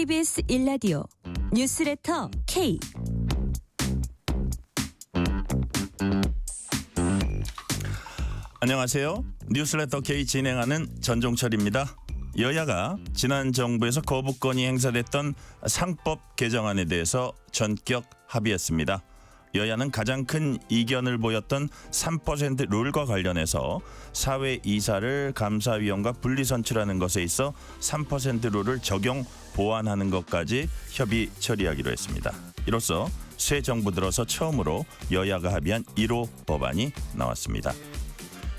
KBS 1라디오 뉴스레터 K. 안녕하세요. 뉴스레터 K 진행하는 전종철입니다. 여야가 지난 정부에서 거부권이 행사됐던 상법 개정안에 대해서 전격 합의했습니다. 여야는 가장 큰 이견을 보였던 3% 룰과 관련해서 사회 이사를 감사위원과 분리 선출하는 것에 있어 3% 룰을 적용 보완하는 것까지 협의 처리하기로 했습니다. 이로써 새 정부 들어서 처음으로 여야가 합의한 1호 법안이 나왔습니다.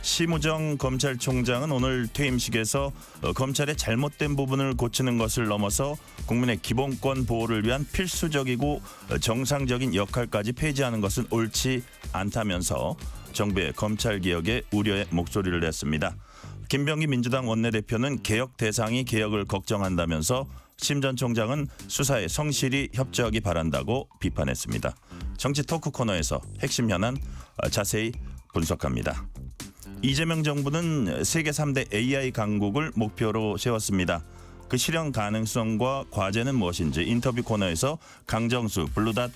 심우정 검찰총장은 오늘 퇴임식에서 검찰의 잘못된 부분을 고치는 것을 넘어서 국민의 기본권 보호를 위한 필수적이고 정상적인 역할까지 폐지하는 것은 옳지 않다면서 정부의 검찰개혁에 우려의 목소리를 냈습니다. 김병기 민주당 원내대표는 개혁 대상이 개혁을 걱정한다면서 심 전 총장은 수사에 성실히 협조하기 바란다고 비판했습니다. 정치 토크 코너에서 핵심 현안 자세히 분석합니다. 이재명 정부는 세계 3대 AI 강국을 목표로 세웠습니다. 그 실현 가능성과 과제는 무엇인지 인터뷰 코너에서 강정수 블루닷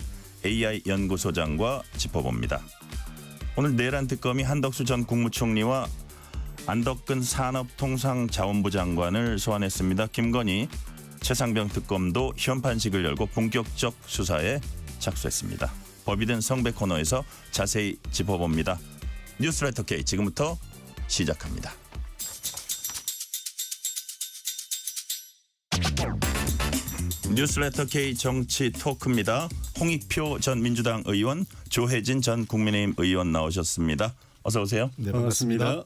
AI 연구소장과 짚어봅니다. 오늘 내란 특검이 한덕수 전 국무총리와 안덕근 산업통상자원부 장관을 소환했습니다. 김건희, 최상병 특검도 현판식을 열고 본격적 수사에 착수했습니다. 법이 된 성배 코너에서 자세히 짚어봅니다. 뉴스레터 K 지금부터 시작합니다. 뉴스레터 K 정치 토크입니다. 홍익표 전 민주당 의원, 조혜진 전 국민의힘 의원 나오셨습니다. 어서 오세요. 네, 반갑습니다.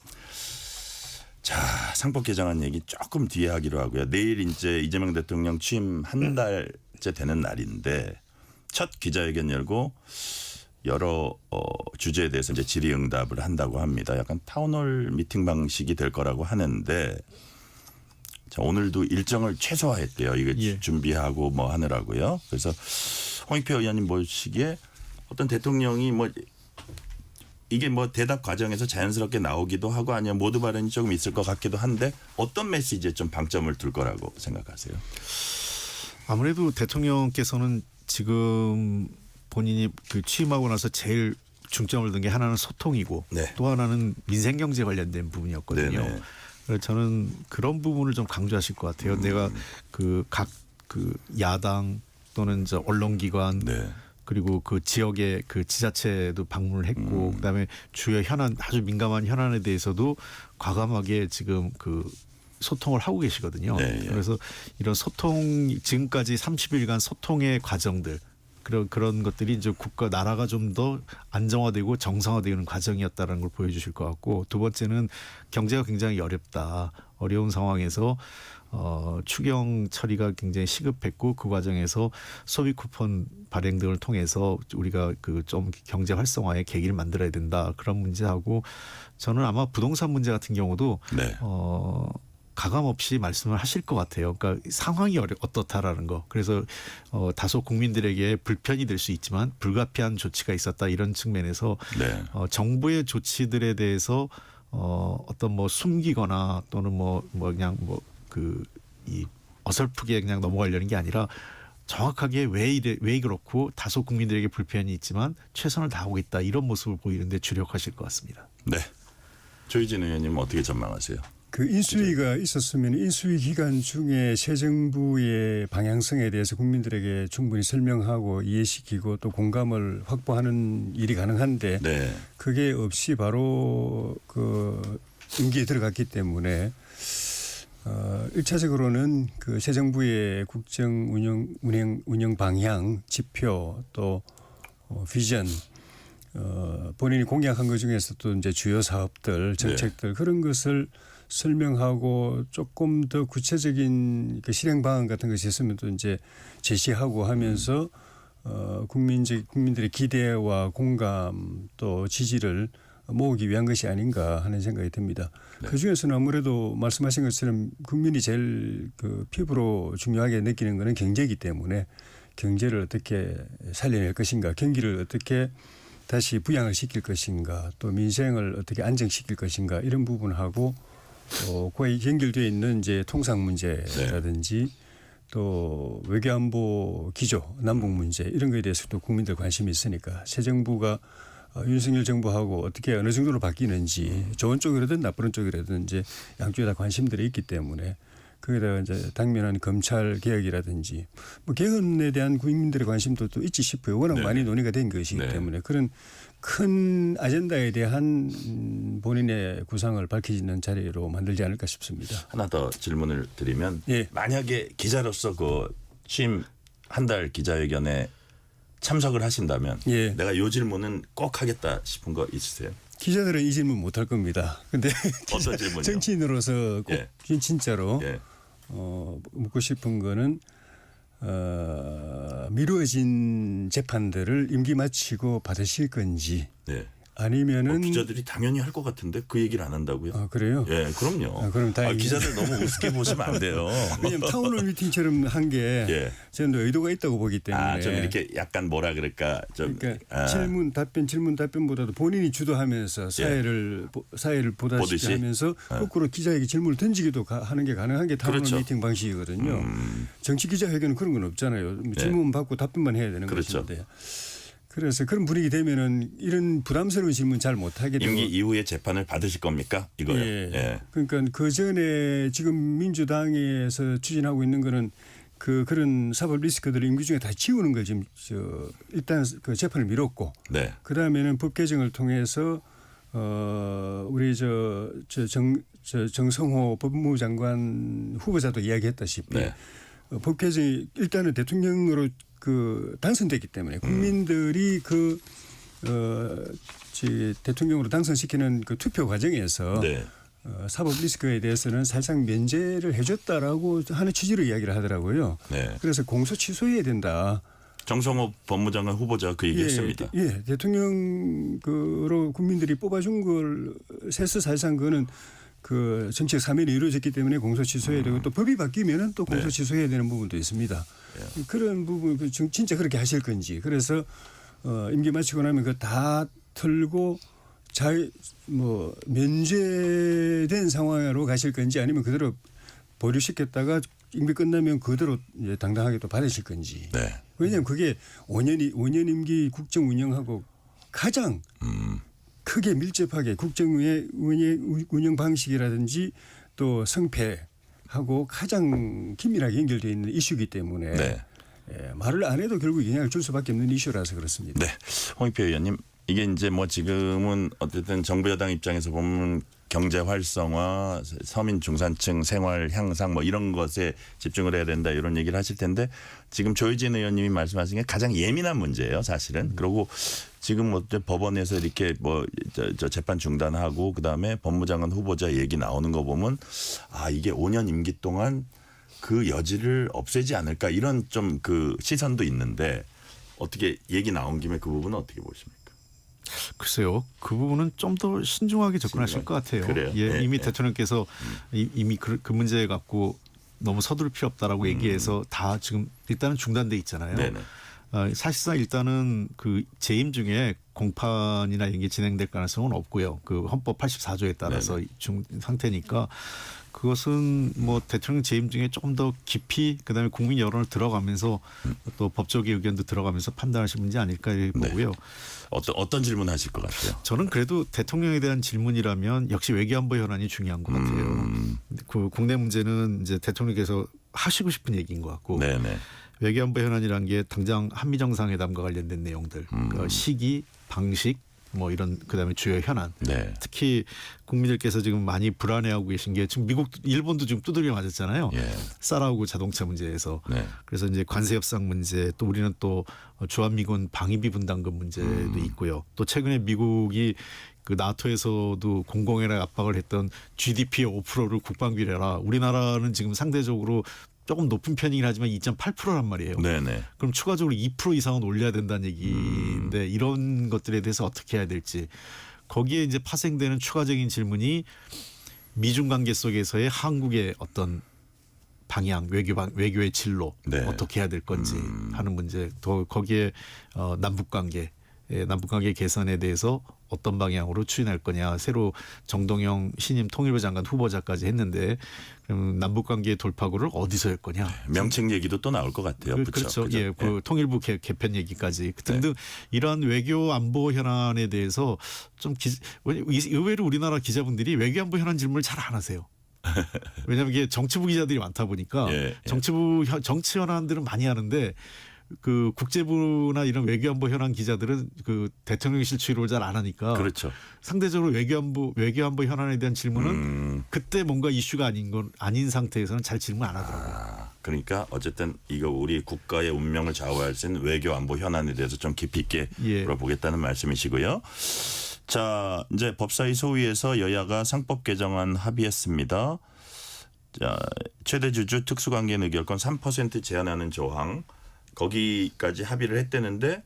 자, 상법 개정안 얘기 조금 뒤에 하기로 하고요. 내일 이제 이재명 대통령 취임 한 달째 되는 날인데 첫 기자회견 열고 여러 주제에 대해서 이제 질의응답을 한다고 합니다. 약간 타운홀 미팅 방식이 될 거라고 하는데 자, 오늘도 일정을 최소화했대요. 이거 준비하고 뭐 하느라고요. 그래서 홍익표 의원님 보시기에 어떤 대통령이 뭐 이게 뭐 대답 과정에서 자연스럽게 나오기도 하고 아니면 모두 발언이 조금 있을 것 같기도 한데 어떤 메시지에 좀 방점을 둘 거라고 생각하세요? 아무래도 대통령께서는 지금 본인이 그 취임하고 나서 제일 중점을 둔 게 하나는 소통이고 네. 또 하나는 민생경제 관련된 부분이었거든요. 네네. 그래서 저는 그런 부분을 좀 강조하실 것 같아요. 내가 그 각 그 야당 또는 저 언론기관 네. 그리고 그 지역의 그 지자체도 방문을 했고 그다음에 주요 현안 아주 민감한 현안에 대해서도 과감하게 지금 그 소통을 하고 계시거든요. 네, 예. 그래서 이런 소통 지금까지 30일간 소통의 과정들 그런 것들이 이제 국가 나라가 좀 더 안정화되고 정상화되는 과정이었다는 걸 보여주실 것 같고 두 번째는 경제가 굉장히 어려운 상황에서 추경 처리가 굉장히 시급했고 그 과정에서 소비 쿠폰 발행 등을 통해서 우리가 그 좀 경제 활성화의 계기를 만들어야 된다 그런 문제하고 저는 아마 부동산 문제 같은 경우도 네. 가감 없이 말씀을 하실 것 같아요. 그러니까 상황이 어떻다라는 거. 그래서 다소 국민들에게 불편이 될 수 있지만 불가피한 조치가 있었다 이런 측면에서 네. 정부의 조치들에 대해서 어떤 뭐 숨기거나 또는 뭐 그냥 이 어설프게 그냥 넘어가려는 게 아니라 정확하게 왜 그렇고 다소 국민들에게 불편이 있지만 최선을 다하고 있다 이런 모습을 보이는데 주력하실 것 같습니다. 네. 조희진 의원님 어떻게 전망하세요? 그 인수위가 있었으면 인수위 기간 중에 새 정부의 방향성에 대해서 국민들에게 충분히 설명하고 이해시키고 또 공감을 확보하는 일이 가능한데 네. 그게 없이 바로 그 임기에 들어갔기 때문에 1차적으로는 그 새 정부의 국정 운영 방향, 지표 또 비전 본인이 공약한 것 중에서 또 이제 주요 사업들, 정책들 그런 것을 설명하고 조금 더 구체적인 그 실행 방안 같은 것이 있으면 또 이제 제시하고 하면서 국민들의 기대와 공감 또 지지를 모으기 위한 것이 아닌가 하는 생각이 듭니다. 네. 그중에서는 아무래도 말씀하신 것처럼 국민이 제일 그 피부로 중요하게 느끼는 것은 경제이기 때문에 경제를 어떻게 살려낼 것인가, 경기를 어떻게 다시 부양을 시킬 것인가, 또 민생을 어떻게 안정시킬 것인가 이런 부분하고 거의 연결되어 있는 이제 통상 문제라든지 또 외교안보 기조, 남북 문제 이런 거에 대해서도 국민들 관심이 있으니까 새 정부가 윤석열 정부하고 어떻게 어느 정도로 바뀌는지 좋은 쪽이라든 나쁜 쪽이라든 이제 양쪽에 다 관심들이 있기 때문에 거기다가 이제 당면한 검찰 개혁이라든지 뭐 개헌에 대한 국민들의 관심도 또 있지 싶어요. 워낙 네. 많이 논의가 된 것이기 네. 때문에 그런 큰 아젠다에 대한 본인의 구상을 밝히는 자리로 만들지 않을까 싶습니다. 하나 더 질문을 드리면 예. 만약에 기자로서 그 취임 한 달 기자회견에 참석을 하신다면 예. 내가 요 질문은 꼭 하겠다 싶은 거 있으세요? 기자들은 이 질문 못 할 겁니다. 근데 어떤 질문이요? 정치인으로서 꼭 예. 진짜로 예. 묻고 싶은 거는 미뤄진 재판들을 임기 마치고 받으실 건지 네. 아니면은 기자들이 당연히 할 것 같은데 그 얘기를 안 한다고요? 아, 그래요? 예, 그럼요. 그럼 다행이네요. 기자들 너무 우습게 보시면 안 돼요. 왜냐하면 타운홀 미팅처럼 한 게 예. 저는 의도가 있다고 보기 때문에 좀 이렇게 약간 뭐라 그럴까 좀 그러니까 질문 답변보다도 본인이 주도하면서 사회를 보다시피 보듯이? 하면서 거꾸로 기자에게 질문을 던지기도 하는 게 가능한 게 타운홀 그렇죠. 미팅 방식이거든요. 정치 기자회견은 그런 건 없잖아요. 뭐 질문 받고 답변만 해야 되는 그렇죠. 것인데. 그래서 그런 분위기 되면은 이런 부담스러운 질문 잘 못하게 되고. 임기 이후에 재판을 받으실 겁니까? 이거요. 예. 예. 그러니까 그 전에 지금 민주당에서 추진하고 있는 거는 그런 사법 리스크들을 임기 중에 다 지우는 걸 지금 일단 그 재판을 미뤘고 네. 그 다음에는 법 개정을 통해서 우리 정성호 법무부 장관 후보자도 이야기했다시피 네. 법 개정이 일단은 대통령으로 당선됐기 때문에 국민들이 대통령으로 당선시키는 그 투표 과정에서 네. 사법 리스크에 대해서는 사실상 면제를 해줬다라고 하는 취지로 이야기를 하더라고요. 네. 그래서 공소 취소해야 된다. 정성호 법무장관 후보자가 그 얘기했습니다. 예, 대통령으로 국민들이 뽑아준 걸 세서 사실상 그거는 그 정책 사면이 이루어졌기 때문에 공소 취소해야 되고 또 법이 바뀌면은 또 공소 취소해야 되는 부분도 있습니다. 그런 부분 진짜 그렇게 하실 건지 그래서 임기 마치고 나면 그 다 털고 면제된 상황으로 가실 건지 아니면 그대로 보류시켰다가 임기 끝나면 그대로 이제 당당하게 또 받으실 건지. 네. 왜냐하면 그게 5년 임기 국정 운영하고 가장 크게 밀접하게 국정의 운영 방식이라든지 또 성패하고 가장 긴밀하게 연결되어 있는 이슈이기 때문에 네. 말을 안 해도 결국 영향을 줄 수밖에 없는 이슈라서 그렇습니다. 네. 홍익표 의원님, 이게 이제 뭐 지금은 어쨌든 정부 여당 입장에서 보면 경제 활성화, 서민 중산층 생활 향상 뭐 이런 것에 집중을 해야 된다 이런 얘기를 하실 텐데 지금 조희진 의원님이 말씀하신 게 가장 예민한 문제예요, 사실은. 그리고 지금 뭐 법원에서 이렇게 뭐 저 재판 중단하고 그다음에 법무장관 후보자 얘기 나오는 거 보면 아, 이게 5년 임기 동안 그 여지를 없애지 않을까 이런 좀 그 시선도 있는데 어떻게 얘기 나온 김에 그 부분은 어떻게 보십니까? 글쎄요. 그 부분은 좀 더 신중하게 접근하실 것 같아요. 그래요? 예, 네, 이미 네. 대통령께서 이미 그 문제 갖고 너무 서두를 필요 없다라고 얘기해서 다 지금 일단은 중단돼 있잖아요. 네네. 사실상 일단은 그 재임 중에 공판이나 이런 게 진행될 가능성은 없고요. 그 헌법 84조에 따라서 중 상태니까 그것은 뭐 대통령 재임 중에 조금 더 깊이 그다음에 국민 여론을 들어가면서 또 법적인 의견도 들어가면서 판단하실 문제 아닐까 이렇게 보고요. 어떤 질문 하실 것 같아요? 저는 그래도 대통령에 대한 질문이라면 역시 외교안보 현안이 중요한 것 같아요. 그 국내 문제는 이제 대통령께서 하시고 싶은 얘기인 것 같고 네네. 외교안보 현안이라는 게 당장 한미 정상회담과 관련된 내용들, 그러니까 시기, 방식, 뭐 이런 그다음에 주요 현안. 네. 특히 국민들께서 지금 많이 불안해하고 계신 게 지금 미국, 일본도 지금 두들겨 맞았잖아요. 예. 쌀하고 자동차 문제에서. 네. 그래서 이제 관세 협상 문제, 또 우리는 또 주한미군 방위비 분담금 문제도 있고요. 또 최근에 미국이 그 나토에서도 공공연하게 압박을 했던 GDP의 5%를 국방비를 해라. 우리나라는 지금 상대적으로 조금 높은 편이긴 하지만 2.8%란 말이에요. 네네. 그럼 추가적으로 2% 이상은 올려야 된다는 얘기인데 이런 것들에 대해서 어떻게 해야 될지 거기에 이제 파생되는 추가적인 질문이 미중 관계 속에서의 한국의 어떤 방향, 외교의 진로 네. 어떻게 해야 될 건지 하는 문제 또 거기에 남북 관계 남북관계 개선에 대해서 어떤 방향으로 추진할 거냐. 새로 정동영 신임 통일부 장관 후보자까지 했는데 그럼 남북관계 돌파구를 어디서 할 거냐. 명칭 얘기도 또 나올 것 같아요. 그렇죠. 예, 그 통일부 개편 얘기까지 등등 이러한 외교 안보 현안에 대해서 좀 의외로 우리나라 기자분들이 외교 안보 현안 질문을 잘 안 하세요. 왜냐하면 이게 정치부 기자들이 많다 보니까 정치 현안들은 많이 하는데 그 국제부나 이런 외교안보 현안 기자들은 그 대통령실 취로를 잘 안 하니까 그렇죠. 상대적으로 외교안보 현안에 대한 질문은 그때 뭔가 이슈가 아닌 상태에서는 잘 질문 안 하더라고요. 그러니까 어쨌든 이거 우리 국가의 운명을 좌우할 수 있는 외교안보 현안에 대해서 좀 깊이 있게 물어보겠다는 말씀이시고요. 자, 이제 법사위 소위에서 여야가 상법 개정안 합의했습니다. 자, 최대 주주 특수관계인 의결권 3% 제한하는 조항 거기까지 합의를 했다는데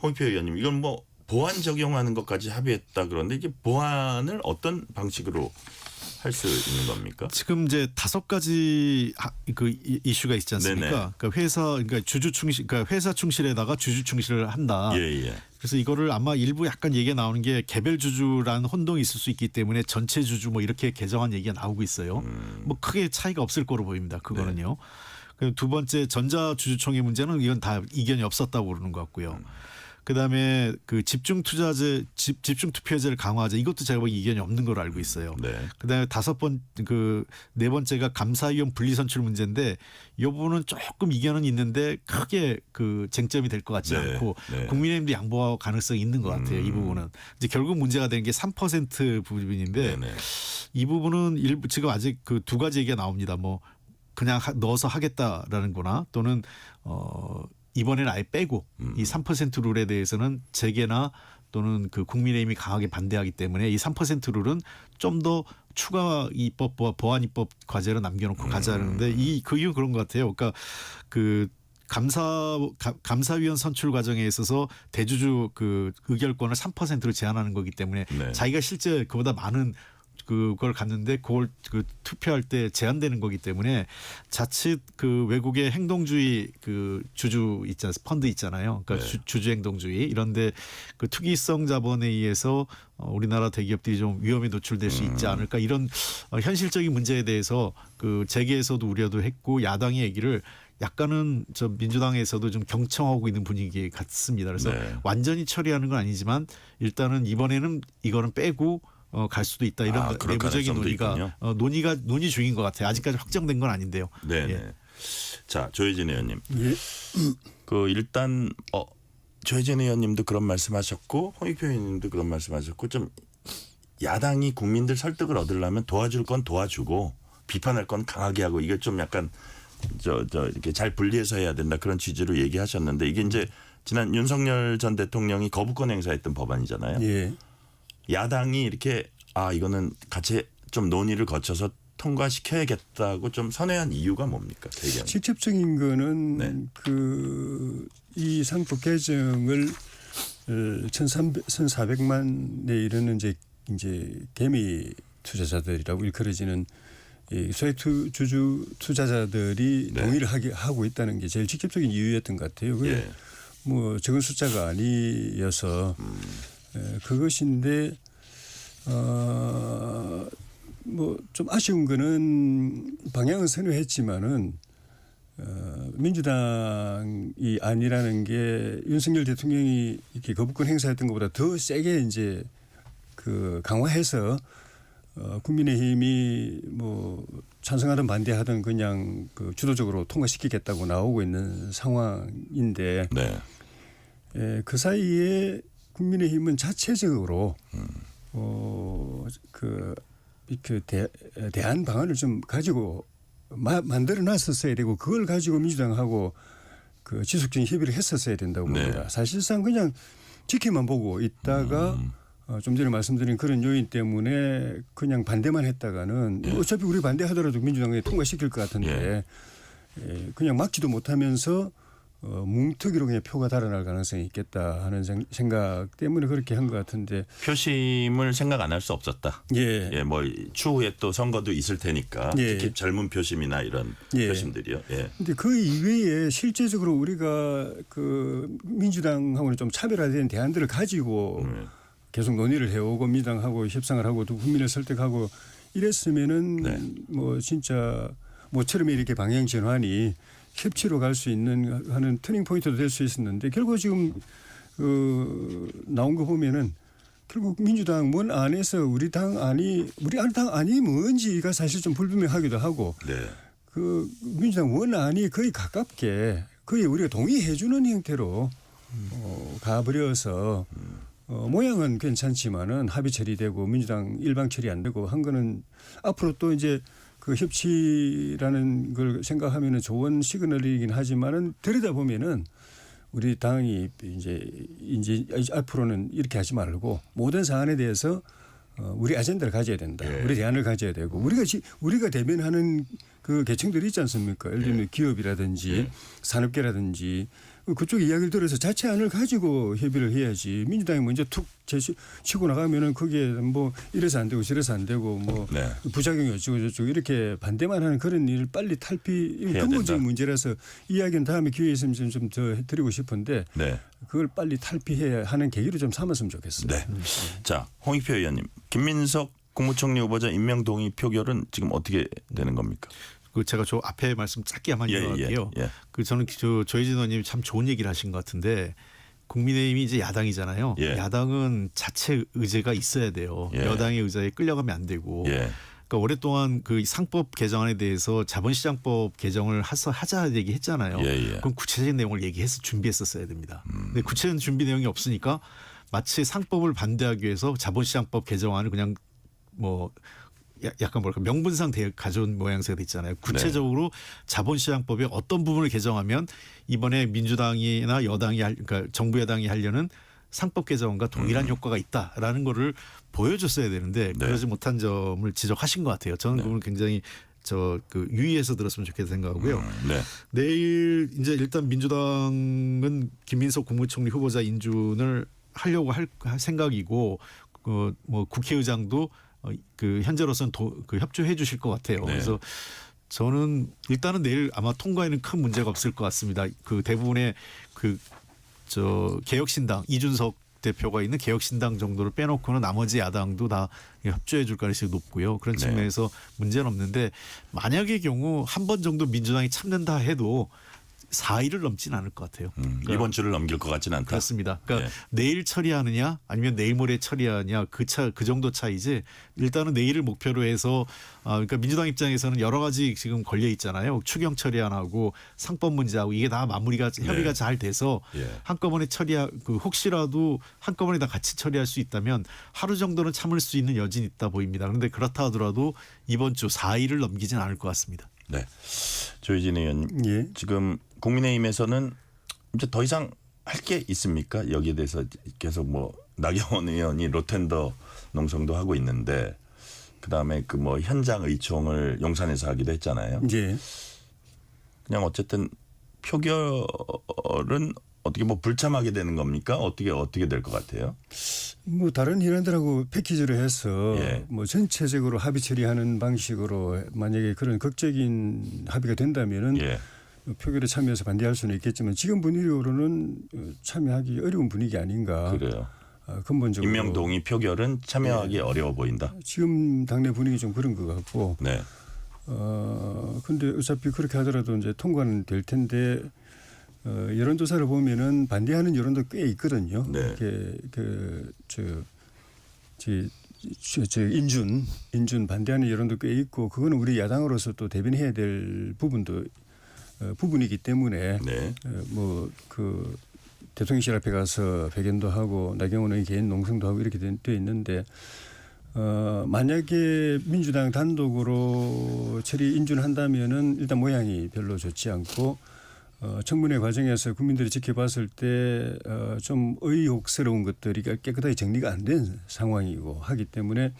홍익표 의원님 이건 뭐 보완 적용하는 것까지 합의했다 그런데 이게 보완을 어떤 방식으로 할 수 있는 겁니까? 지금 이제 5가지 그 이슈가 있지 않습니까? 그러니까 그러니까 주주 충실, 그러니까 회사 충실에다가 주주 충실을 한다. 그래서 이거를 아마 일부 약간 얘기가 나오는 게 개별 주주라는 혼동이 있을 수 있기 때문에 전체 주주 뭐 이렇게 개정한 얘기가 나오고 있어요. 뭐 크게 차이가 없을 거로 보입니다. 그거는요. 두 번째 전자주주총회 문제는 이건 다 이견이 없었다고 그러는 것 같고요. 그다음에 그 집중 투표제를 강화하자 이것도 제가 보기엔 이견이 없는 걸로 알고 있어요. 그다음에 네 번째가 감사위원 분리 선출 문제인데 이 부분은 조금 이견은 있는데 크게 그 쟁점이 될 것 같지 않고 국민의힘도 양보할 가능성이 있는 것 같아요. 이 부분은 이제 결국 문제가 되는 게 3% 부분인데 이 부분은 지금 아직 그 2가지 얘기가 나옵니다. 뭐 그냥 넣어서 하겠다라는 거나 또는 이번에는 아예 빼고 이 3% 룰에 대해서는 재계나 또는 그 국민의힘이 강하게 반대하기 때문에 이 3% 룰은 좀 더 추가 입법과 보완 입법 과제를 남겨놓고 가자는데 그 이유 그런 것 같아요. 그러니까 그 감사위원 선출 과정에 있어서 대주주 그 의결권을 3%로 제한하는 거기 때문에 자기가 실제 그보다 많은 그걸 갔는데 그걸 그 투표할 때 제한되는 거기 때문에 자칫 그 외국의 행동주의 그 주주 있잖아요. 펀드 있잖아요. 그러니까 주주 행동주의 이런데 그 투기성 자본에 의해서 우리나라 대기업들이 좀 위험에 노출될 수 있지 않을까 이런 현실적인 문제에 대해서 그 재계에서도 우려도 했고 야당의 얘기를 약간은 저 민주당에서도 좀 경청하고 있는 분위기 같습니다. 그래서 완전히 처리하는 건 아니지만 일단은 이번에는 이거는 빼고 갈 수도 있다 이런 내부적인 논의 중인 것 같아요. 아직까지 확정된 건 아닌데요. 자, 조혜진 의원님. 그 일단 조혜진 의원님도 그런 말씀하셨고 홍익표 의원님도 그런 말씀하셨고 좀 야당이 국민들 설득을 얻으려면 도와줄 건 도와주고 비판할 건 강하게 하고 이게 좀 약간 이렇게 잘 분리해서 해야 된다 그런 취지로 얘기하셨는데 이게 이제 지난 윤석열 전 대통령이 거부권 행사했던 법안이잖아요. 야당이 이렇게 이거는 같이 좀 논의를 거쳐서 통과시켜야겠다고 좀 선회한 이유가 뭡니까? 직접적인 거는 이 상법 개정을 1,400만에 이르는 이제 개미 투자자들이라고 일컬어지는 소액 주주 투자자들이 동의를 하고 있다는 게 제일 직접적인 이유였던 것 같아요. 뭐 적은 숫자가 아니어서 그것인데 뭐 좀 아쉬운 거는 방향은 선회했지만은 민주당이 아니라는 게 윤석열 대통령이 이렇게 거부권 행사했던 것보다 더 세게 이제 그 강화해서 국민의힘이 뭐 찬성하든 반대하든 그냥 그 주도적으로 통과시키겠다고 나오고 있는 상황인데 그 사이에 국민의힘은 자체적으로 대안 방안을 좀 가지고 만들어 놨었어야 되고 그걸 가지고 민주당하고 그 지속적인 협의를 했었어야 된다고 봅니다. 사실상 그냥 지켜만 보고 있다가 좀 전에 말씀드린 그런 요인 때문에 그냥 반대만 했다가는 어차피 우리 반대하더라도 민주당이 통과시킬 것 같은데 그냥 막지도 못하면서 뭉툭이로 그냥 표가 달아날 가능성이 있겠다 하는 생각 때문에 그렇게 한 것 같은데. 표심을 생각 안 할 수 없었다. 예. 예, 뭐 추후에 또 선거도 있을 테니까 예. 특히 젊은 표심이나 이런 예. 표심들이요. 예. 근데 그 이외에 실제적으로 우리가 그 민주당하고는 좀 차별화된 대안들을 가지고 계속 논의를 해오고 민주당하고 협상을 하고 또 국민을 설득하고 이랬으면은 네. 뭐 진짜 모처럼 이렇게 방향 전환이 협치로 갈 수 있는 하는 터닝 포인트도 될 수 있었는데 결국 지금 나온 거 보면은 결국 민주당 원 안에서 우리 당 안이 뭔지가 사실 좀 불분명하기도 하고 네. 그 민주당 원 안이 거의 가깝게 거의 우리가 동의해주는 형태로 가버려서 모양은 괜찮지만은 합의 처리되고 민주당 일방 처리 안 되고 한 거는 앞으로 또 이제 그 협치라는 걸 생각하면은 좋은 시그널이긴 하지만은 들여다보면은 우리 당이 이제 앞으로는 이렇게 하지 말고 모든 사안에 대해서 우리 아젠다를 가져야 된다. 예. 우리 대안을 가져야 되고 우리가 대변하는 그 계층들이 있지 않습니까? 예를 들면 기업이라든지 산업계라든지 그쪽 이야기를 들어서 자체안을 가지고 협의를 해야지 민주당이 먼저 툭 치고 나가면은 거기에 뭐 이래서 안 되고 저래서 안 되고 뭐 네. 부작용이 어쩌고 저쩌고 이렇게 반대만 하는 그런 일을 빨리 근본적인 된다. 문제라서 이야기는 다음에 기회 있으면 좀 더 해드리고 싶은데 네. 그걸 빨리 탈피해야 하는 계기로 좀 삼았으면 좋겠어요. 네. 자, 홍익표 의원님, 김민석 국무총리 후보자 임명 동의 표결은 지금 어떻게 되는 겁니까? 그 제가 저 앞에 말씀 짧게 한번 이어갈게요. 예. 그 저는 조혜진 의원님이 참 좋은 얘기를 하신 것 같은데 국민의힘이 이제 야당이잖아요. 예. 야당은 자체 의제가 있어야 돼요. 예. 여당의 의제에 끌려가면 안 되고. 예. 그러니까 오랫동안 그 상법 개정안에 대해서 자본시장법 개정을 하자 얘기했잖아요. 예. 그럼 구체적인 내용을 얘기해서 준비했었어야 됩니다. 근데 구체적인 준비 내용이 없으니까 마치 상법을 반대하기 위해서 자본시장법 개정안을 그냥 뭐 약간 뭐랄까 명분상 가져온 모양새가 있잖아요. 구체적으로 자본시장법의 어떤 부분을 개정하면 이번에 민주당이나 여당이 그러니까 정부 여당이 하려는 상법 개정안과 동일한 효과가 있다라는 거를 보여줬어야 되는데 그러지 못한 점을 지적하신 것 같아요. 저는 그걸 굉장히 그 유의해서 들었으면 좋겠다 생각하고요. 네. 내일 이제 일단 민주당은 김민석 국무총리 후보자 인준을 하려고 할 생각이고 뭐 국회의장도 그 현재로서는 그 협조해 주실 것 같아요. 네. 그래서 저는 일단은 내일 아마 통과에는 큰 문제가 없을 것 같습니다. 그 대부분의 개혁신당 이준석 대표가 있는 개혁신당 정도를 빼놓고는 나머지 야당도 다 협조해 줄 가능성이 높고요. 그런 네. 측면에서 문제는 없는데 만약의 경우 한 번 정도 민주당이 참는다 해도 4일을 넘지는 않을 것 같아요. 그러니까 이번 주를 넘길 것 같지는 않다. 그렇습니다. 그러니까 네. 내일 처리하느냐 아니면 내일 모레 처리하느냐 그 정도 차이지 일단은 내일을 목표로 해서 그러니까 민주당 입장에서는 여러 가지 지금 걸려 있잖아요. 추경 처리안하고 상법 문제하고 이게 다 협의가 잘 돼서 한꺼번에 혹시라도 한꺼번에 다 같이 처리할 수 있다면 하루 정도는 참을 수 있는 여진이 있다 보입니다. 그런데 그렇다 하더라도 이번 주 4일을 넘기진 않을 것 같습니다. 네. 조희진 의원님, 예. 지금 국민의힘에서는 이제 더 이상 할 게 있습니까? 여기에 대해서 계속 뭐 나경원 의원이 로텐더 농성도 하고 있는데 그다음에 그 뭐 현장 의총을 용산에서 하기도 했잖아요. 예. 그냥 어쨌든 표결은 어떻게 뭐 불참하게 되는 겁니까? 어떻게 될 것 같아요? 뭐 다른 현안들하고 패키지로 해서 뭐 전체적으로 합의 처리하는 방식으로 만약에 그런 극적인 합의가 된다면은 표결에 참여해서 반대할 수는 있겠지만 지금 분위기로는 참여하기 어려운 분위기 아닌가. 그래요. 근본적으로 임명 동의 표결은 참여하기 어려워 보인다. 지금 당내 분위기 좀 그런 것 같고. 네. 근데 어차피 그렇게 하더라도 이제 통과는 될 텐데. 여론조사를 보면은 반대하는 여론도 꽤 있거든요. 네. 인준 반대하는 여론도 꽤 있고 그거는 우리 야당으로서 또 대변해야 될 부분이기 때문에 뭐 그 대통령실 앞에 가서 회견도 하고 나경원 의원 개인 농성도 하고 이렇게 되어 있는데 만약에 민주당 단독으로 처리 인준한다면은 일단 모양이 별로 좋지 않고. 청문회 과정에서 국민들이 지켜봤을 때 좀 의혹스러운 것들이 깨끗하게 정리가 안 된 상황이고 하기 때문에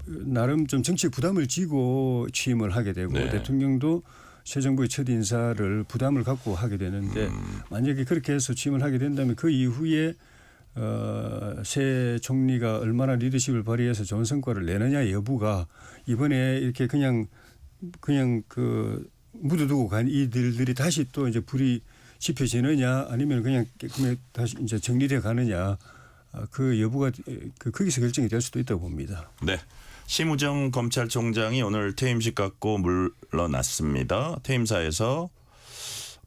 나름 좀 정치적 부담을 지고 취임을 하게 되고 대통령도 새 정부의 첫 인사를 부담을 갖고 하게 되는데 만약에 그렇게 해서 취임을 하게 된다면 그 이후에 새 총리가 얼마나 리더십을 발휘해서 좋은 성과를 내느냐 여부가 이번에 이렇게 그냥 그 묻어두고 간 이들이 다시 또 이제 불이 지펴지느냐 아니면 그냥 다시 이제 정리돼 가느냐 그 여부가 거기서 결정이 될 수도 있다고 봅니다. 네. 심우정 검찰총장이 오늘 퇴임식 갖고 물러났습니다. 퇴임사에서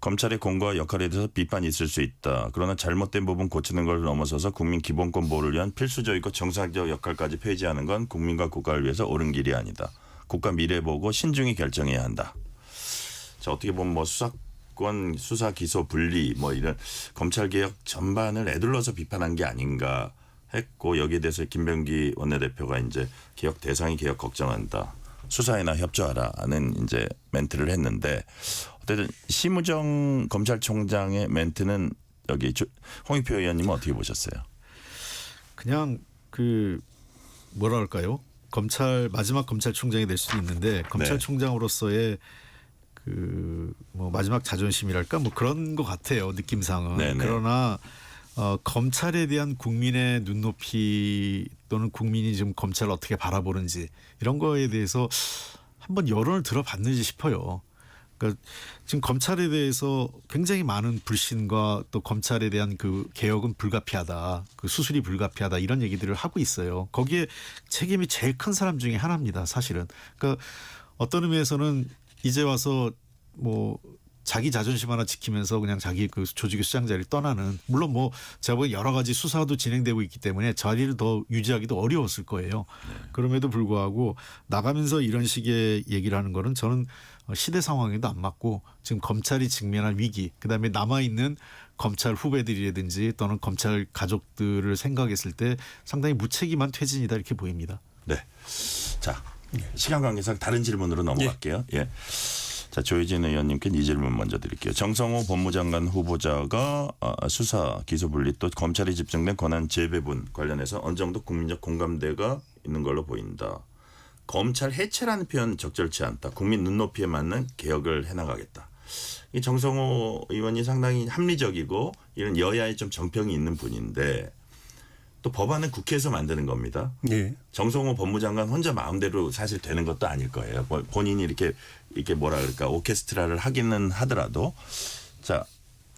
검찰의 공과 역할에 대해서 비판이 있을 수 있다. 그러나 잘못된 부분 고치는 걸 넘어서서 국민 기본권 보호를 위한 필수적이고 정상적 역할까지 폐지하는 건 국민과 국가를 위해서 옳은 길이 아니다. 국가 미래 보고 신중히 결정해야 한다. 자, 어떻게 보면 뭐 수사권, 수사 기소 분리 뭐 이런 검찰 개혁 전반을 에둘러서 비판한 게 아닌가 했고 여기에 대해서 김병기 원내대표가 이제 개혁 대상이 개혁 걱정한다. 수사에나 협조하라는 이제 멘트를 했는데 어쨌든 심우정 검찰총장의 멘트는 여기 홍익표 의원님은 어떻게 보셨어요? 그냥 그 뭐라 할까요? 마지막 검찰총장이 될 수도 있는데 검찰총장으로서의 그 뭐 마지막 자존심이랄까 뭐 그런 것 같아요. 느낌상은. 네네. 그러나 검찰에 대한 국민의 눈높이 또는 국민이 지금 검찰을 어떻게 바라보는지 이런 거에 대해서 한번 여론을 들어봤는지 싶어요. 그러니까 지금 검찰에 대해서 굉장히 많은 불신과 또 검찰에 대한 그 개혁은 불가피하다, 그 수술이 불가피하다 이런 얘기들을 하고 있어요. 거기에 책임이 제일 큰 사람 중에 하나입니다, 사실은. 그러니까 어떤 의미에서는 이제 와서 뭐 자기 자존심 하나 지키면서 그냥 자기 그 조직의 수장 자리를 떠나는, 물론 뭐 제가 보기엔 여러 가지 수사도 진행되고 있기 때문에 자리를 더 유지하기도 어려웠을 거예요. 그럼에도 불구하고 나가면서 이런 식의 얘기를 하는 거는 저는 시대 상황에도 안 맞고 지금 검찰이 직면한 위기, 그다음에 남아있는 검찰 후배들이라든지 또는 검찰 가족들을 생각했을 때 상당히 무책임한 퇴진이다 이렇게 보입니다. 네. 자, 시간 관계상 다른 질문으로 넘어갈게요. 예. 자, 조혜진 의원님께 이 질문 먼저 드릴게요. 정성호 법무장관 후보자가 수사 기소 분리 또 검찰이 집중된 권한 재배분 관련해서 어느 정도 국민적 공감대가 있는 걸로 보인다. 검찰 해체라는 표현 적절치 않다. 국민 눈높이에 맞는 개혁을 해나가겠다. 이 정성호 의원이 상당히 합리적이고 이런 여야에 좀 정평이 있는 분인데 또 법안은 국회에서 만드는 겁니다. 네. 정성호 법무장관 혼자 마음대로 사실 되는 것도 아닐 거예요. 본인이 이렇게 뭐라 그럴까 오케스트라를 하기는 하더라도 자,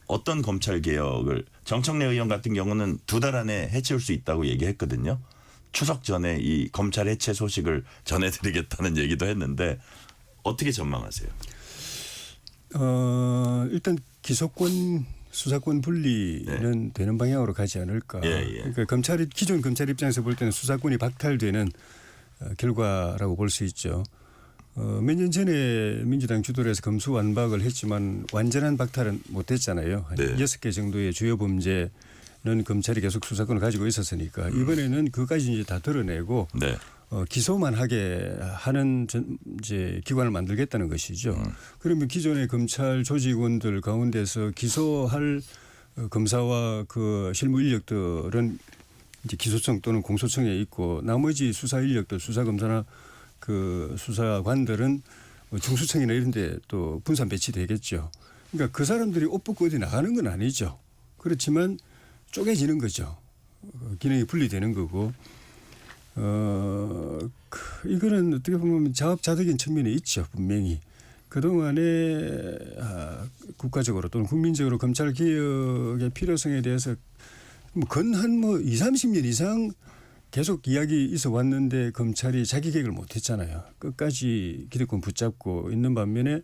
어떤 검찰 개혁을 정청래 의원 같은 경우는 2달 안에 해치울 수 있다고 얘기했거든요. 추석 전에 이 검찰 해체 소식을 전해드리겠다는 얘기도 했는데 어떻게 전망하세요? 일단 기소권 수사권 분리는 되는 방향으로 가지 않을까. 그러니까 기존 검찰 입장에서 볼 때는 수사권이 박탈되는 결과라고 볼 수 있죠. 몇 년 전에 민주당 주도로 해서 검수완박을 했지만 완전한 박탈은 못했잖아요. 한 6개 정도의 주요 범죄는 검찰이 계속 수사권을 가지고 있었으니까 이번에는 그것까지 이제 다 드러내고 기소만 하게 하는 이제 기관을 만들겠다는 것이죠. 그러면 기존의 검찰 조직원들 가운데서 기소할 검사와 그 실무 인력들은 이제 기소청 또는 공소청에 있고 나머지 수사 인력들, 수사 검사나 그 수사관들은 중수청이나 이런 데 또 분산 배치되겠죠. 그러니까 그 사람들이 옷 벗고 어디 나가는 건 아니죠. 그렇지만 쪼개지는 거죠. 기능이 분리되는 거고. 이거는 어떻게 보면 자업자득인 측면이 있죠. 분명히. 그동안에 국가적으로 또는 국민적으로 검찰 개혁의 필요성에 대해서 한 20, 30년 이상 계속 이야기 있어 왔는데 검찰이 자기 개혁을 못 했잖아요. 끝까지 기득권 붙잡고 있는 반면에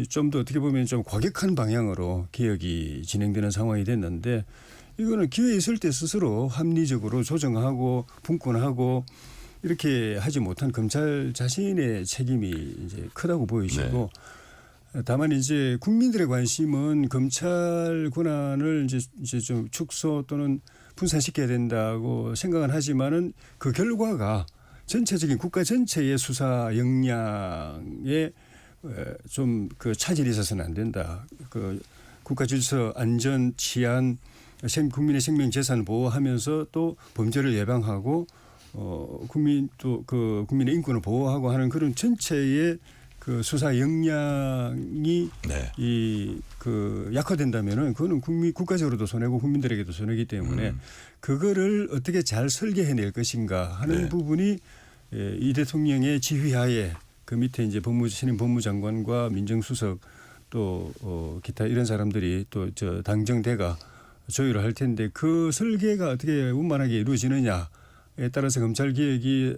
좀 더 어떻게 보면 좀 과격한 방향으로 개혁이 진행되는 상황이 됐는데 이거는 기회 있을 때 스스로 합리적으로 조정하고 분권하고 이렇게 하지 못한 검찰 자신의 책임이 이제 크다고 보이시고 다만 이제 국민들의 관심은 검찰 권한을 이제 좀 축소 또는 분산시켜야 된다고 생각은 하지만은 그 결과가 전체적인 국가 전체의 수사 역량에 좀 그 차질이 있어서는 안 된다. 그 국가 질서, 안전, 치안, 국민의 생명 재산을 보호하면서 또 범죄를 예방하고 국민의 인권을 보호하고 하는 그런 전체의 그 그 수사 역량이 네. 그 약화된다면은 그거는 국가적으로도 손해고 국민들에게도 손해이기 때문에 그거를 어떻게 잘 설계해낼 것인가 하는 네. 부분이 이 대통령의 지휘하에 그 밑에 이제 신임 법무장관과 민정수석 또 기타 이런 사람들이 또 저 당정대가 조율을 할 텐데 그 설계가 어떻게 원만하게 이루어지느냐에 따라서 검찰 개혁이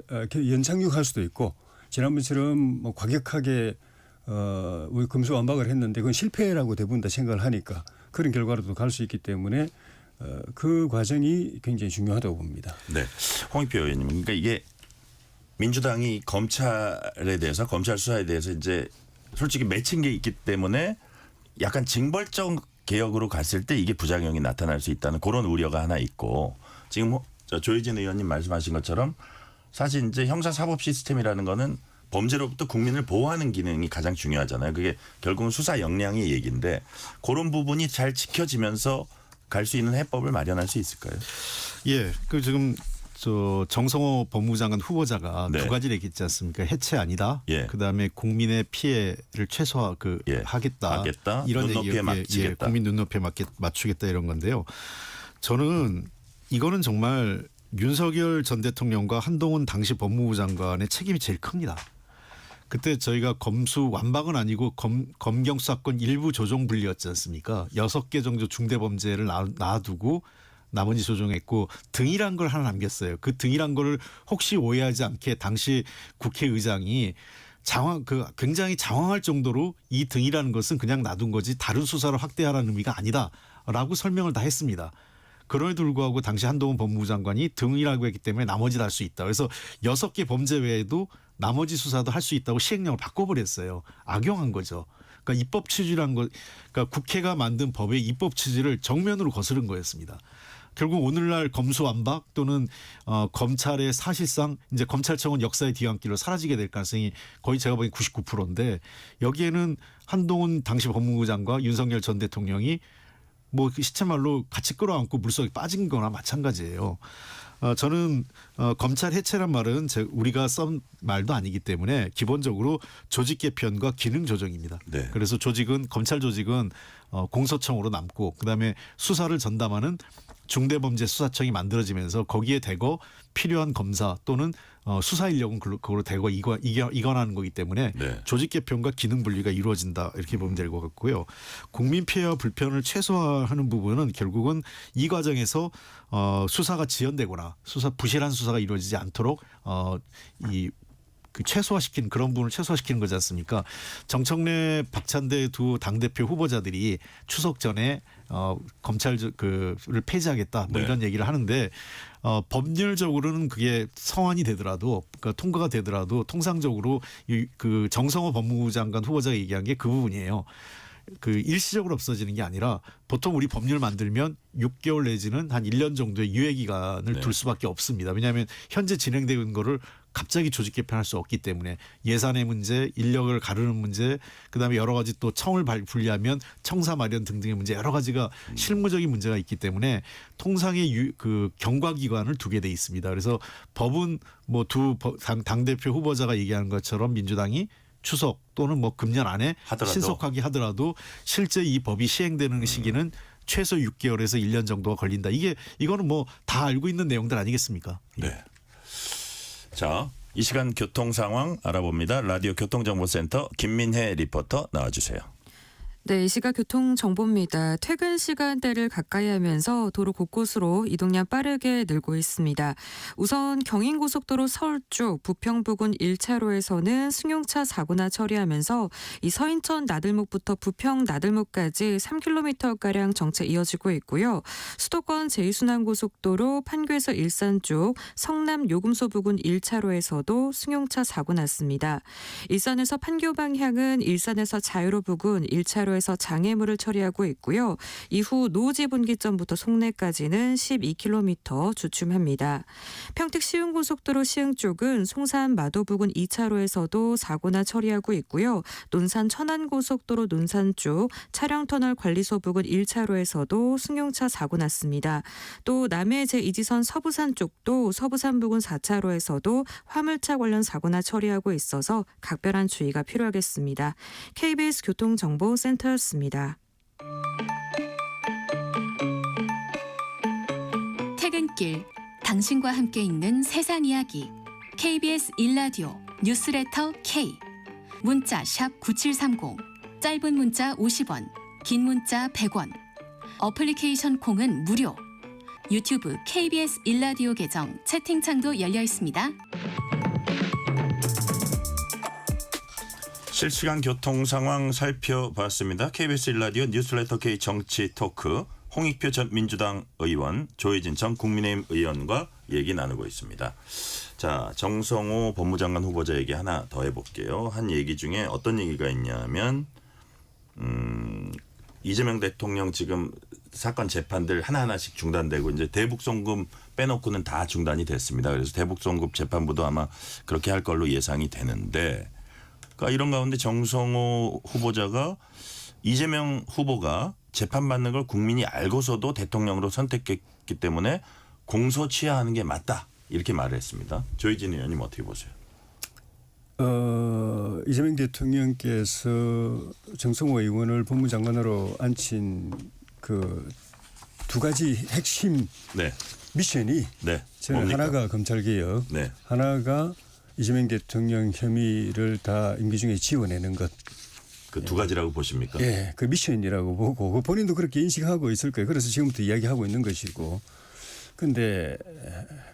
연착륙할 수도 있고 지난번처럼 뭐 과격하게 금수완박을 했는데 그건 실패라고 대부분 다 생각을 하니까 그런 결과로도 갈 수 있기 때문에 그 과정이 굉장히 중요하다고 봅니다. 네. 홍익표 의원님, 그러니까 이게 민주당이 검찰에 대해서 검찰 수사에 대해서 이제 솔직히 맺힌 게 있기 때문에 약간 징벌적 개혁으로 갔을 때 이게 부작용이 나타날 수 있다는 그런 우려가 하나 있고 지금 조혜진 의원님 말씀하신 것처럼 사실 이제 형사사법 시스템이라는 거는 범죄로부터 국민을 보호하는 기능이 가장 중요하잖아요. 그게 결국은 수사 역량의 얘기인데 그런 부분이 잘 지켜지면서 갈 수 있는 해법을 마련할 수 있을까요? 예, 그 지금 저 정성호 법무장관 후보자가 네. 두 가지를 얘기했지 않습니까? 해체 아니다. 예. 그다음에 국민의 피해를 최소화 예. 하겠다. 하겠다. 이런 눈높이에 얘기, 맞추겠다. 국민 눈높이에 맞추겠다 이런 건데요. 저는 이거는 정말 윤석열 전 대통령과 한동훈 당시 법무부 장관의 책임이 제일 큽니다. 그때 저희가 검수 완박은 아니고 검경 수사권 일부 조정 분리였지 않습니까? 6개 정도 중대범죄를 놔두고 나머지 조정했고 등이란 걸 하나 남겼어요. 그 등이란 거를 혹시 오해하지 않게 당시 국회의장이 굉장히 장황할 정도로 이 등이라는 것은 그냥 놔둔 거지 다른 수사를 확대하라는 의미가 아니다라고 설명을 다 했습니다. 그럼에도 불구하고 당시 한동훈 법무부 장관이 등이라고 했기 때문에 나머지도 할 수 있다. 그래서 6개 범죄 외에도 나머지 수사도 할 수 있다고 시행령을 바꿔버렸어요. 악용한 거죠. 그러니까 입법 취지란 거, 그러니까 국회가 만든 법의 입법 취지를 정면으로 거스른 거였습니다. 결국 오늘날 검수완박 또는 검찰의 사실상 이제 검찰청은 역사의 뒤안길로 사라지게 될 가능성이 거의 제가 보기엔 99%인데 여기에는 한동훈 당시 법무부 장관 윤석열 전 대통령이 뭐 시체말로 같이 끌어안고 물속에 빠진 거나 마찬가지예요. 저는 검찰 해체란 말은 우리가 쓴 말도 아니기 때문에 기본적으로 조직 개편과 기능 조정입니다. 네. 그래서 검찰 조직은 공소청으로 남고 그다음에 수사를 전담하는 중대범죄수사청이 만들어지면서 거기에 대거 필요한 검사 또는 수사 인력은 그걸로 대거 이관하는 거기 때문에 네. 조직 개편과 기능 분리가 이루어진다 이렇게 보면 될 것 같고요. 국민 피해와 불편을 최소화하는 부분은 결국은 이 과정에서 수사가 지연되거나 부실한 수사가 이루어지지 않도록 최소화시키는 그런 부분을 최소화시키는 거지 않습니까? 정청래, 박찬대 두 당대표 후보자들이 추석 전에 검찰을 폐지하겠다 뭐 네. 이런 얘기를 하는데 법률적으로는 그게 성안이 되더라도 그러니까 통과가 되더라도 통상적으로 그 정성호 법무부 장관 후보자가 얘기한 게 그 부분이에요. 그 일시적으로 없어지는 게 아니라 보통 우리 법률 만들면 6개월 내지는 한 1년 정도의 유예 기간을 네. 둘 수밖에 없습니다. 왜냐하면 현재 진행되는 거를 갑자기 조직 개편할 수 없기 때문에 예산의 문제, 인력을 가르는 문제, 그다음에 여러 가지 또 청을 분리하면 청사 마련 등등의 문제 여러 가지가 실무적인 문제가 있기 때문에 통상의 그 경과 기관을 두게 돼 있습니다. 그래서 법은 뭐 당 대표 후보자가 얘기하는 것처럼 민주당이 추석 또는 뭐 금년 안에 신속하게 하더라도 실제 이 법이 시행되는 시기는 최소 6개월에서 1년 정도가 걸린다. 이거는 뭐 다 알고 있는 내용들 아니겠습니까? 네. 자, 이 시간 교통 상황 알아봅니다. 라디오 교통정보센터 김민혜 리포터 나와주세요. 네, 이 시각 교통정보입니다. 퇴근 시간대를 가까이 하면서 도로 곳곳으로 이동량 빠르게 늘고 있습니다. 우선 경인고속도로 서울 쪽 부평부근 1차로에서는 승용차 사고나 처리하면서 이 서인천 나들목부터 부평 나들목까지 3km가량 정체 이어지고 있고요. 수도권 제2순환고속도로 판교에서 일산 쪽 성남 요금소 부근 1차로에서도 승용차 사고 났습니다. 일산에서 판교 방향은 일산에서 자유로 부근 1차로 2차로에서 장애물을 처리하고 있고요. 이후 노지 분기점부터 송내까지는 12km 주춤합니다. 평택 시흥고속도로 시흥 쪽은 송산 마도 부근 2차로에서도 사고나 처리하고 있고요. 논산 천안고속도로 논산 쪽 차량터널 관리소 부근 1차로에서도 승용차 사고 났습니다. 또 남해 제2지선 서부산 쪽도 서부산 부근 4차로에서도 화물차 관련 사고나 처리하고 있어서 각별한 주의가 필요하겠습니다. KBS 교통정보센터였습니다. 퇴근길 당신과 함께 읽는 세상 이야기 KBS 1라디오 뉴스레터 K 문자 샵 9730 짧은 문자 50원 긴 문자 100원 어플리케이션 콩은 무료 유튜브 KBS 1라디오 계정 채팅창도 열려 있습니다. 실시간 교통 상황 살펴봤습니다. KBS 1라디오 뉴스레터 K 정치 토크 홍익표 전 민주당 의원, 조혜진 전 국민의힘 의원과 얘기 나누고 있습니다. 자, 정성호 법무장관 후보자 얘기 하나 더 해볼게요. 한 얘기 중에 어떤 얘기가 있냐면 이재명 대통령 지금 사건 재판들 하나하나씩 중단되고 이제 대북송금 빼놓고는 다 중단이 됐습니다. 그래서 대북송금 재판부도 아마 그렇게 할 걸로 예상이 되는데 그러니까 이런 가운데 정성호 후보자가 이재명 후보가 재판받는 걸 국민이 알고서도 대통령으로 선택했기 때문에 공소 취하하는 게 맞다. 이렇게 말을 했습니다. 조희진 의원님 어떻게 보세요? 이재명 대통령께서 정성호 의원을 법무장관으로 앉힌 그 두 가지 핵심 네. 미션이 네. 저는 뭡니까? 하나가 검찰개혁, 네. 하나가 이재명 대통령 혐의를 다 임기 중에 지워내는 것. 그 두 가지라고 보십니까? 예, 그 미션이라고 보고 본인도 그렇게 인식하고 있을 거예요. 그래서 지금부터 이야기하고 있는 것이고. 그런데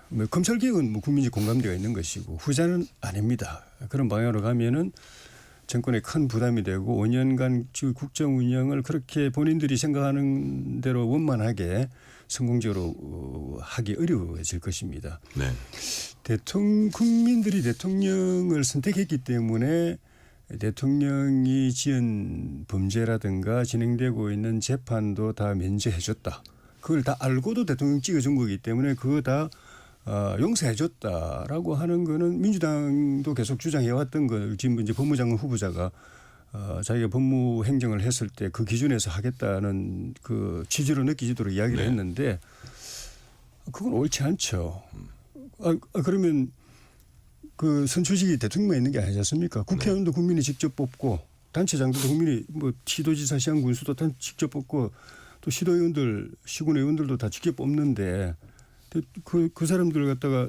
뭐 검찰개혁은 뭐 국민적 공감대가 있는 것이고 후자는 아닙니다. 그런 방향으로 가면은 정권에 큰 부담이 되고 5년간 국정 운영을 그렇게 본인들이 생각하는 대로 원만하게 성공적으로 하기 어려워질 것입니다. 네. 국민들이 대통령을 선택했기 때문에 대통령이 지은 범죄라든가 진행되고 있는 재판도 다 면제해줬다. 그걸 다 알고도 대통령 찍어준 거기 때문에 그거 다 용서해줬다라고 하는 거는 민주당도 계속 주장해왔던 걸 지금 이제 법무장관 후보자가 자기가 법무행정을 했을 때 그 기준에서 하겠다는 그 취지로 느끼지도록 이야기를 네. 했는데 그건 옳지 않죠. 그러면 그 선출직이 대통령만 있는 게 아니지 않습니까? 국회의원도 국민이 직접 뽑고 단체장들도 국민이 뭐 시도지사, 시장군수도 다 직접 뽑고 또 시도의원들, 시군의원들도 다 직접 뽑는데 그 사람들 갖다가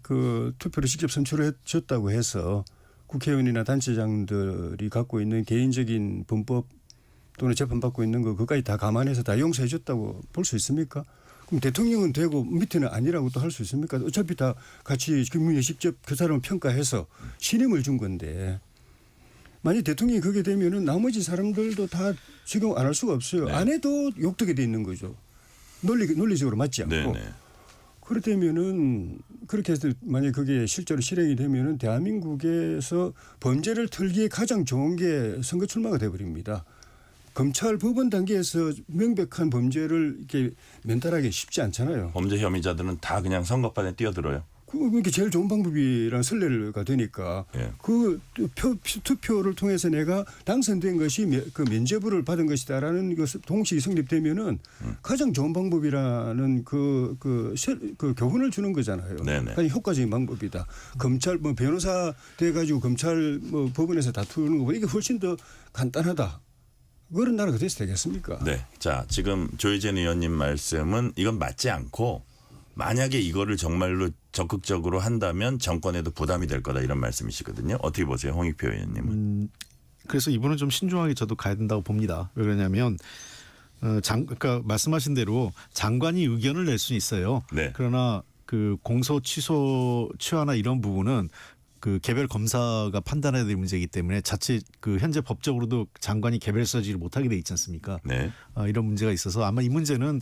그 투표를 직접 선출해 줬다고 해서 국회의원이나 단체장들이 갖고 있는 개인적인 범법 또는 재판받고 있는 거 그까지 다 감안해서 다 용서해 줬다고 볼 수 있습니까? 그럼 대통령은 되고 밑에는 아니라고 또 할 수 있습니까? 어차피 다 같이 국민이 직접 그 사람을 평가해서 신임을 준 건데 만약 대통령이 그게 되면은 나머지 사람들도 다 적용 안 할 수가 없어요. 네. 안 해도 욕되게 돼 있는 거죠. 논리적으로 맞지 않고. 네. 네. 그렇다면은 그렇게 해서 만약 그게 실제로 실행이 되면은 대한민국에서 범죄를 털기에 가장 좋은 게 선거 출마가 돼버립니다. 검찰 법원 단계에서 명백한 범죄를 이렇게 면탈하기 쉽지 않잖아요. 범죄 혐의자들은 다 그냥 선거판에 뛰어들어요. 그게 제일 좋은 방법이란 선례가 되니까 예. 그 투표를 통해서 내가 당선된 것이 그 면죄부를 받은 것이다라는 것을 동식이 성립되면은 가장 좋은 방법이라는 그 교훈을 주는 거잖아요. 네네. 그러니까 효과적인 방법이다. 검찰 뭐 변호사 돼 가지고 검찰 뭐 법원에서 다투는 거보다 이게 훨씬 더 간단하다. 그런 나라가 돼서 되겠습니까? 네. 자, 지금 조희진 의원님 말씀은 이건 맞지 않고 만약에 이거를 정말로 적극적으로 한다면 정권에도 부담이 될 거다 이런 말씀이시거든요. 어떻게 보세요, 홍익표 의원님은? 그래서 이번은 좀 신중하게 저도 가야 된다고 봅니다. 왜 그러냐면 그러니까 말씀하신 대로 장관이 의견을 낼 수는 있어요. 네. 그러나 그 공소 취하나 이런 부분은 그 개별 검사가 판단해야 될 문제이기 때문에 자칫 그 현재 법적으로도 장관이 개별 서지를 못하게 돼 있지 않습니까? 네. 이런 문제가 있어서 아마 이 문제는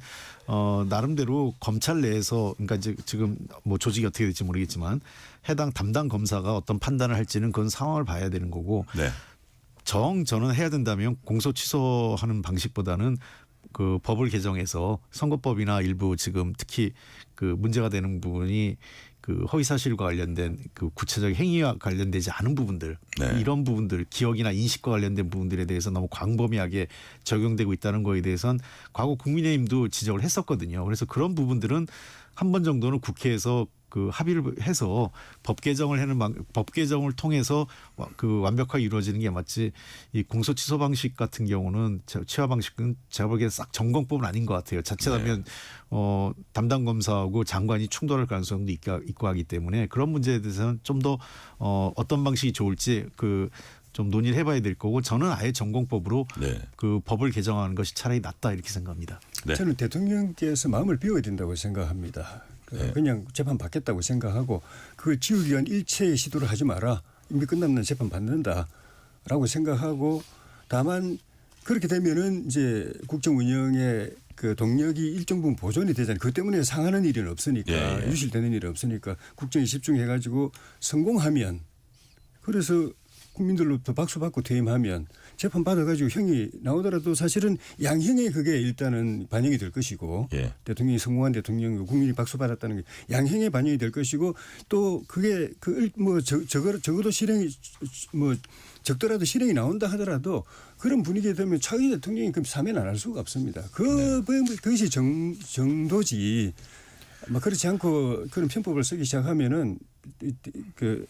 나름대로 검찰 내에서 그러니까 이제 지금 뭐 조직이 어떻게 될지 모르겠지만 해당 담당 검사가 어떤 판단을 할지는 그건 상황을 봐야 되는 거고 네. 저는 해야 된다면 공소 취소하는 방식보다는 그 법을 개정해서 선거법이나 일부 지금 특히 그 문제가 되는 부분이 그 허위 사실과 관련된 그 구체적 행위와 관련되지 않은 부분들 네. 이런 부분들 기억이나 인식과 관련된 부분들에 대해서 너무 광범위하게 적용되고 있다는 거에 대해서는 과거 국민의힘도 지적을 했었거든요. 그래서 그런 부분들은 한 번 정도는 국회에서 그 합의를 해서 법 개정을 법 개정을 통해서 그 완벽하게 이루어지는 게 맞지 이 공소 취소 방식 같은 경우는 취하 방식은 제가 보기엔 싹 점검법은 아닌 것 같아요. 자칫하면 담당 검사하고 장관이 충돌할 가능성도 있고 하기 때문에 그런 문제에 대해서는 좀 더 어떤 방식이 좋을지 그 좀 논의를 해봐야 될 거고 저는 아예 전공법으로 네. 그 법을 개정하는 것이 차라리 낫다 이렇게 생각합니다. 네. 저는 대통령께서 마음을 비워야 된다고 생각합니다. 네. 그냥 재판 받겠다고 생각하고 그걸 지우기 위한 일체의 시도를 하지 마라. 이미 끝나면 재판 받는다라고 생각하고 다만 그렇게 되면은 이제 국정 운영의 그 동력이 일정 부분 보존이 되잖아요. 그 때문에 상하는 일은 없으니까 예, 예. 유실되는 일은 없으니까 국정에 집중해가지고 성공하면 그래서 국민들로부터 박수 받고 퇴임하면 재판 받아가지고 형이 나오더라도 사실은 양형에 그게 일단은 반영이 될 것이고 예. 대통령이 성공한 대통령 국민이 박수 받았다는 게 양형에 반영이 될 것이고 또 그게 적어도 실행이 적더라도 실행이 나온다 하더라도 그런 분위기에 되면 차기 대통령이 그럼 사면 안 할 수가 없습니다. 그것이 정도지. 그렇지 않고 그런 편법을 쓰기 시작하면은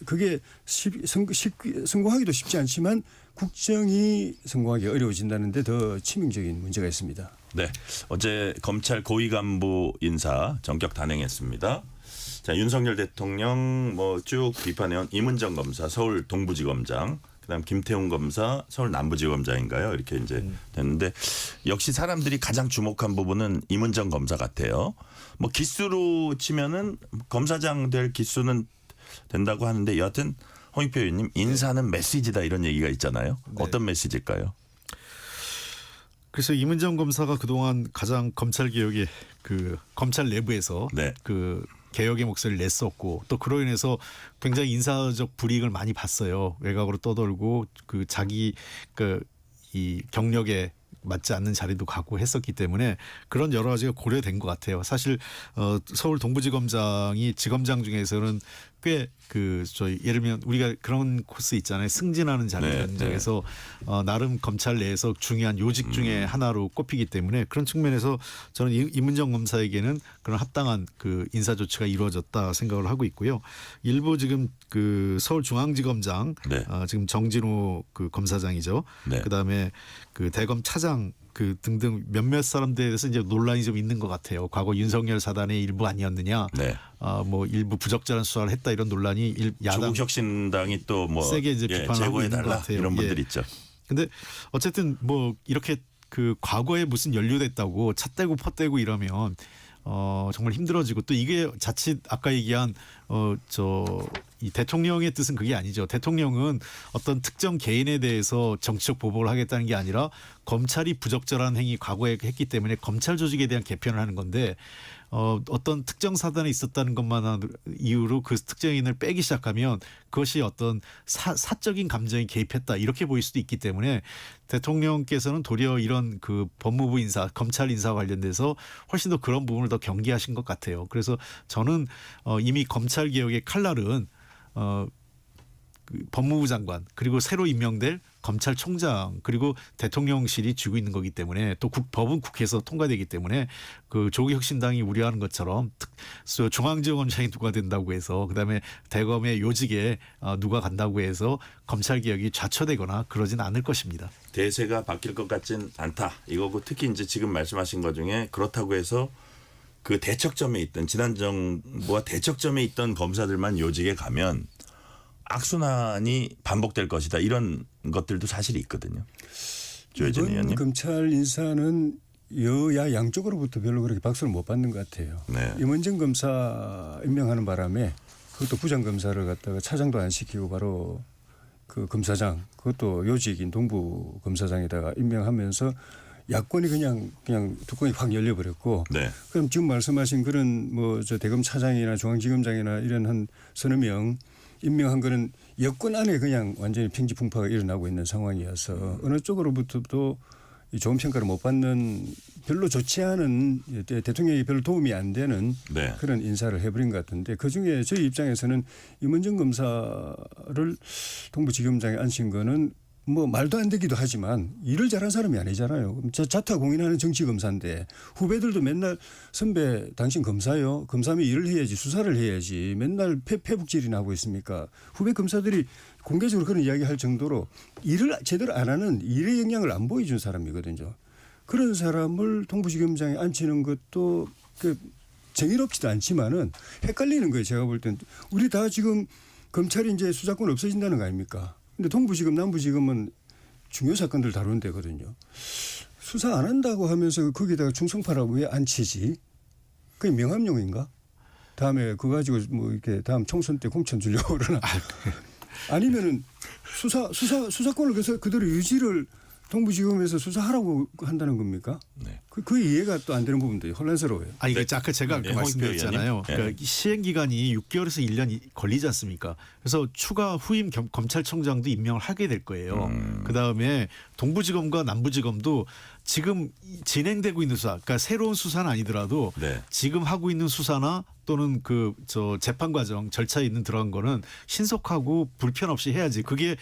그게 성공하기도 쉽지 않지만 국정이 성공하기 어려워진다는데 더 치명적인 문제가 있습니다. 네, 어제 검찰 고위 간부 인사 전격 단행했습니다. 자, 윤석열 대통령 뭐 쭉 비판해온 이문정 검사 서울 동부지검장, 그다음 김태훈 검사 서울 남부지검장인가요? 이렇게 이제 됐는데 역시 사람들이 가장 주목한 부분은 이문정 검사 같아요. 뭐 기수로 치면은 검사장 될 기수는 된다고 하는데 여하튼 홍익표 의원님 인사는 메시지다 이런 얘기가 있잖아요. 네. 어떤 메시지일까요? 그래서 이문정 검사가 그동안 가장 검찰 개혁에 그 검찰 내부에서 네. 그 개혁의 목소리를 냈었고 또 그로 인해서 굉장히 인사적 불이익을 많이 봤어요. 외곽으로 떠돌고 그 자기 그 이 경력에 맞지 않는 자리도 가고 했었기 때문에 그런 여러 가지가 고려된 것 같아요. 사실 서울 동부지검장이 지검장 중에서는 꽤 그 저희 예를 들면 우리가 그런 코스 있잖아요. 승진하는 자리에서 나름 검찰 내에서 중요한 요직 중에 하나로 꼽히기 때문에 그런 측면에서 저는 이문정 검사에게는 그런 합당한 그 인사 조치가 이루어졌다 생각을 하고 있고요. 일부 지금 그 서울중앙지검장 네. 지금 정진호 그 검사장이죠. 네. 그다음에 그 대검 차장 그 등등 몇몇 사람들에 대해서 이제 논란이 좀 있는 것 같아요. 과거 윤석열 사단의 일부 아니었느냐. 네. 뭐 일부 부적절한 수사를 했다 이런 논란이 야당 조국혁신당이 또 뭐 세게 이제 비판하고 제고해 있는 것 달라 같아요. 이런 분들 예. 있죠. 근데 어쨌든 뭐 이렇게 그 과거에 무슨 연루됐다고 찻대고 퍼대고 이러면 정말 힘들어지고 또 이게 자칫 아까 얘기한 이 대통령의 뜻은 그게 아니죠. 대통령은 어떤 특정 개인에 대해서 정치적 보복을 하겠다는 게 아니라 검찰이 부적절한 행위 과거에 했기 때문에 검찰 조직에 대한 개편을 하는 건데 어떤 특정 사단에 있었다는 것만 이유로 그 특정인을 빼기 시작하면 그것이 어떤 사적인 감정이 개입했다 이렇게 보일 수도 있기 때문에 대통령께서는 도리어 이런 그 법무부 인사, 검찰 인사와 관련돼서 훨씬 더 그런 부분을 더 경계하신 것 같아요. 그래서 저는 이미 검찰 개혁의 칼날은 그 법무부 장관 그리고 새로 임명될 검찰총장 그리고 대통령실이 쥐고 있는 거기 때문에 또 법은 국회에서 통과되기 때문에 그 조국혁신당이 우려하는 것처럼 중앙지검장이 누가 된다고 해서 그다음에 대검의 요직에 누가 간다고 해서 검찰 개혁이 좌초되거나 그러진 않을 것입니다. 대세가 바뀔 것 같진 않다. 이거고 특히 이제 지금 말씀하신 것 중에 그렇다고 해서 그 대척점에 있던 지난 정부와 대척점에 있던 검사들만 요직에 가면 악순환이 반복될 것이다. 이런 것들도 사실 있거든요. 조혜진 이번 의원님. 검찰 인사는 여야 양쪽으로부터 별로 그렇게 박수를 못 받는 것 같아요. 네. 임원정 검사 임명하는 바람에 그것도 부장검사를 갖다가 차장도 안 시키고 바로 그 검사장 그것도 요직인 동부검사장에다가 임명하면서 야권이 그냥 뚜껑이 확 열려버렸고 네. 그럼 지금 말씀하신 그런 뭐 저 대검 차장이나 중앙지검장이나 이런 한 서너 명 임명한 거는 여권 안에 그냥 완전히 평지풍파가 일어나고 있는 상황이어서 어느 쪽으로부터도 좋은 평가를 못 받는 별로 좋지 않은 대통령이 별로 도움이 안 되는 네. 그런 인사를 해버린 것 같은데 그중에 저희 입장에서는 임원정 검사를 동부지검장에 앉힌 거는 뭐 말도 안 되기도 하지만 일을 잘한 사람이 아니잖아요. 자타공인하는 정치검사인데 후배들도 맨날 선배 당신 검사요. 검사면 일을 해야지 수사를 해야지 맨날 패북질이나 하고 있습니까. 후배 검사들이 공개적으로 그런 이야기할 정도로 일을 제대로 안 하는 일의 영향을 안 보여준 사람이거든요. 그런 사람을 동부지검장에 앉히는 것도 정의롭지도 않지만은 헷갈리는 거예요. 제가 볼 땐 우리 다 지금 검찰이 이제 수사권 없어진다는 거 아닙니까? 근데 동부지검, 남부지검은 중요 사건들 다루는 데거든요. 수사 안 한다고 하면서 거기다가 충성파라고 왜 안 치지? 그게 명함용인가? 다음에 그거 가지고 뭐 이렇게 다음 총선 때 공천 주려고 그러나? 아니면은 수사권을 그대로 유지를 동부지검에서 수사하라고 한다는 겁니까? 네. 그 이해가 또 안 되는 부분도 홍란스러워요. 이게 아까 제가 네, 말씀드렸잖아요. 홍익표 그러니까 이 시행 기간이 6개월에서 1년이 걸리지 않습니까? 그래서 추가 후임 검찰청장도 임명을 하게 될 거예요. 그 다음에 동부지검과 남부지검도 지금 진행되고 있는 수사, 그러니까 새로운 수사는 아니더라도 네. 지금 하고 있는 수사나 또는 재판 과정 절차에 있는 들어간 거는 신속하고 불편 없이 해야지. 그게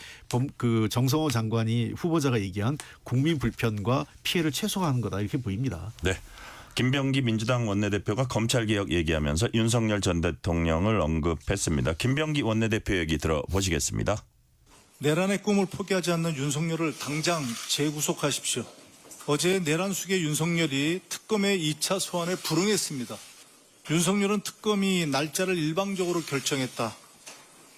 정성호 장관이 후보자가 얘기한 국민 불편과 피해를 최소화하는 거다 이렇게 보입니다. 네. 김병기 민주당 원내대표가 검찰개혁 얘기하면서 윤석열 전 대통령을 언급했습니다. 김병기 원내대표 얘기 들어보시겠습니다. 내란의 꿈을 포기하지 않는 윤석열을 당장 재구속하십시오. 어제 내란 수계 윤석열이 특검의 2차 소환에 불응했습니다. 윤석열은 특검이 날짜를 일방적으로 결정했다.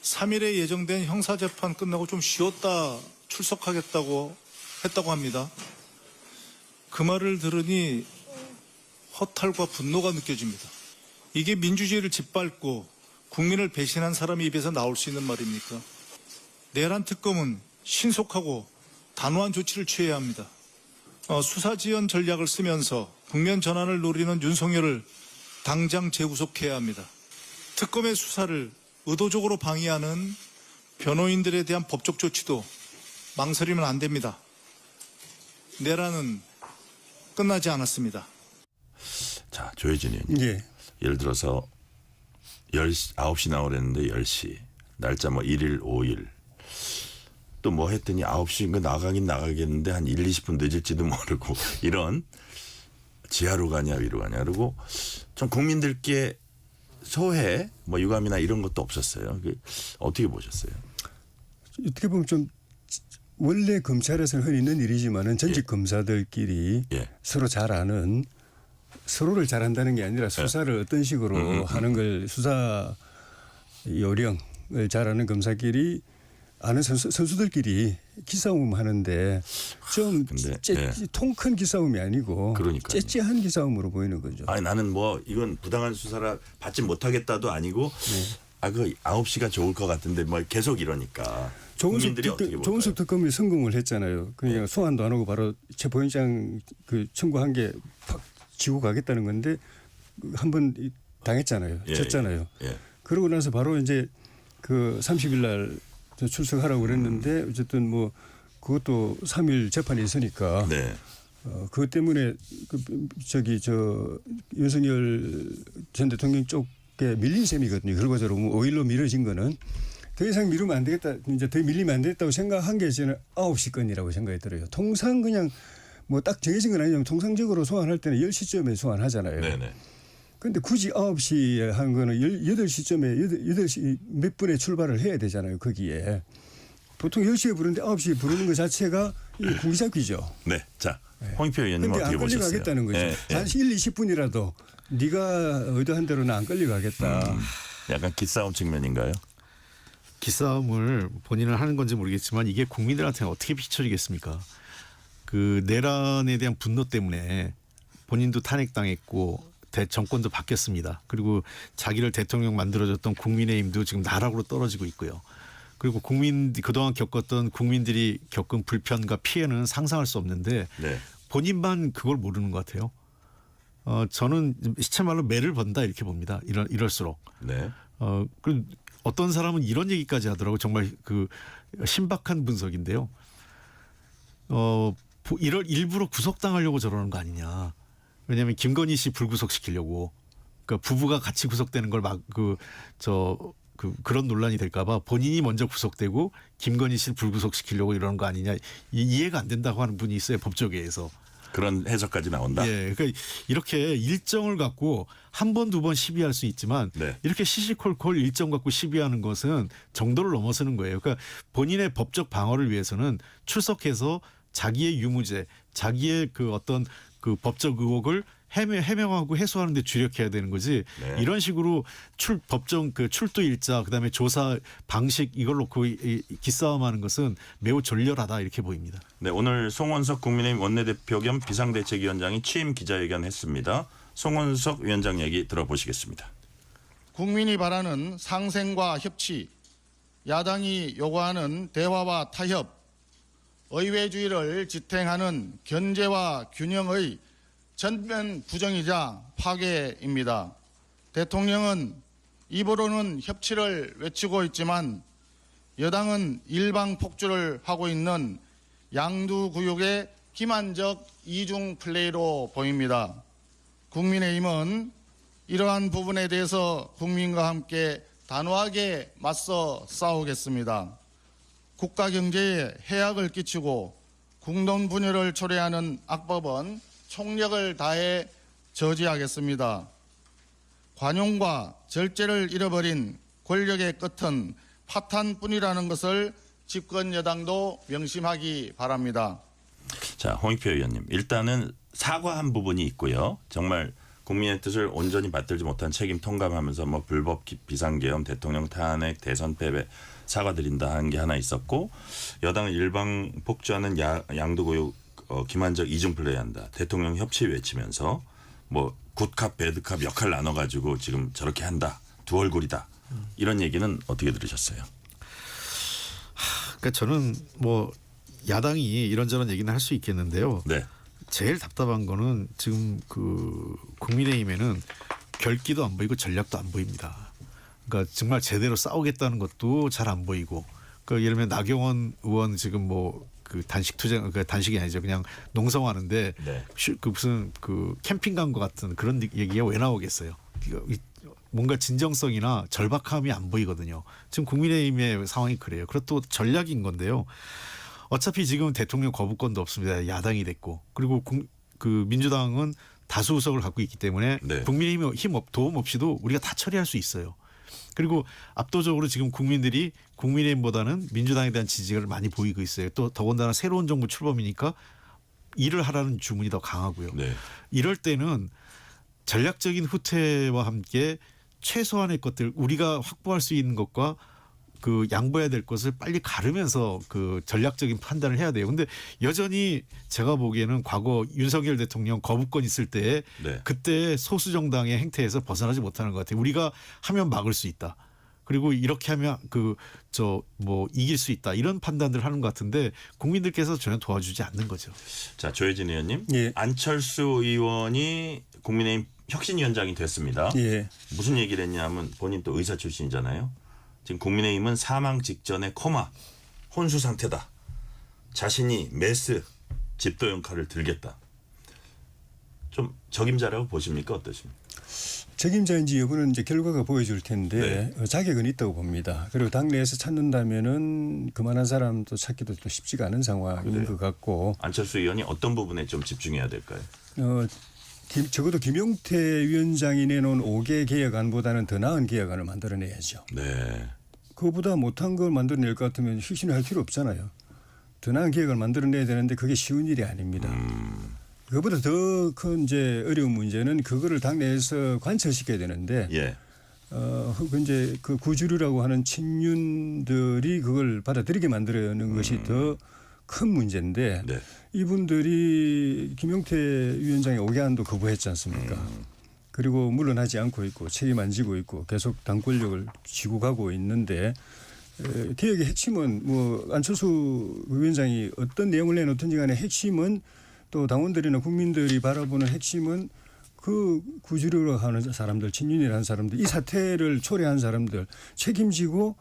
3일에 예정된 형사재판 끝나고 좀 쉬었다 출석하겠다고 했다고 합니다. 그 말을 들으니 허탈과 분노가 느껴집니다. 이게 민주주의를 짓밟고 국민을 배신한 사람의 입에서 나올 수 있는 말입니까? 내란 특검은 신속하고 단호한 조치를 취해야 합니다. 수사 지연 전략을 쓰면서 국면 전환을 노리는 윤석열을 당장 재구속해야 합니다. 특검의 수사를 의도적으로 방해하는 변호인들에 대한 법적 조치도 망설이면 안 됩니다. 내란은 끝나지 않았습니다. 자, 조혜진 의원님. 예. 예를 들어서 9시 나오랬는데 10시. 날짜 뭐 1일, 5일. 또 뭐 했더니 9시인가 나가긴 나가겠는데 한 1, 20분 늦을지도 모르고 이런 지하로 가냐 위로 가냐. 그리고 좀 국민들께 소회 뭐 유감이나 이런 것도 없었어요. 어떻게 보셨어요? 어떻게 보면 좀 원래 검찰에서는 흔히 있는 일이지만은 전직 검사들끼리 서로 잘 아는 서로를 잘한다는 게 아니라 수사를 어떤 식으로 하는 걸 수사 요령을 잘하는 검사끼리 아는 선수들끼리 기싸움 하는데 좀 통 큰 기싸움이 아니고 째째한 기싸움으로 보이는 거죠. 아니 나는 뭐 이건 부당한 수사라 받지 못하겠다도 아니고 그 9시가 좋을 것 같은데 뭐 계속 이러니까 국민들이 어떻게 볼까요? 조은석 특검이 성공을 했잖아요. 그냥 소환도 안 하고 바로 체포영장 청구한 게 팍 지고 가겠다는 건데 한번 당했잖아요. 졌잖아요. 그러고 나서 바로 이제 그 30일 날 출석하라고 그랬는데 어쨌든 뭐 그것도 3일 재판이 있으니까 그것 때문에 윤석열 전 대통령 쪽에 밀린 셈이거든요. 결과적으로 5일로 미뤄진 거는 더 이상 미루면 안 되겠다. 이제 더 밀리면 안 되겠다고 생각한 게 저는 9시 건이라고 생각이 들어요. 통상 그냥 뭐 딱 정해진 건 아니지만 통상적으로 소환할 때는 10시쯤에 소환하잖아요. 그런데 굳이 9시에 한 거는 8시쯤에 8시 몇 분에 출발을 해야 되잖아요. 거기에. 보통 10시에 부르는데 9시에 부르는 것 자체가 구기잡기죠. 네. 자, 홍익표 의원님 어떻게 보셨어요? 근데 안 끌려가겠다는 거죠. 한 1, 20분이라도 네가 의도한 대로는 안 끌려가겠다. 약간 기싸움 측면인가요? 기싸움을 본인은 하는 건지 모르겠지만 이게 국민들한테는 어떻게 비춰지겠습니까? 그 내란에 대한 분노 때문에 본인도 탄핵당했고 정권도 바뀌었습니다. 그리고 자기를 대통령 만들어줬던 국민의힘도 지금 나락으로 떨어지고 있고요. 그리고 그동안 겪었던 국민들이 겪은 불편과 피해는 상상할 수 없는데 본인만 그걸 모르는 것 같아요. 저는 시체말로 매를 번다 이렇게 봅니다. 이럴수록. 어떤 사람은 이런 얘기까지 하더라고. 정말 그 신박한 분석인데요. 이를 일부러 구속당하려고 저러는 거 아니냐. 왜냐하면 김건희 씨 불구속시키려고. 그러니까 부부가 같이 구속되는 걸 그런 논란이 될까봐 본인이 먼저 구속되고 김건희 씨를 불구속시키려고 이러는 거 아니냐. 이해가 안 된다고 하는 분이 있어요. 법조계에서. 그런 해석까지 나온다. 예, 그러니까 이렇게 일정을 갖고 한 번, 두 번 시비할 수 있지만 네. 이렇게 시시콜콜 일정 갖고 시비하는 것은 정도를 넘어서는 거예요. 그러니까 본인의 법적 방어를 위해서는 출석해서 자기의 유무죄, 자기의 그 어떤 그 법적 의혹을 해명하고 해소하는 데 주력해야 되는 거지. 네. 이런 식으로 법정 그 출두 일자 그다음에 조사 방식 이걸로 기싸움하는 것은 매우 졸렬하다 이렇게 보입니다. 네, 오늘 송원석 국민의힘 원내대표 겸 비상대책위원장이 취임 기자회견했습니다. 송원석 위원장 얘기 들어보시겠습니다. 국민이 바라는 상생과 협치, 야당이 요구하는 대화와 타협, 의회주의를 지탱하는 견제와 균형의 전면 부정이자 파괴입니다. 대통령은 입으로는 협치를 외치고 있지만 여당은 일방폭주를 하고 있는 양두구육의 기만적 이중 플레이로 보입니다. 국민의힘은 이러한 부분에 대해서 국민과 함께 단호하게 맞서 싸우겠습니다. 국가 경제에 해악을 끼치고 공동 분열을 초래하는 악법은 총력을 다해 저지하겠습니다. 관용과 절제를 잃어버린 권력의 끝은 파탄뿐이라는 것을 집권 여당도 명심하기 바랍니다. 자, 홍익표 의원님, 일단은 사과한 부분이 있고요. 정말 국민의 뜻을 온전히 받들지 못한 책임 통감하면서 뭐 불법 비상계엄, 대통령 탄핵, 대선 패배 사과드린다 하는 게 하나 있었고, 여당은 일방 폭주하는 양도고육 기만적 이중 플레이한다. 대통령 협치 외치면서 뭐 굿캅 배드캅 역할 나눠가지고 지금 저렇게 한다. 두 얼굴이다. 이런 얘기는 어떻게 들으셨어요? 그러니까 저는 뭐 야당이 이런저런 얘기는 할 수 있겠는데요. 네. 제일 답답한 거는 지금 그 국민의힘에는 결기도 안 보이고 전략도 안 보입니다. 그러니까 정말 제대로 싸우겠다는 것도 잘 안 보이고. 그러니까 예를 들면 나경원 의원 지금 뭐 그 단식 투쟁, 그러니까 단식이 아니죠. 그냥 농성하는데 네. 그 무슨 그 캠핑 간 것 같은 그런 얘기가 왜 나오겠어요. 뭔가 진정성이나 절박함이 안 보이거든요. 지금 국민의힘의 상황이 그래요. 그리고 또 전략인 건데요. 어차피 지금 대통령 거부권도 없습니다. 야당이 됐고. 그리고 그 민주당은 다수 의석을 갖고 있기 때문에 네. 국민의힘의 도움 없이도 우리가 다 처리할 수 있어요. 그리고 압도적으로 지금 국민들이 국민의힘보다는 민주당에 대한 지지를 많이 보이고 있어요. 또 더군다나 새로운 정부 출범이니까 일을 하라는 주문이 더 강하고요. 네. 이럴 때는 전략적인 후퇴와 함께 최소한의 것들 우리가 확보할 수 있는 것과 그 양보해야 될 것을 빨리 가르면서 그 전략적인 판단을 해야 돼요. 근데 여전히 제가 보기에는 과거 윤석열 대통령 거부권 있을 때 네. 그때 소수 정당의 행태에서 벗어나지 못하는 것 같아요. 우리가 하면 막을 수 있다. 그리고 이렇게 하면 이길 수 있다. 이런 판단들 하는 것 같은데 국민들께서 전혀 도와주지 않는 거죠. 자, 조혜진 의원님. 예. 안철수 의원이 국민의힘 혁신위원장이 됐습니다. 예. 무슨 얘기를 했냐면 본인 또 의사 출신이잖아요. 지금 국민의힘은 사망 직전의 코마, 혼수 상태다. 자신이 메스 집도 역할을 들겠다. 좀 적임자라고 보십니까? 어떠십니까? 책임자인지 여부는 이제 결과가 보여줄 텐데 자격은 있다고 봅니다. 그리고 당내에서 찾는다면은 그만한 사람도 찾기도 또 쉽지가 않은 상황인 것 같고. 안철수 의원이 어떤 부분에 좀 집중해야 될까요? 적어도 김용태 위원장이 내놓은 5개 개혁안보다는 더 나은 개혁안을 만들어내야죠. 네. 그거보다 못한 걸 만들어낼 것 같으면 혁신을 할 필요 없잖아요. 더 나은 계획을 만들어내야 되는데 그게 쉬운 일이 아닙니다. 그것보다 더 큰 이제 어려운 문제는 그거를 당내에서 관철시켜야 되는데 예. 이제 그 구주류라고 하는 친윤들이 그걸 받아들이게 만들어내는 것이 더 큰 문제인데 네. 이분들이 김용태 위원장의 5개안도 거부했지 않습니까? 그리고 물러나지 않고 있고 책임 안 지고 있고 계속 당 권력을 쥐고 가고 있는데 개혁의 핵심은 뭐 안철수 위원장이 어떤 내용을 내놓든지 간에 핵심은 또 당원들이나 국민들이 바라보는 핵심은 그 구주류로 하는 사람들, 친윤이라는 사람들, 이 사태를 초래한 사람들 책임지고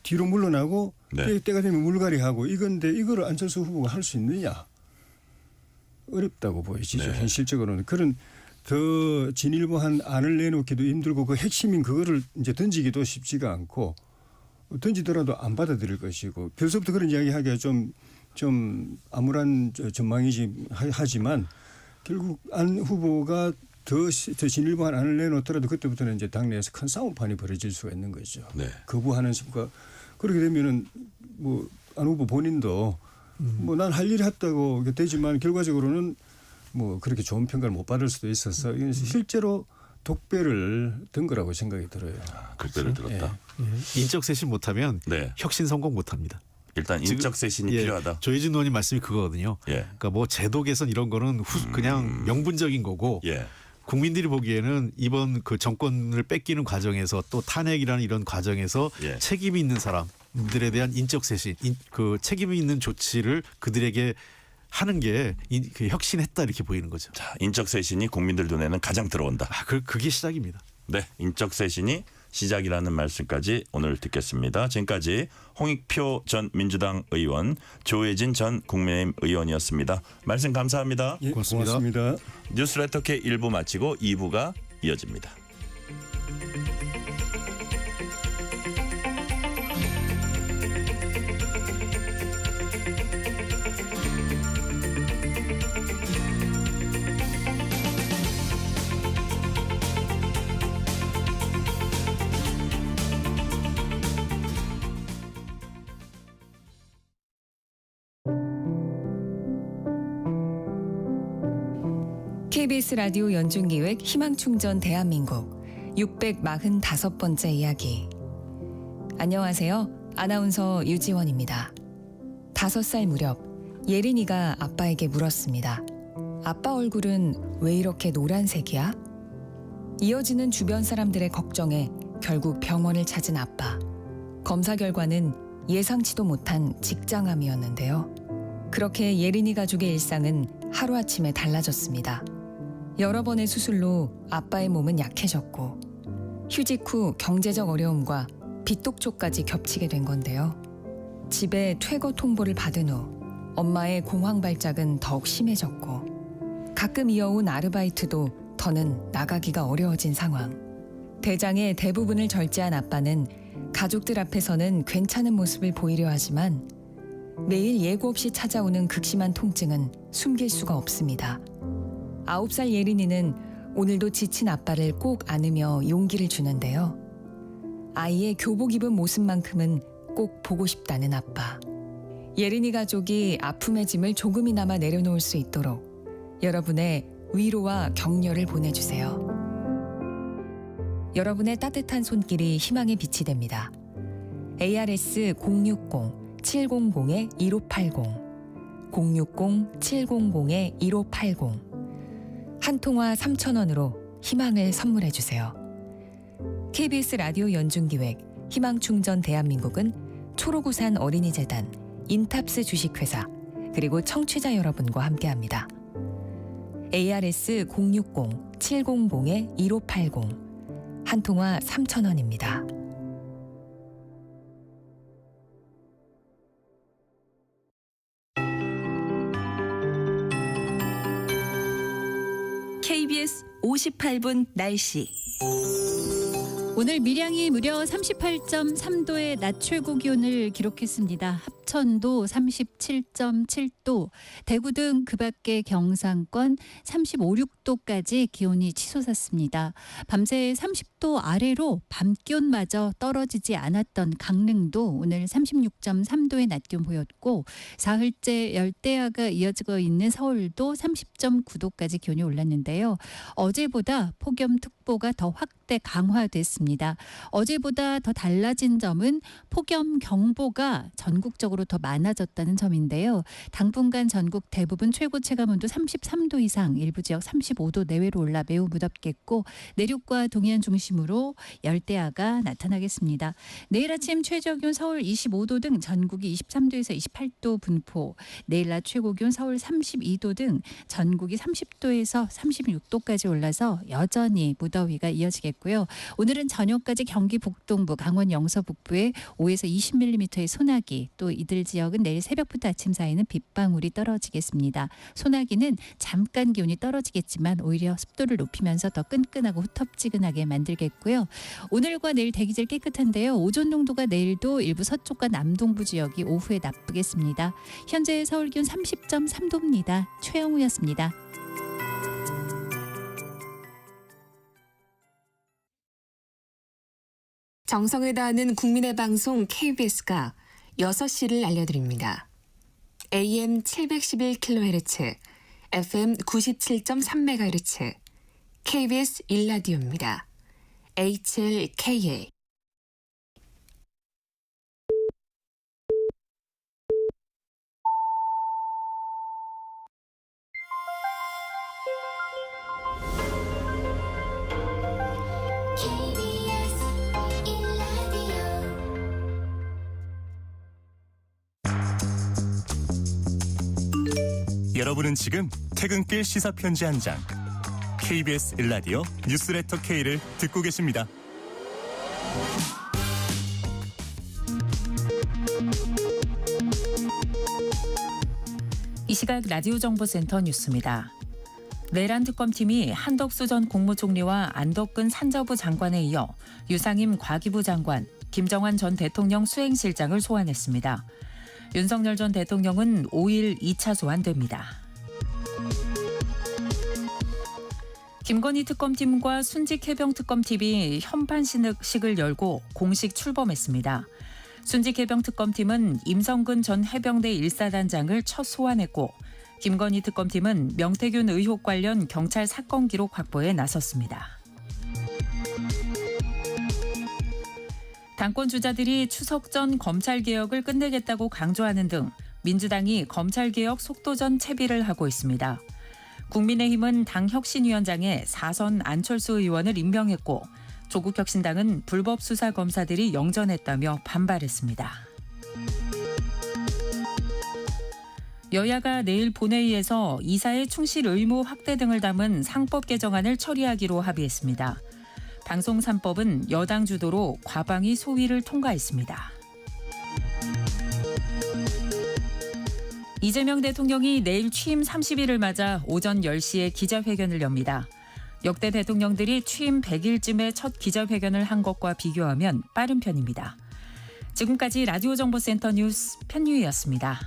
뒤로 물러나고 네. 때가 되면 물갈이하고 이건데 이거를 안철수 후보가 할 수 있느냐? 어렵다고 보여지죠. 네. 현실적으로는 그런 더 진일보한 안을 내놓기도 힘들고 그 핵심인 그거를 이제 던지기도 쉽지가 않고 던지더라도 안 받아들일 것이고 벌써부터 그런 이야기하기가 좀 암울한 전망이지 하지만 결국 안 후보가 더 진일보한 안을 내놓더라도 그때부터는 이제 당내에서 큰 싸움판이 벌어질 수가 있는 거죠. 네. 거부하는 심과 그렇게 되면은 뭐 안 후보 본인도 뭐 난 할 일이 했다고 되지만 결과적으로는 뭐 그렇게 좋은 평가를 못 받을 수도 있어서 이건 실제로 독배를 든 거라고 생각이 들어요. 극배를 들었다. 인적 쇄신 못하면 네. 혁신 성공 못합니다. 일단 인적 쇄신이 필요하다. 조혜진 의원님 말씀이 그거거든요. 예. 그러니까 뭐 제도 개선 이런 거는 그냥 명분적인 거고 예. 국민들이 보기에는 이번 그 정권을 뺏기는 과정에서 또 탄핵이라는 이런 과정에서 예. 책임이 있는 사람들에 대한 인적 쇄신, 그 책임이 있는 조치를 그들에게 하는 게 그 혁신했다 이렇게 보이는 거죠. 자, 인적 쇄신이 국민들 눈에는 가장 들어온다. 그게 시작입니다. 네, 인적 쇄신이 시작이라는 말씀까지 오늘 듣겠습니다. 지금까지 홍익표 전 민주당 의원, 조혜진 전 국민의힘 의원이었습니다. 말씀 감사합니다. 예, 고맙습니다. 뉴스레터 K 1부 마치고 2부가 이어집니다. KBS 라디오 연중기획 희망충전 대한민국 645번째 이야기. 안녕하세요. 아나운서 유지원입니다. 5살 무렵 예린이가 아빠에게 물었습니다. 아빠 얼굴은 왜 이렇게 노란색이야? 이어지는 주변 사람들의 걱정에 결국 병원을 찾은 아빠. 검사 결과는 예상치도 못한 직장암이었는데요. 그렇게 예린이 가족의 일상은 하루아침에 달라졌습니다. 여러 번의 수술로 아빠의 몸은 약해졌고 휴직 후 경제적 어려움과 빚독촉까지 겹치게 된 건데요. 집에 퇴거 통보를 받은 후 엄마의 공황 발작은 더욱 심해졌고 가끔 이어온 아르바이트도 더는 나가기가 어려워진 상황. 대장의 대부분을 절제한 아빠는 가족들 앞에서는 괜찮은 모습을 보이려 하지만 매일 예고 없이 찾아오는 극심한 통증은 숨길 수가 없습니다. 9살 예린이는 오늘도 지친 아빠를 꼭 안으며 용기를 주는데요. 아이의 교복 입은 모습만큼은 꼭 보고 싶다는 아빠. 예린이 가족이 아픔의 짐을 조금이나마 내려놓을 수 있도록 여러분의 위로와 격려를 보내주세요. 여러분의 따뜻한 손길이 희망의 빛이 됩니다. ARS 060-700-1580 060-700-1580 한 통화 3,000원으로 희망을 선물해 주세요. KBS 라디오 연중기획 희망충전 대한민국은 초록우산 어린이재단, 인탑스 주식회사, 그리고 청취자 여러분과 함께합니다. ARS 060-700-1580 한 통화 3,000원입니다. KBS 58분 날씨. 오늘 밀양이 무려 38.3도의 낮 최고 기온을 기록했습니다. 합천도 37.7도, 대구 등 그 밖의 경상권 35, 6도까지 기온이 치솟았습니다. 밤새 30도 아래로 밤 기온마저 떨어지지 않았던 강릉도 오늘 36.3도의 낮 기온 보였고 사흘째 열대야가 이어지고 있는 서울도 30.9도까지 기온이 올랐는데요. 어제보다 폭염특보가 더 확대 강화됐습니다. 어제보다 더 달라진 점은 폭염경보가 전국적으로 전국적으로 더 많아졌다는 점인데요. 당분간 전국 대부분 최고 체감온도 33도 이상, 일부 지역 35도 내외로 올라 매우 무덥겠고 내륙과 동해안 중심으로 열대야가 나타나겠습니다. 내일 아침 최저기온 서울 25도 등 전국이 23도에서 28도 분포, 내일 낮 최고기온 서울 32도 등 전국이 30도에서 36도까지 올라서 여전히 무더위가 이어지겠고요. 오늘은 저녁까지 경기 북동부, 강원 영서 북부에 5에서 20mm의 소나기, 또 이들 지역은 내일 새벽부터 아침 사이는 빗방울이 떨어지겠습니다. 소나기는 잠깐 기온이 떨어지겠지만 오히려 습도를 높이면서 더 끈끈하고 후텁지근하게 만들겠고요. 오늘과 내일 대기질 깨끗한데요. 오존 농도가 내일도 일부 서쪽과 남동부 지역이 오후에 나쁘겠습니다. 현재 서울 기온 30.3도입니다. 최영우였습니다. 정성을 다하는 국민의 방송 KBS가 6시를 알려드립니다. AM 711kHz, FM 97.3MHz, KBS 1라디오입니다. HLKA. 여러분은 지금 퇴근길 시사편지 한 장, KBS 1라디오 뉴스레터 K를 듣고 계십니다. 이 시각 라디오 정보센터 뉴스입니다. 내란 특검팀이 한덕수 전 국무총리와 안덕근 산자부 장관에 이어 유상임 과기부 장관, 김정한 전 대통령 수행실장을 소환했습니다. 윤석열 전 대통령은 5일 2차 소환됩니다. 김건희 특검팀과 순직 해병 특검팀이 현판식을 열고 공식 출범했습니다. 순직 해병 특검팀은 임성근 전 해병대 1사단장을 첫 소환했고 김건희 특검팀은 명태균 의혹 관련 경찰 사건 기록 확보에 나섰습니다. 당권 주자들이 추석 전 검찰개혁을 끝내겠다고 강조하는 등 민주당이 검찰개혁 속도전 채비를 하고 있습니다. 국민의힘은 당 혁신위원장에 4선 안철수 의원을 임명했고 조국혁신당은 불법 수사 검사들이 영전했다며 반발했습니다. 여야가 내일 본회의에서 이사의 충실 의무 확대 등을 담은 상법 개정안을 처리하기로 합의했습니다. 방송 3법은 여당 주도로 과방위 소위를 통과했습니다. 이재명 대통령이 내일 취임 30일을 맞아 오전 10시에 기자회견을 엽니다. 역대 대통령들이 취임 100일쯤에 첫 기자회견을 한 것과 비교하면 빠른 편입니다. 지금까지 라디오 정보센터 뉴스 편유희였습니다.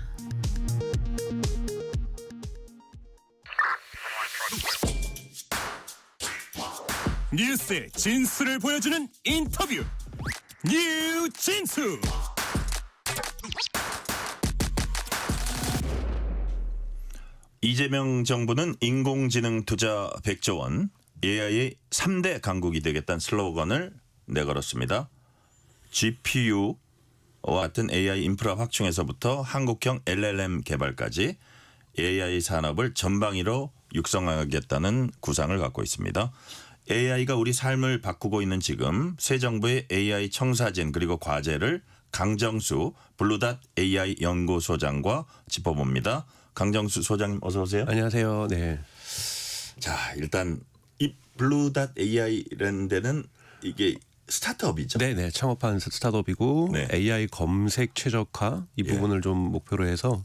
뉴스의 진수를 보여주는 인터뷰, 뉴진수. 이재명 정부는 인공지능 투자 100조 원, AI의 3대 강국이 되겠다는 슬로건을 내걸었습니다. GPU와 같은 AI 인프라 확충에서부터 한국형 LLM 개발까지 AI 산업을 전방위로 육성하겠다는 구상을 갖고 있습니다. AI가 우리 삶을 바꾸고 있는 지금 새 정부의 AI 청사진 그리고 과제를 강정수 블루닷 AI 연구소장과 짚어봅니다. 강정수 소장님 어서 오세요. 안녕하세요. 네. 자, 일단 이 블루닷 AI라는 데는 이게 스타트업이죠. 네네. 창업한 스타트업이고 네. AI 검색 최적화 이 부분을 좀 목표로 해서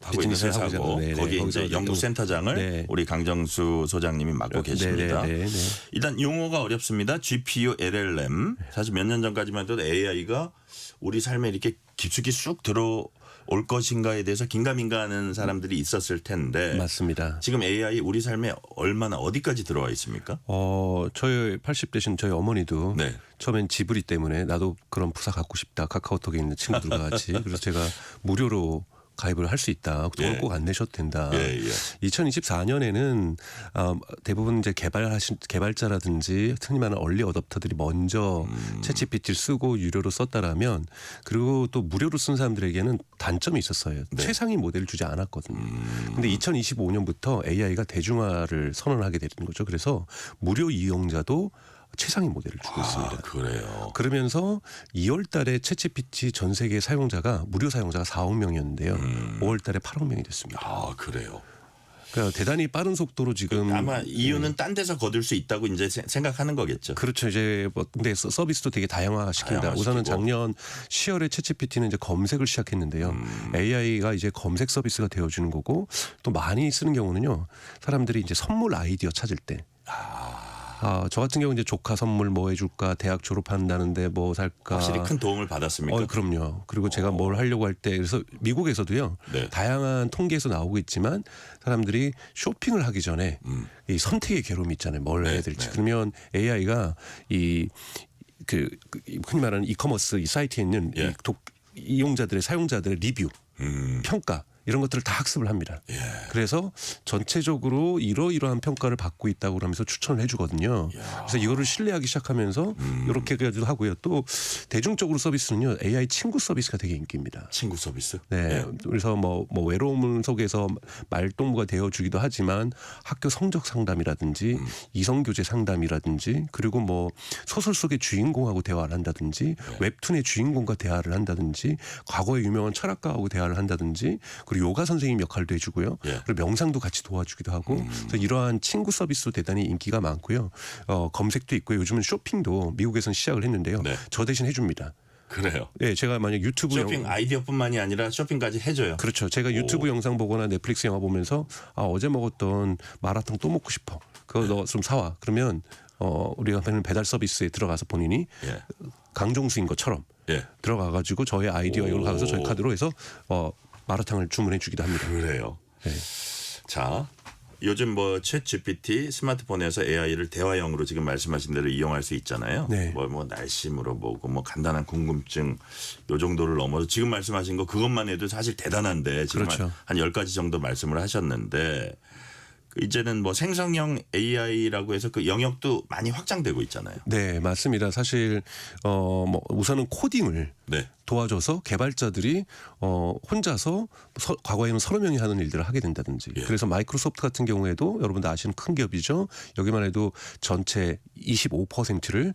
하고 있는 회사고 거기에 이제 연구센터장을 네. 우리 강정수 소장님이 맡고 계십니다. 네. 일단 용어가 어렵습니다. GPU, LLM. 사실 몇 년 전까지만 해도 AI가 우리 삶에 이렇게 깊숙이 쑥 들어올 것인가에 대해서 긴가민가하는 사람들이 있었을 텐데 맞습니다. 지금 AI 우리 삶에 얼마나 어디까지 들어와 있습니까? 저희 80대신 저희 어머니도 네. 처음엔 지브리 때문에 나도 그런 부사 갖고 싶다. 카카오톡에 있는 친구들과 같이. 그래서 제가 무료로 가입을 할 수 있다. 돈을 예. 꼭 안 내셔도 된다. 예, 예. 2024년에는 대부분 이제 개발자라든지 흔히 말하는 얼리 어댑터들이 먼저 챗GPT를 쓰고 유료로 썼다라면 그리고 또 무료로 쓴 사람들에게는 단점이 있었어요. 네. 최상위 모델을 주지 않았거든요. 근데 2025년부터 AI가 대중화를 선언하게 되는 거죠. 그래서 무료 이용자도 최상위 모델을 주고 있습니다. 그래요. 그러면서 2월 달에 챗GPT 전 세계 사용자가 무료 사용자가 4억 명이었는데요. 5월 달에 8억 명이 됐습니다. 아, 그래요. 그러니까 대단히 빠른 속도로 지금 아마 이유는 딴 데서 거둘 수 있다고 이제 생각하는 거겠죠. 그렇죠. 이제 뭐 근데 서비스도 되게 다양화시킵니다. 다양화시키고. 우선은 작년 10월에 챗GPT는 이제 검색을 시작했는데요. AI가 이제 검색 서비스가 되어주는 거고 또 많이 쓰는 경우는요. 사람들이 이제 선물 아이디어 찾을 때. 저 같은 경우 이제 조카 선물 뭐 해줄까, 대학 졸업한다는데 뭐 살까. 확실히 큰 도움을 받았습니까? 그럼요. 그리고 제가 뭘 하려고 할 때 그래서 미국에서도요. 네. 다양한 통계에서 나오고 있지만 사람들이 쇼핑을 하기 전에 이 선택의 괴로움이 있잖아요. 뭘 해야 될지. 그러면 AI가 이 흔히 말하는 이커머스 이 사이트에 있는 예. 이용자들의 사용자들의 리뷰, 평가 이런 것들을 다 학습을 합니다. 예. 그래서 전체적으로 이러이러한 평가를 받고 있다고 그러면서 추천을 해주거든요. 그래서 이거를 신뢰하기 시작하면서 이렇게 가지고 하고요. 또 대중적으로 서비스는요. AI 친구 서비스가 되게 인기입니다. 친구 서비스? 네. 그래서 뭐 외로움 속에서 말동무가 되어주기도 하지만 학교 성적 상담이라든지 이성교제 상담이라든지 그리고 뭐 소설 속의 주인공하고 대화를 한다든지 웹툰의 주인공과 대화를 한다든지 과거의 유명한 철학가하고 대화를 한다든지 그리고 요가 선생님 역할도 해주고요. 그리고 명상도 같이 도와주기도 하고 그래서 이러한 친구 서비스도 대단히 인기가 많고요. 검색도 있고요. 요즘은 쇼핑도 미국에서는 시작을 했는데요. 네. 저 대신 해줍니다. 그래요. 네, 제가 만약 유튜브 쇼핑 아이디어뿐만이 아니라 쇼핑까지 해줘요. 그렇죠. 제가 유튜브 영상 보거나 넷플릭스 영화 보면서 어제 먹었던 마라탕 또 먹고 싶어. 그거 너 좀 사와. 그러면 우리가 하는 배달 서비스에 들어가서 본인이 예. 강정수인 것처럼 예. 들어가가지고 저의 아이디어 이걸 가서 저희 카드로 해서 마라탕을 주문해 주기도 합니다. 그래요. 네. 자, 요즘 뭐 챗GPT 스마트폰에서 AI를 대화형으로 지금 말씀하신 대로 이용할 수 있잖아요. 네. 뭐 날씨 물어보고 뭐 간단한 궁금증 요 정도를 넘어서 지금 말씀하신 거 그것만 해도 사실 대단한데 지금 그렇죠. 한 10가지 정도 말씀을 하셨는데 이제는 뭐 생성형 AI라고 해서 그 영역도 많이 확장되고 있잖아요. 네, 맞습니다. 사실 뭐 우선은 코딩을 네. 도와줘서 개발자들이 혼자서 과거에는 30명이 하는 일들을 하게 된다든지. 예. 그래서 마이크로소프트 같은 경우에도 여러분들 아시는 큰 기업이죠. 여기만 해도 전체 25%를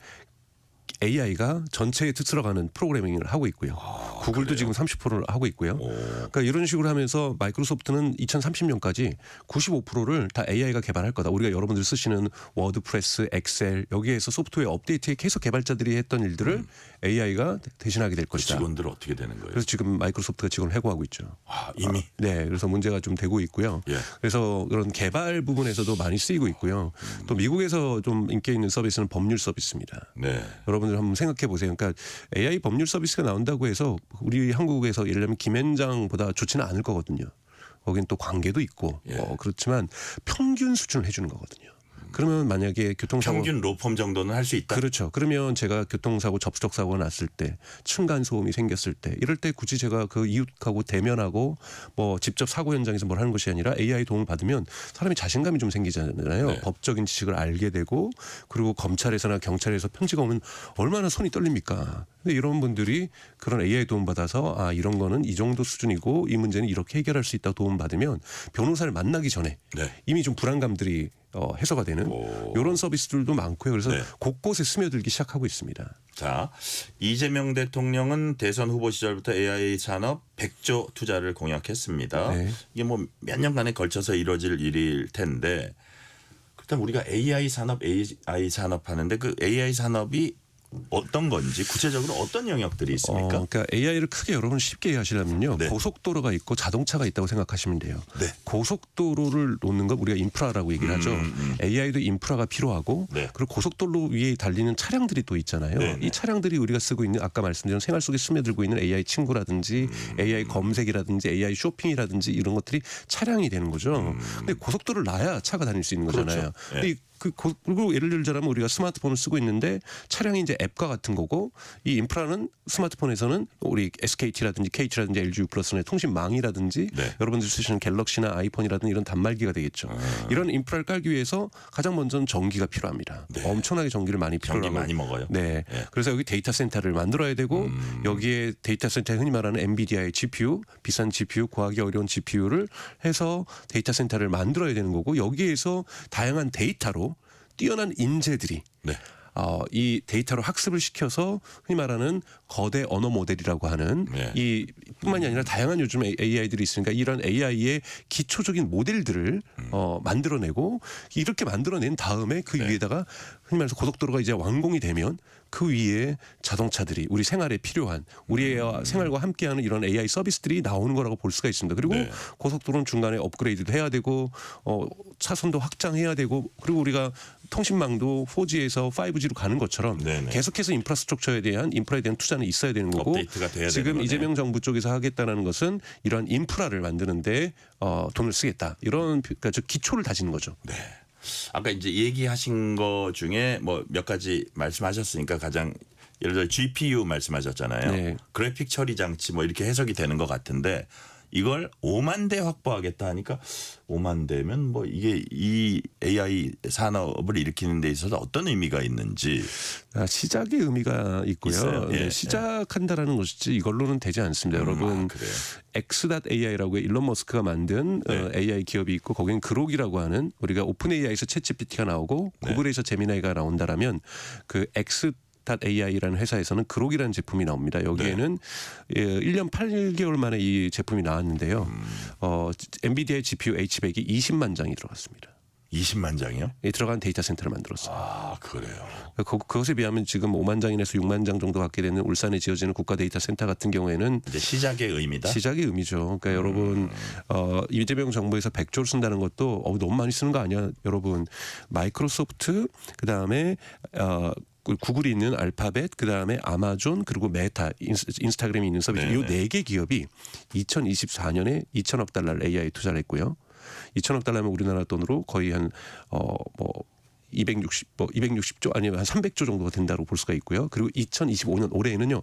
AI가 전체에 들어가는 프로그래밍을 하고 있고요. 구글도 지금 30%를 하고 있고요. 그러니까 이런 식으로 하면서 마이크로소프트는 2030년까지 95%를 다 AI가 개발할 거다. 우리가 여러분들 쓰시는 워드프레스, 엑셀 여기에서 소프트웨어 업데이트에 계속 개발자들이 했던 일들을 AI가 대신하게 될 그 것이다. 직원들 어떻게 되는 거예요? 그래서 지금 마이크로소프트가 직원을 해고하고 있죠. 이미? 네, 그래서 문제가 좀 되고 있고요. 예. 그래서 그런 개발 부분에서도 많이 쓰이고 있고요. 또 미국에서 좀 인기 있는 서비스는 법률 서비스입니다. 네. 여러분들 한번 생각해 보세요. 그러니까 AI 법률 서비스가 나온다고 해서 우리 한국에서 예를 들면 김현장보다 좋지는 않을 거거든요. 거긴 또 관계도 있고 예. 그렇지만 평균 수준을 해주는 거거든요. 그러면 만약에 교통사고 평균 로펌 정도는 할 수 있다. 그렇죠. 그러면 제가 교통사고 접촉사고가 났을 때 층간소음이 생겼을 때 이럴 때 굳이 제가 그 이웃하고 대면하고 뭐 직접 사고 현장에서 뭘 하는 것이 아니라 AI 도움을 받으면 사람이 자신감이 좀 생기잖아요. 네. 법적인 지식을 알게 되고 그리고 검찰에서나 경찰에서 편지가 오면 얼마나 손이 떨립니까. 근데 이런 분들이 그런 AI 도움 받아서 이런 거는 이 정도 수준이고 이 문제는 이렇게 해결할 수 있다고 도움 받으면 변호사를 만나기 전에 네. 이미 좀 불안감들이 해소가 되는 이런 서비스들도 많고요. 그래서 네. 곳곳에 스며들기 시작하고 있습니다. 자, 이재명 대통령은 대선 후보 시절부터 AI 산업 100조 투자를 공약했습니다. 네. 이게 뭐 몇 년간에 걸쳐서 이루어질 일일 텐데 일단 우리가 AI 산업 하는데 그 AI 산업이 어떤 건지 구체적으로 어떤 영역들이 있습니까? 그러니까 AI를 크게 여러분 쉽게 이해하시려면요. 네. 고속도로가 있고 자동차가 있다고 생각하시면 돼요. 네. 고속도로를 놓는 건 우리가 인프라라고 얘기를 하죠. AI도 인프라가 필요하고 네. 그리고 고속도로 위에 달리는 차량들이 또 있잖아요. 네, 네. 이 차량들이 우리가 쓰고 있는 아까 말씀드린 생활 속에 스며들고 있는 AI 친구라든지 AI 검색이라든지 AI 쇼핑이라든지 이런 것들이 차량이 되는 거죠. 근데 고속도로를 놔야 차가 다닐 수 있는 거잖아요. 그렇죠. 네. 근데 이 그리고 예를 들자면 우리가 스마트폰을 쓰고 있는데 차량이 이제 앱과 같은 거고 이 인프라는 스마트폰에서는 우리 SKT라든지 KT라든지 LG U+의 통신망이라든지 네. 여러분들 쓰시는 갤럭시나 아이폰이라든지 이런 단말기가 되겠죠. 이런 인프라를 깔기 위해서 가장 먼저는 전기가 필요합니다. 네. 엄청나게 전기를 많이 필요로 전기 하고 많이 먹어요. 네. 예. 그래서 여기 데이터 센터를 만들어야 되고 여기에 데이터 센터에 흔히 말하는 엔비디아의 GPU, 비싼 GPU, 구하기 어려운 GPU를 해서 데이터 센터를 만들어야 되는 거고 여기에서 다양한 데이터로 뛰어난 인재들이 네. 이 데이터로 학습을 시켜서 흔히 말하는 거대 언어 모델이라고 하는 네. 이 뿐만이 아니라 다양한 요즘 AI들이 있으니까 이런 AI의 기초적인 모델들을 만들어내고 이렇게 만들어낸 다음에 그 네. 위에다가 흔히 말해서 고속도로가 이제 완공이 되면 그 위에 자동차들이 우리 생활에 필요한 우리의 생활과 함께하는 이런 AI 서비스들이 나오는 거라고 볼 수가 있습니다. 그리고 네. 고속도로는 중간에 업그레이드도 해야 되고 차선도 확장해야 되고 그리고 우리가 통신망도 4G에서 5G로 가는 것처럼 네네. 계속해서 인프라에 대한 투자는 있어야 되는 거고 업데이트가 돼야 지금 되는 거네. 이재명 정부 쪽에서 하겠다는 것은 이런 인프라를 만드는데 돈을 쓰겠다 이런 그러니까 저 기초를 다지는 거죠. 네. 아까 이제 얘기하신 거 중에 뭐 몇 가지 말씀하셨으니까 가장 예를 들어 GPU 말씀하셨잖아요. 네. 그래픽 처리 장치 뭐 이렇게 해석이 되는 것 같은데 이걸 5만 대 확보하겠다 하니까 5만 대면 뭐 이게 이 AI 산업을 일으키는 데 있어서 어떤 의미가 있는지 시작의 의미가 있고요. 있어요? 예, 네, 시작한다라는 것이지 이걸로는 되지 않습니다. 여러분 그래요. X.AI라고 일론 머스크가 만든 네. AI 기업이 있고 거기는 그록이라고 하는 우리가 오픈 AI에서 챗GPT가 나오고 네. 구글에서 제미나이가 나온다라면 그 X.AI라는 회사에서는 그록이라는 제품이 나옵니다. 여기에는 1년 8개월 만에 이 제품이 나왔는데요. 엔비디아의 GPU H100이 20만 장이 들어갔습니다. 20만 장이요? 들어간 데이터 센터를 만들었어요. 아 그래요. 그것에 비하면 지금 5만 장에서 6만 장 정도 갖게 되는 울산에 지어지는 국가 데이터 센터 같은 경우에는 이제 시작의 의미다. 시작의 의미죠. 그러니까 여러분 이재명 정부에서 100조를 쓴다는 것도 너무 많이 쓰는 거 아니야, 여러분. 마이크로소프트 그다음에 구글이 있는 알파벳, 그다음에 아마존, 그리고 메타, 인스타그램이 있는 서비스 이 4개 기업이 2024년에 2천억 달러를 AI에 투자를 했고요. 2천억 달러면 우리나라 돈으로 거의 한 260조 아니면 한 300조 정도가 된다고 볼 수가 있고요. 그리고 2025년 올해에는요.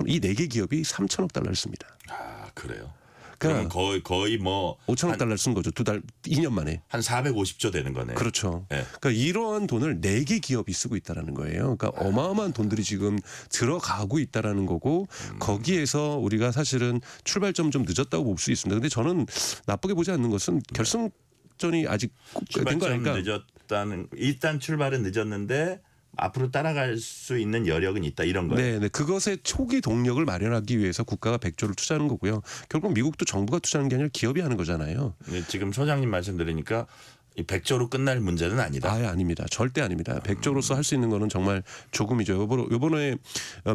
이 4개 기업이 3천억 달러를 씁니다. 아 그래요. 그러니까 그럼 거의 뭐 5천억 달러를 쓴 거죠. 2년 만에. 한 450조 되는 거네요. 그렇죠. 네. 그러니까 이러한 돈을 4개 기업이 쓰고 있다라는 거예요. 그러니까 어마어마한 돈들이 지금 들어가고 있다라는 거고 거기에서 우리가 사실은 출발점 좀 늦었다고 볼 수 있습니다. 근데 저는 나쁘게 보지 않는 것은 결승전이 아직 된 거 출발점 아닐까? 늦었다는 일단 출발은 늦었는데 앞으로 따라갈 수 있는 여력은 있다 이런 거예요. 네. 그것의 초기 동력을 마련하기 위해서 국가가 100조를 투자하는 거고요. 결국 미국도 정부가 투자하는 게 아니라 기업이 하는 거잖아요. 네, 지금 소장님 말씀 들으니까 이 100조로 끝날 문제는 아니다. 아닙니다. 절대 아닙니다. 100조로서 할 수 있는 거는 정말 조금이죠. 요번에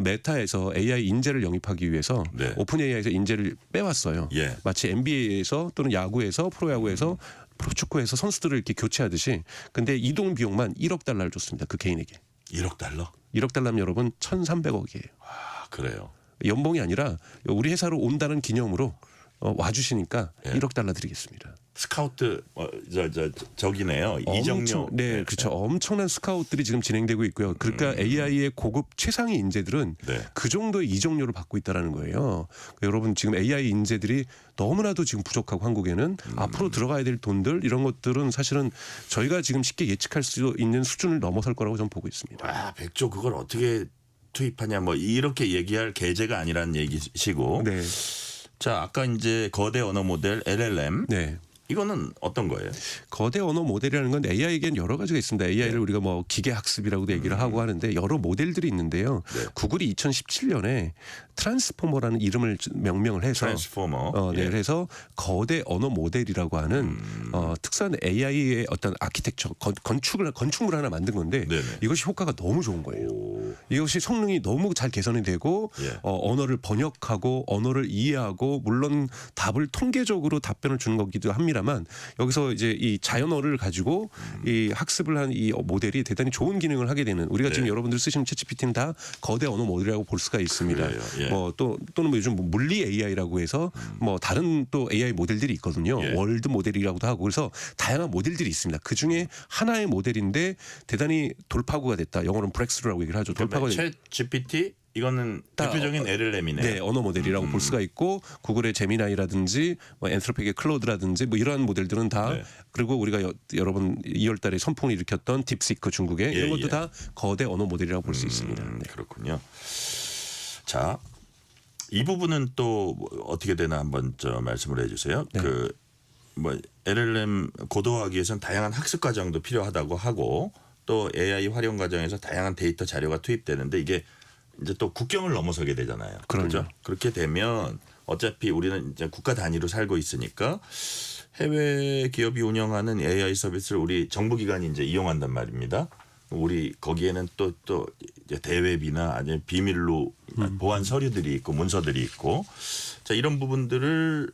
메타에서 AI 인재를 영입하기 위해서 네. 오픈 AI에서 인재를 빼왔어요. 예. 마치 NBA에서 또는 야구에서 프로야구에서 프로축구에서 선수들을 이렇게 교체하듯이 근데 이동 비용만 1억 달러를 줬습니다. 그 개인에게. 1억 달러? 1억 달러면 여러분 1,300억이에요. 아 그래요. 연봉이 아니라 우리 회사로 온다는 기념으로 와주시니까 예. 1억 달러 드리겠습니다. 스카우트 저기네요. 이정료. 네, 그렇죠. 엄청난 스카웃들이 지금 진행되고 있고요. 그러니까 AI의 고급 최상위 인재들은 네. 그 정도의 이정료를 받고 있다라는 거예요. 그러니까 여러분 지금 AI 인재들이 너무나도 지금 부족하고 한국에는 앞으로 들어가야 될 돈들 이런 것들은 사실은 저희가 지금 쉽게 예측할 수 있는 수준을 넘어설 거라고 저는 보고 있습니다. 와 100조 그걸 어떻게 투입하냐 뭐 이렇게 얘기할 계제가 아니라는 얘기시고. 네. 자 아까 이제 거대 언어 모델 LLM. 네. 이거는 어떤 거예요? 거대 언어 모델이라는 건 AI에겐 여러 가지가 있습니다. AI를 네. 우리가 뭐 기계 학습이라고도 얘기를 하고 하는데 여러 모델들이 있는데요. 네. 구글이 2017년에 트랜스포머라는 이름을 명명을 해서 트랜스포머. 네, 예. 그래서 거대 언어 모델이라고 하는 특수한 AI의 어떤 아키텍처 건축물 하나 만든 건데 네네. 이것이 효과가 너무 좋은 거예요. 이것이 성능이 너무 잘 개선이 되고 예. 언어를 번역하고 언어를 이해하고 물론 답을 통계적으로 답변을 주는 거기도 합니다만 여기서 이제 이 자연어를 가지고 이 학습을 한 이 모델이 대단히 좋은 기능을 하게 되는 우리가 지금 네. 여러분들 쓰시는 챗GPT는 다 거대 언어 모델이라고 볼 수가 있습니다. 그래요. 예. 예. 뭐 또는 뭐 요즘 뭐 물리 AI라고 해서 뭐 다른 또 AI 모델들이 있거든요. 예. 월드 모델이라고도 하고 그래서 다양한 모델들이 있습니다. 그 중에 하나의 모델인데 대단히 돌파구가 됐다. 영어로는 브렉스루라고 얘기를 하죠. 돌파구가 챗 GPT 이거는 대표적인 LLM이네요. 네, 언어 모델이라고 볼 수가 있고 구글의 제미나이라든지 뭐 엔트로픽의 클로드라든지 뭐 이러한 모델들은 다 네. 그리고 우리가 여러분 2월달에 선풍을 일으켰던 딥시크 중국의 이런 것도 다 거대 언어 모델이라고 볼 수 있습니다. 네. 그렇군요. 자, 이 부분은 또 어떻게 되나 한번 말씀을 해주세요. 네. 그 뭐 LLM 고도화하기 위해서는 다양한 학습 과정도 필요하다고 하고 또 AI 활용 과정에서 다양한 데이터 자료가 투입되는데 이게 이제 또 국경을 넘어서게 되잖아요. 그렇죠? 그렇게 되면 어차피 우리는 이제 국가 단위로 살고 있으니까 해외 기업이 운영하는 AI 서비스를 우리 정부기관이 이제 이용한단 말입니다. 우리 거기에는 또 이제 대외비나 아니면 비밀로 보안 서류들이 있고 문서들이 있고 자 이런 부분들을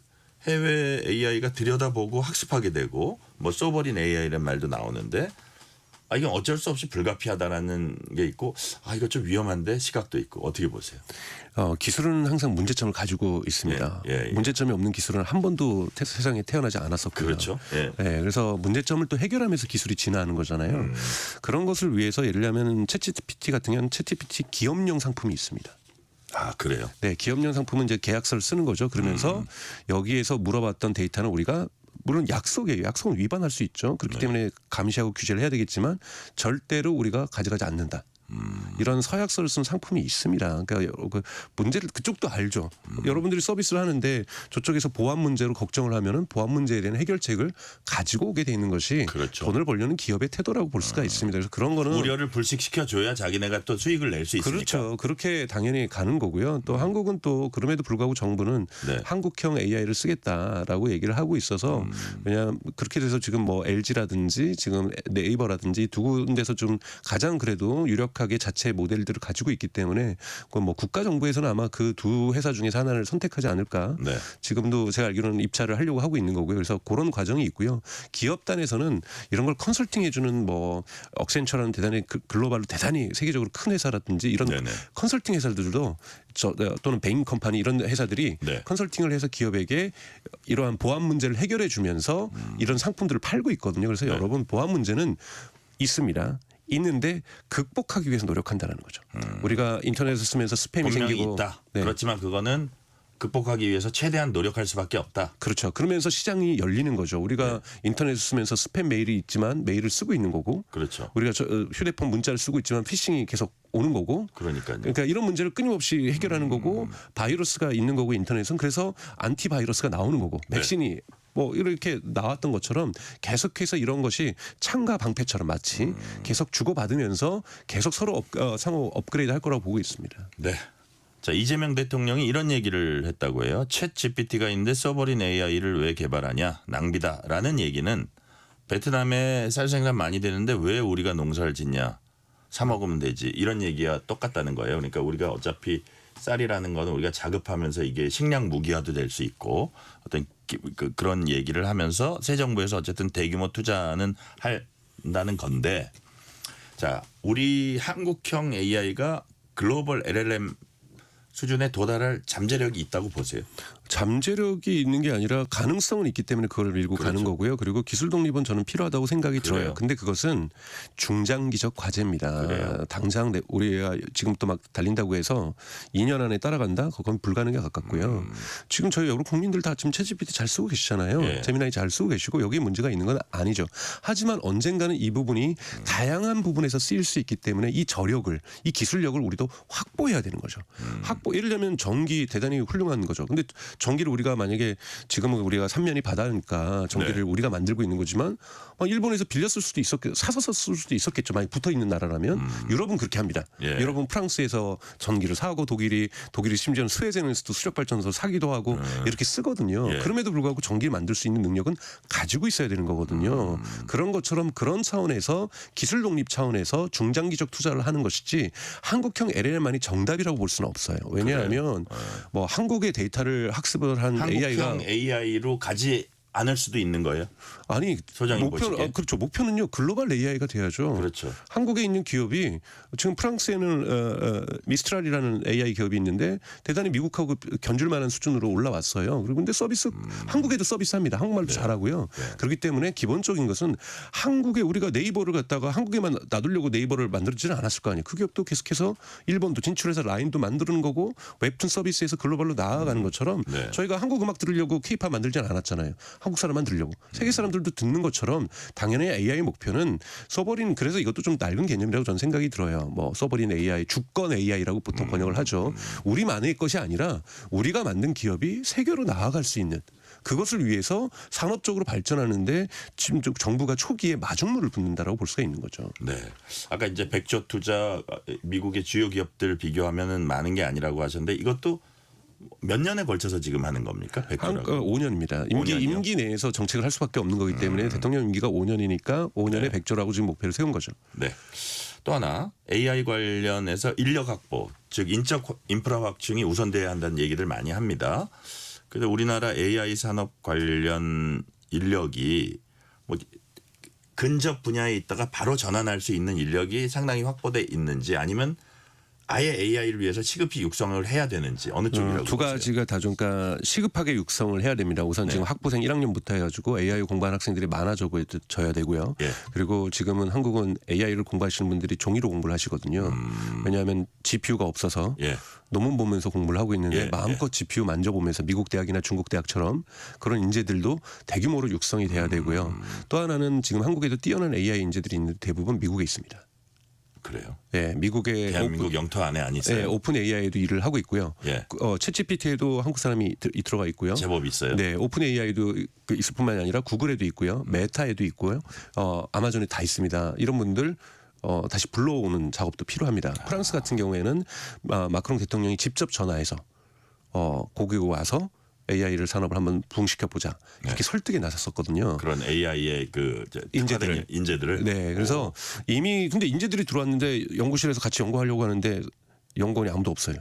해외 AI가 들여다보고 학습하게 되고 뭐 소버린 AI라는 말도 나오는데 이건 어쩔 수 없이 불가피하다라는 게 있고 이거 좀 위험한데 시각도 있고 어떻게 보세요? 기술은 항상 문제점을 가지고 있습니다. 예. 문제점이 없는 기술은 한 번도 세상에 태어나지 않았었고요. 그렇죠. 예. 네, 그래서 문제점을 또 해결하면서 기술이 진화하는 거잖아요. 그런 것을 위해서 예를 들면 챗GPT 같은 경우는 챗GPT 기업용 상품이 있습니다. 그래요? 네, 기업용 상품은 이제 계약서를 쓰는 거죠. 그러면서 여기에서 물어봤던 데이터는 우리가 물론 약속이에요. 약속은 위반할 수 있죠. 그렇기 때문에 감시하고 규제를 해야 되겠지만 절대로 우리가 가져가지 않는다. 이런 서약서를 쓴 상품이 있습니다. 그러니까 그 문제를 그쪽도 알죠. 여러분들이 서비스를 하는데 저쪽에서 보안 문제로 걱정을 하면은 보안 문제에 대한 해결책을 가지고 오게 돼 있는 것이 그렇죠. 돈을 벌려는 기업의 태도라고 볼 수가 있습니다. 그래서 그런 거는 우려를 불식시켜 줘야 자기네가 또 수익을 낼 수 있으니까. 그렇죠. 그렇게 당연히 가는 거고요. 또 한국은 또 그럼에도 불구하고 정부는 네. 한국형 AI를 쓰겠다라고 얘기를 하고 있어서 왜냐하면 그렇게 돼서 지금 뭐 LG라든지 지금 네이버라든지 두 군데서 좀 가장 그래도 유력하게 자체 모델들을 가지고 있기 때문에 그건 뭐 국가 정부에서는 아마 그 두 회사 중에서 하나를 선택하지 않을까. 네. 지금도 제가 알기로는 입찰을 하려고 하고 있는 거고요. 그래서 그런 과정이 있고요. 기업단에서는 이런 걸 컨설팅해주는 뭐 억센처라는 대단히 글로벌로 대단히 세계적으로 큰 회사라든지 이런 네네. 컨설팅 회사들도 또는 베인 컴퍼니 이런 회사들이 네. 컨설팅을 해서 기업에게 이러한 보안 문제를 해결해 주면서 이런 상품들을 팔고 있거든요. 그래서 네. 여러분 보안 문제는 있습니다. 있는데 극복하기 위해서 노력한다는 거죠. 우리가 인터넷을 쓰면서 스팸이 분명히 생기고 있다. 네. 그렇지만 그거는 극복하기 위해서 최대한 노력할 수밖에 없다. 그렇죠. 그러면서 시장이 열리는 거죠. 우리가 네. 인터넷을 쓰면서 스팸 메일이 있지만 메일을 쓰고 있는 거고 그렇죠. 우리가 휴대폰 문자를 쓰고 있지만 피싱이 계속 오는 거고 그러니까요. 그러니까 이런 문제를 끊임없이 해결하는 거고 바이러스가 있는 거고 인터넷은 그래서 안티바이러스가 나오는 거고 백신이 뭐 이렇게 나왔던 것처럼 계속해서 이런 것이 창과 방패처럼 마치 계속 주고받으면서 계속 서로 상호 업그레이드 할 거라고 보고 있습니다. 네. 자, 이재명 대통령이 이런 얘기를 했다고 해요. 챗 GPT가 있는데 써버린 AI를 왜 개발하냐? 낭비다라는 얘기는 베트남에 쌀 생산 많이 되는데 왜 우리가 농사를 짓냐? 사 먹으면 되지. 이런 얘기와 똑같다는 거예요. 그러니까 우리가 어차피 쌀이라는 거는 우리가 자급하면서 이게 식량 무기화도 될 수 있고 어떤 그런 얘기를 하면서 새 정부에서 어쨌든 대규모 투자는 한다는 건데 자, 우리 한국형 AI가 글로벌 LLM 수준에 도달할 잠재력이 있다고 보세요. 잠재력이 있는 게 아니라 가능성은 있기 때문에 그걸 밀고 그렇죠. 가는 거고요. 그리고 기술 독립은 저는 필요하다고 생각이 그래요. 들어요. 근데 그것은 중장기적 과제입니다. 그래요. 당장 우리가 지금 또 막 달린다고 해서 2년 안에 따라간다? 그건 불가능에 가깝고요. 지금 저희 여러 국민들 다 지금 챗GPT 잘 쓰고 계시잖아요. 예. 제미나이 잘 쓰고 계시고 여기에 문제가 있는 건 아니죠. 하지만 언젠가는 이 부분이 다양한 부분에서 쓰일 수 있기 때문에 이 저력을 이 기술력을 우리도 확보해야 되는 거죠. 예를 들면 전기 대단히 훌륭한 거죠. 근데 전기를 우리가 만약에 지금은 우리가 3년이 바다니까 전기를 네. 우리가 만들고 있는 거지만 일본에서 빌렸을 수도 사서 쓸 수도 있었겠죠. 만약 붙어 있는 나라라면 유럽은 그렇게 합니다. 예. 유럽은 프랑스에서 전기를 사고 독일이 심지어는 스웨덴에서도 수력 발전소 사기도 하고 이렇게 쓰거든요. 예. 그럼에도 불구하고 전기를 만들 수 있는 능력은 가지고 있어야 되는 거거든요. 그런 것처럼 그런 차원에서 기술 독립 차원에서 중장기적 투자를 하는 것이지 한국형 LLM만이 정답이라고 볼 수는 없어요. 왜냐하면 뭐 한국의 데이터를 학습을 한 한국형 AI가 AI로 가지 않을 수도 있는 거예요. 아니 소장님 보시기에. 그렇죠. 목표는요 글로벌 AI가 돼야죠. 그렇죠. 한국에 있는 기업이 지금 프랑스에는 미스트랄이라는 AI 기업이 있는데 대단히 미국하고 견줄 만한 수준으로 올라왔어요. 그리고 근데 서비스 한국에도 서비스합니다. 한국말도 잘하고요. 그렇기 때문에 기본적인 것은 한국에 우리가 네이버를 갖다가 한국에만 놔두려고 네이버를 만들지는 않았을 거 아니에요. 그 기업도 계속해서 일본도 진출해서 라인도 만드는 거고 웹툰 서비스에서 글로벌로 나아가는 것처럼 네. 저희가 한국 음악 들으려고 K-팝 만들지는 않았잖아요. 한국 사람만 들으려고. 세계 사람들도 듣는 것처럼 당연히 AI 목표는 써버린 그래서 이것도 좀 낡은 개념이라고 저는 생각이 들어요. 뭐 써버린 AI, 주권 AI라고 보통 번역을 하죠. 우리만의 것이 아니라 우리가 만든 기업이 세계로 나아갈 수 있는 그것을 위해서 산업적으로 발전하는데 지금 정부가 초기에 마중물을 붓는다라고 볼 수가 있는 거죠. 네. 아까 이제 100조 투자 미국의 주요 기업들 비교하면은 많은 게 아니라고 하셨는데 이것도 몇 년에 걸쳐서 지금 하는 겁니까? 100조라고. 5년입니다. 5년이요? 임기 내에서 정책을 할 수밖에 없는 거기 때문에 대통령 임기가 5년이니까 5년에 100조라고 지금 목표를 세운 거죠. 네. 또 하나 AI 관련해서 인력 확보, 즉 인적 인프라 확충이 우선돼야 한다는 얘기를 많이 합니다. 그래서 우리나라 AI 산업 관련 인력이 뭐 근접 분야에 있다가 바로 전환할 수 있는 인력이 상당히 확보돼 있는지 아니면 아예 AI를 위해서 시급히 육성을 해야 되는지 어느 쪽이라고 두 보세요? 가지가 다 그러니까 시급하게 육성을 해야 됩니다. 우선 지금 학부생 1학년부터 해가지고 AI 공부하는 학생들이 많아져야 되고요. 예. 그리고 지금은 한국은 AI를 공부하시는 분들이 종이로 공부를 하시거든요. 왜냐하면 GPU가 없어서 예. 논문 보면서 공부를 하고 있는데 예, 마음껏 GPU 만져보면서 미국 대학이나 중국 대학처럼 그런 인재들도 대규모로 육성이 돼야 되고요. 또 하나는 지금 한국에도 뛰어난 AI 인재들이 있는데 대부분 미국에 있습니다. 그래요. 예, 미국의 대한민국 영토 안에 안 있어요. 예, 오픈 AI도 일을 하고 있고요. 예. 챗GPT에도 한국 사람이 들어가 있고요. 제법 있어요. 네, 오픈 AI도 있을 뿐만이 아니라 구글에도 있고요, 메타에도 있고요, 아마존에 다 있습니다. 이런 분들 다시 불러오는 작업도 필요합니다. 프랑스 같은 경우에는 마크롱 대통령이 직접 전화해서 거기 와서 AI를 산업을 한번 부흥시켜 보자 이렇게 설득에 나섰었거든요. 그런 AI의 그 인재들을. 네, 그래서 이미 근데 인재들이 들어왔는데 연구실에서 같이 연구하려고 하는데 연구원이 아무도 없어요.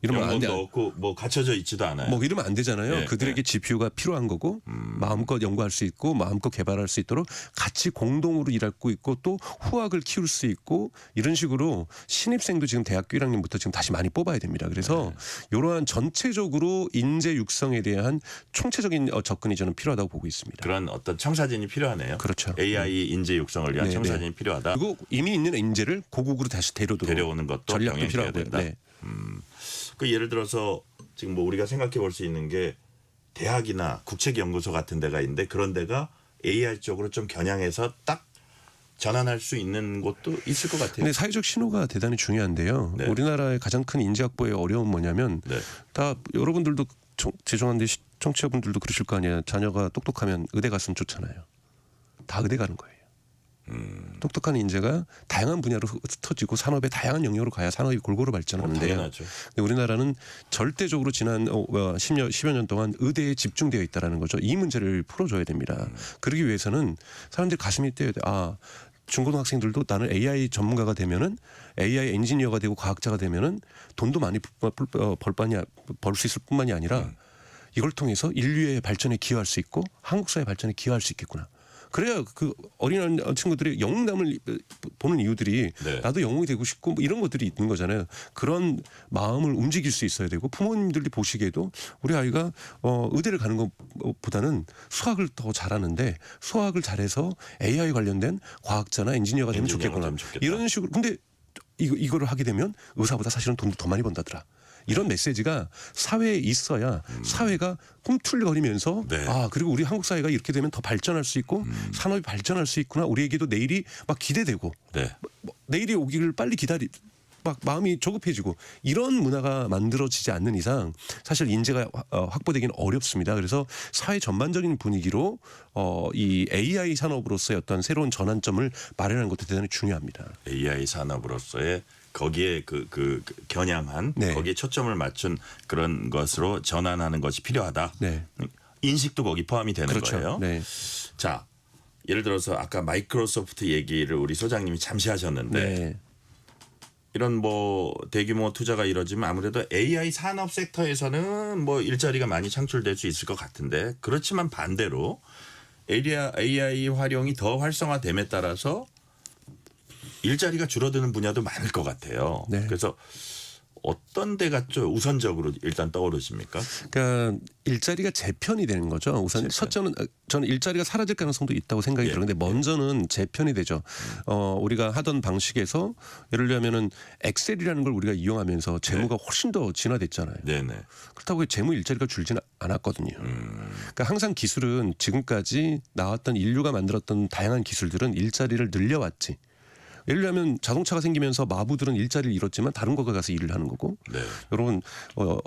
이러면 안 돼. 연구원도 없고 뭐 갖춰져 있지도 않아요. 뭐 이러면 안 되잖아요. 예, 그들에게 GPU가 필요한 거고 마음껏 연구할 수 있고 마음껏 개발할 수 있도록 같이 공동으로 일하고 있고 또 후학을 키울 수 있고 이런 식으로 신입생도 지금 대학교 1학년부터 지금 다시 많이 뽑아야 됩니다. 그래서 이러한 전체적으로 인재 육성에 대한 총체적인 접근이 저는 필요하다고 보고 있습니다. 그런 어떤 청사진이 필요하네요. 그렇죠. AI 인재 육성을 위한 네, 청사진이 네. 필요하다. 그리고 이미 있는 인재를 고국으로 다시 데려오는 것도 전략도 병행해야 필요하고요. 된다. 네. 그 예를 들어서 지금 뭐 우리가 생각해 볼 수 있는 게 대학이나 국책연구소 같은 데가 있는데 그런 데가 AI 쪽으로 좀 겨냥해서 딱 전환할 수 있는 곳도 있을 것 같아요. 근데 사회적 신호가 대단히 중요한데요. 네. 우리나라의 가장 큰 인재 확보의 어려움은 뭐냐면 네. 다 여러분들도 죄송한데 청취자분들도 그러실 거 아니에요. 자녀가 똑똑하면 의대 갔으면 좋잖아요. 다 의대 가는 거예요. 똑똑한 인재가 다양한 분야로 흩어지고 산업의 다양한 영역으로 가야 산업이 골고루 발전하는데요. 당연하죠. 근데 우리나라는 절대적으로 지난 10여 년 동안 의대에 집중되어 있다는 거죠. 이 문제를 풀어줘야 됩니다. 그러기 위해서는 사람들이 가슴이 뛰어야 돼. 중고등학생들도 나는 AI 전문가가 되면은 AI 엔지니어가 되고 과학자가 되면은 돈도 많이 벌 수 있을 뿐만이 아니라 이걸 통해서 인류의 발전에 기여할 수 있고 한국 사회 발전에 기여할 수 있겠구나. 그래야 그 어린 친구들이 영웅담을 보는 이유들이 네. 나도 영웅이 되고 싶고 뭐 이런 것들이 있는 거잖아요. 그런 마음을 움직일 수 있어야 되고 부모님들이 보시기에도 우리 아이가 의대를 가는 것보다는 수학을 더 잘하는데 수학을 잘해서 AI 관련된 과학자나 엔지니어가 되면 좋겠구나. 이런 식으로. 근데 이거를 하게 되면 의사보다 사실은 돈도 더 많이 번다더라. 이런 메시지가 사회에 있어야 사회가 꿈틀거리면서 네. 그리고 우리 한국 사회가 이렇게 되면 더 발전할 수 있고 산업이 발전할 수 있구나. 우리에게도 내일이 막 기대되고 네. 내일이 오기를 빨리 막 마음이 조급해지고 이런 문화가 만들어지지 않는 이상 사실 인재가 확보되기는 어렵습니다. 그래서 사회 전반적인 분위기로 이 AI 산업으로서의 어떤 새로운 전환점을 마련하는 것도 대단히 중요합니다. AI 산업으로서의 거기에 그 겨냥한 네. 거기에 초점을 맞춘 그런 것으로 전환하는 것이 필요하다. 네. 인식도 거기 포함이 되는 그렇죠. 거예요. 네. 자, 예를 들어서 아까 마이크로소프트 얘기를 우리 소장님이 잠시 하셨는데 네. 이런 뭐 대규모 투자가 이루어지면 아무래도 AI 산업 섹터에서는 뭐 일자리가 많이 창출될 수 있을 것 같은데 그렇지만 반대로 AI 활용이 더 활성화됨에 따라서 일자리가 줄어드는 분야도 많을 것 같아요. 네. 그래서 어떤 데가 좀 우선적으로 일단 떠오르십니까? 그러니까 일자리가 재편이 되는 거죠. 우선 첫째는 저는 일자리가 사라질 가능성도 있다고 생각이 들어요. 근데 먼저는 재편이 되죠. 우리가 하던 방식에서 예를 들면은 엑셀이라는 걸 우리가 이용하면서 재무가 훨씬 더 진화됐잖아요. 네네. 그렇다고 재무 일자리가 줄지는 않았거든요. 그러니까 항상 기술은 지금까지 나왔던 인류가 만들었던 다양한 기술들은 일자리를 늘려왔지. 예를 들면 자동차가 생기면서 마부들은 일자리를 잃었지만 다른 곳에 가서 일을 하는 거고. 네. 여러분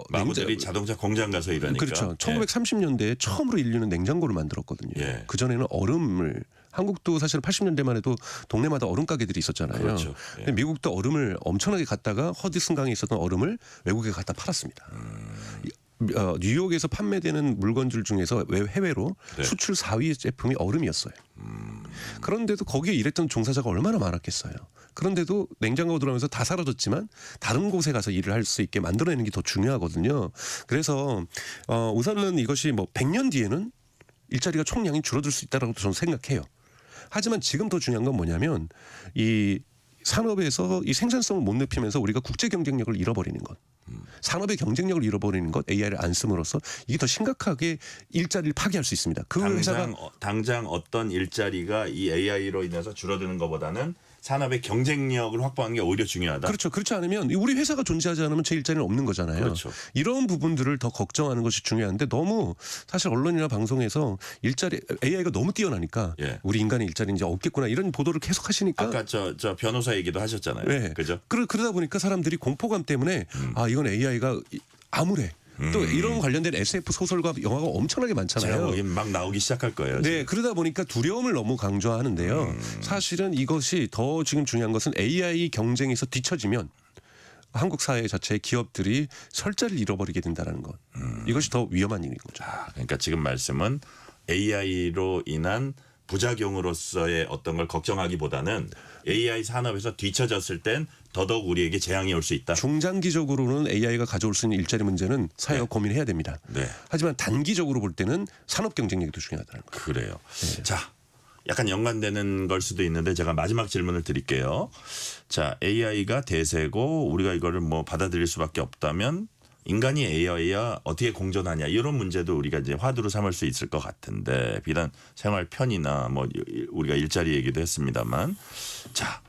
마부들이 자동차 공장 가서 일하니까. 그렇죠. 1930년대에 처음으로 인류는 냉장고를 만들었거든요. 예. 그전에는 얼음을 한국도 사실 80년대만 해도 동네마다 얼음 가게들이 있었잖아요. 그렇죠. 예. 근데 미국도 얼음을 엄청나게 갖다가 허드슨 강에 있었던 얼음을 외국에 갖다 팔았습니다. 뉴욕에서 판매되는 물건들 중에서 해외로 네. 수출 4위 제품이 얼음이었어요. 그런데도 거기에 일했던 종사자가 얼마나 많았겠어요. 그런데도 냉장고 들어오면서 다 사라졌지만 다른 곳에 가서 일을 할 수 있게 만들어내는 게 더 중요하거든요. 그래서 우선은 이것이 뭐 100년 뒤에는 일자리가 총량이 줄어들 수 있다라고 저는 생각해요. 하지만 지금 더 중요한 건 뭐냐면 이 산업에서 이 생산성을 못 높이면서 우리가 국제 경쟁력을 잃어버리는 것. 산업의 경쟁력을 잃어버리는 것, AI를 안 씀으로써 이게 더 심각하게 일자리를 파괴할 수 있습니다. 그 회사가 당장 어떤 일자리가 이 AI로 인해서 줄어드는 것보다는 산업의 경쟁력을 확보하는 게 오히려 중요하다. 그렇죠. 그렇지 않으면 우리 회사가 존재하지 않으면 제 일자리는 없는 거잖아요. 그렇죠. 이런 부분들을 더 걱정하는 것이 중요한데 너무 사실 언론이나 방송에서 일자리 AI가 너무 뛰어나니까 예. 우리 인간의 일자리는 이제 없겠구나 이런 보도를 계속 하시니까 아까 저 변호사 얘기도 하셨잖아요. 네. 그죠? 그러다 보니까 사람들이 공포감 때문에 아 이건 AI가 암울해. 또 이런 관련된 SF 소설과 영화가 엄청나게 많잖아요. 제가 보기엔 막 나오기 시작할 거예요. 네, 지금. 그러다 보니까 두려움을 너무 강조하는데요. 사실은 이것이 더 지금 중요한 것은 AI 경쟁에서 뒤처지면 한국 사회 자체의 기업들이 설자를 잃어버리게 된다는 것. 이것이 더 위험한 일인 거죠. 그러니까 지금 말씀은 AI로 인한 부작용으로서의 어떤 걸 걱정하기보다는 AI 산업에서 뒤처졌을 땐 더더욱 우리에게 재앙이 올 수 있다. 중장기적으로는 AI가 가져올 수 있는 일자리 문제는 사회가 고민해야 됩니다. 네. 하지만 단기적으로 볼 때는 산업 경쟁력이 더 중요하다는 거죠. 그래요. 자, 약간 연관되는 걸 수도 있는데 제가 마지막 질문을 드릴게요. 자, AI가 대세고 우리가 이거를 뭐 받아들일 수밖에 없다면 인간이 AI와 어떻게 공존하냐 이런 문제도 우리가 이제 화두로 삼을 수 있을 것 같은데 비단 생활 편의나 뭐 우리가 일자리 얘기도 했습니다만 자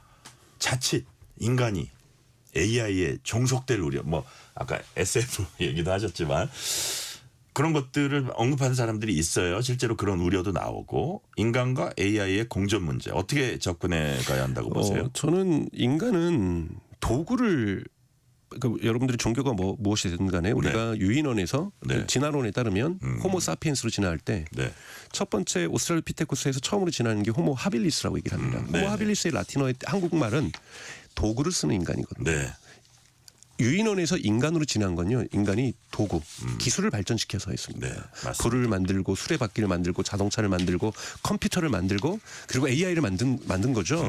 자칫 인간이 AI에 종속될 우려 뭐 아까 SF 얘기도 하셨지만 그런 것들을 언급하는 사람들이 있어요. 실제로 그런 우려도 나오고 인간과 AI의 공존 문제 어떻게 접근해 가야 한다고 보세요? 저는 인간은 도구를 그러니까 여러분들이 종교가 무엇이든 간에 우리가 유인원에서 네. 진화론에 따르면 호모 사피엔스로 진화할 때 첫 번째 오스트랄로피테쿠스에서 처음으로 진화하는 게 호모 하빌리스라고 얘기를 합니다. 호모 하빌리스의 라틴어의 한국말은 도구를 쓰는 인간이거든요. 네. 유인원에서 인간으로 진화한 건요. 인간이 도구, 기술을 발전시켜서 했습니다. 네, 맞습니다. 불을 만들고 수레바퀴를 만들고 자동차를 만들고 컴퓨터를 만들고 그리고 AI를 만든 거죠.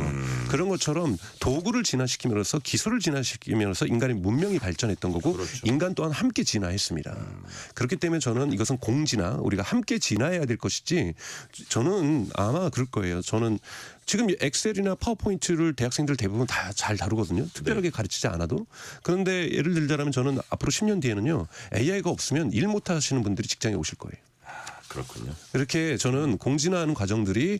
그런 것처럼 도구를 진화시키면서 기술을 진화시키면서 인간의 문명이 발전했던 거고 그렇죠. 인간 또한 함께 진화했습니다. 그렇기 때문에 저는 이것은 공진화 우리가 함께 진화해야 될 것이지 저는 아마 그럴 거예요. 저는 지금 엑셀이나 파워포인트를 대학생들 대부분 다 잘 다루거든요. 특별하게 가르치지 않아도. 그런데 예를 들자면 저는 앞으로 10년 뒤에는요. AI가 없으면 일 못 하시는 분들이 직장에 오실 거예요. 그렇군요. 이렇게 저는 공진화하는 과정들이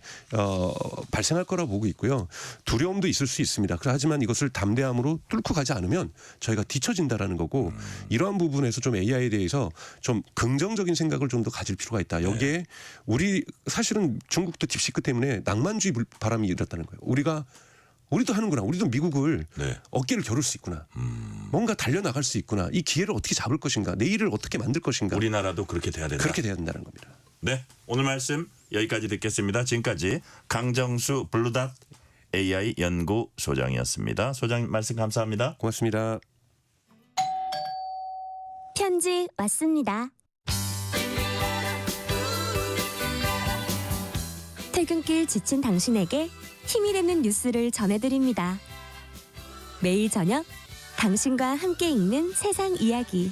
발생할 거라고 보고 있고요. 두려움도 있을 수 있습니다. 하지만 이것을 담대함으로 뚫고 가지 않으면 저희가 뒤처진다라는 거고 이러한 부분에서 좀 AI에 대해서 좀 긍정적인 생각을 좀 더 가질 필요가 있다. 여기에 우리 사실은 중국도 딥시크 때문에 낭만주의 바람이 일었다는 거예요. 우리도 하는구나. 우리도 미국을 어깨를 겨룰 수 있구나. 뭔가 달려나갈 수 있구나. 이 기회를 어떻게 잡을 것인가. 내일을 어떻게 만들 것인가. 우리나라도 그렇게 돼야 된다. 그렇게 돼야 된다는 겁니다. 네, 오늘 말씀 여기까지 듣겠습니다. 지금까지 강정수 블루닷 AI 연구소장이었습니다. 소장님 말씀 감사합니다. 고맙습니다. 편지 왔습니다. 퇴근길 지친 당신에게 힘이 되는 뉴스를 전해드립니다. 매일 저녁 당신과 함께 읽는 세상 이야기.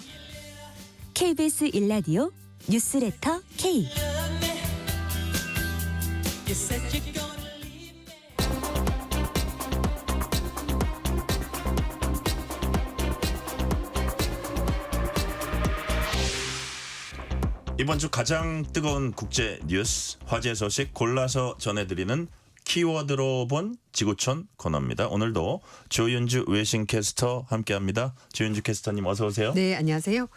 KBS 일라디오 뉴스레터 K. 이번 주 가장 뜨거운 국제 뉴스 화제 소식 골라서 전해드리는 키워드로 본 지구촌 코너입니다. 오늘도 조윤주 외신캐스터 함께합니다. 조윤주 캐스터님 어서 오세요. 네, 안녕하세요.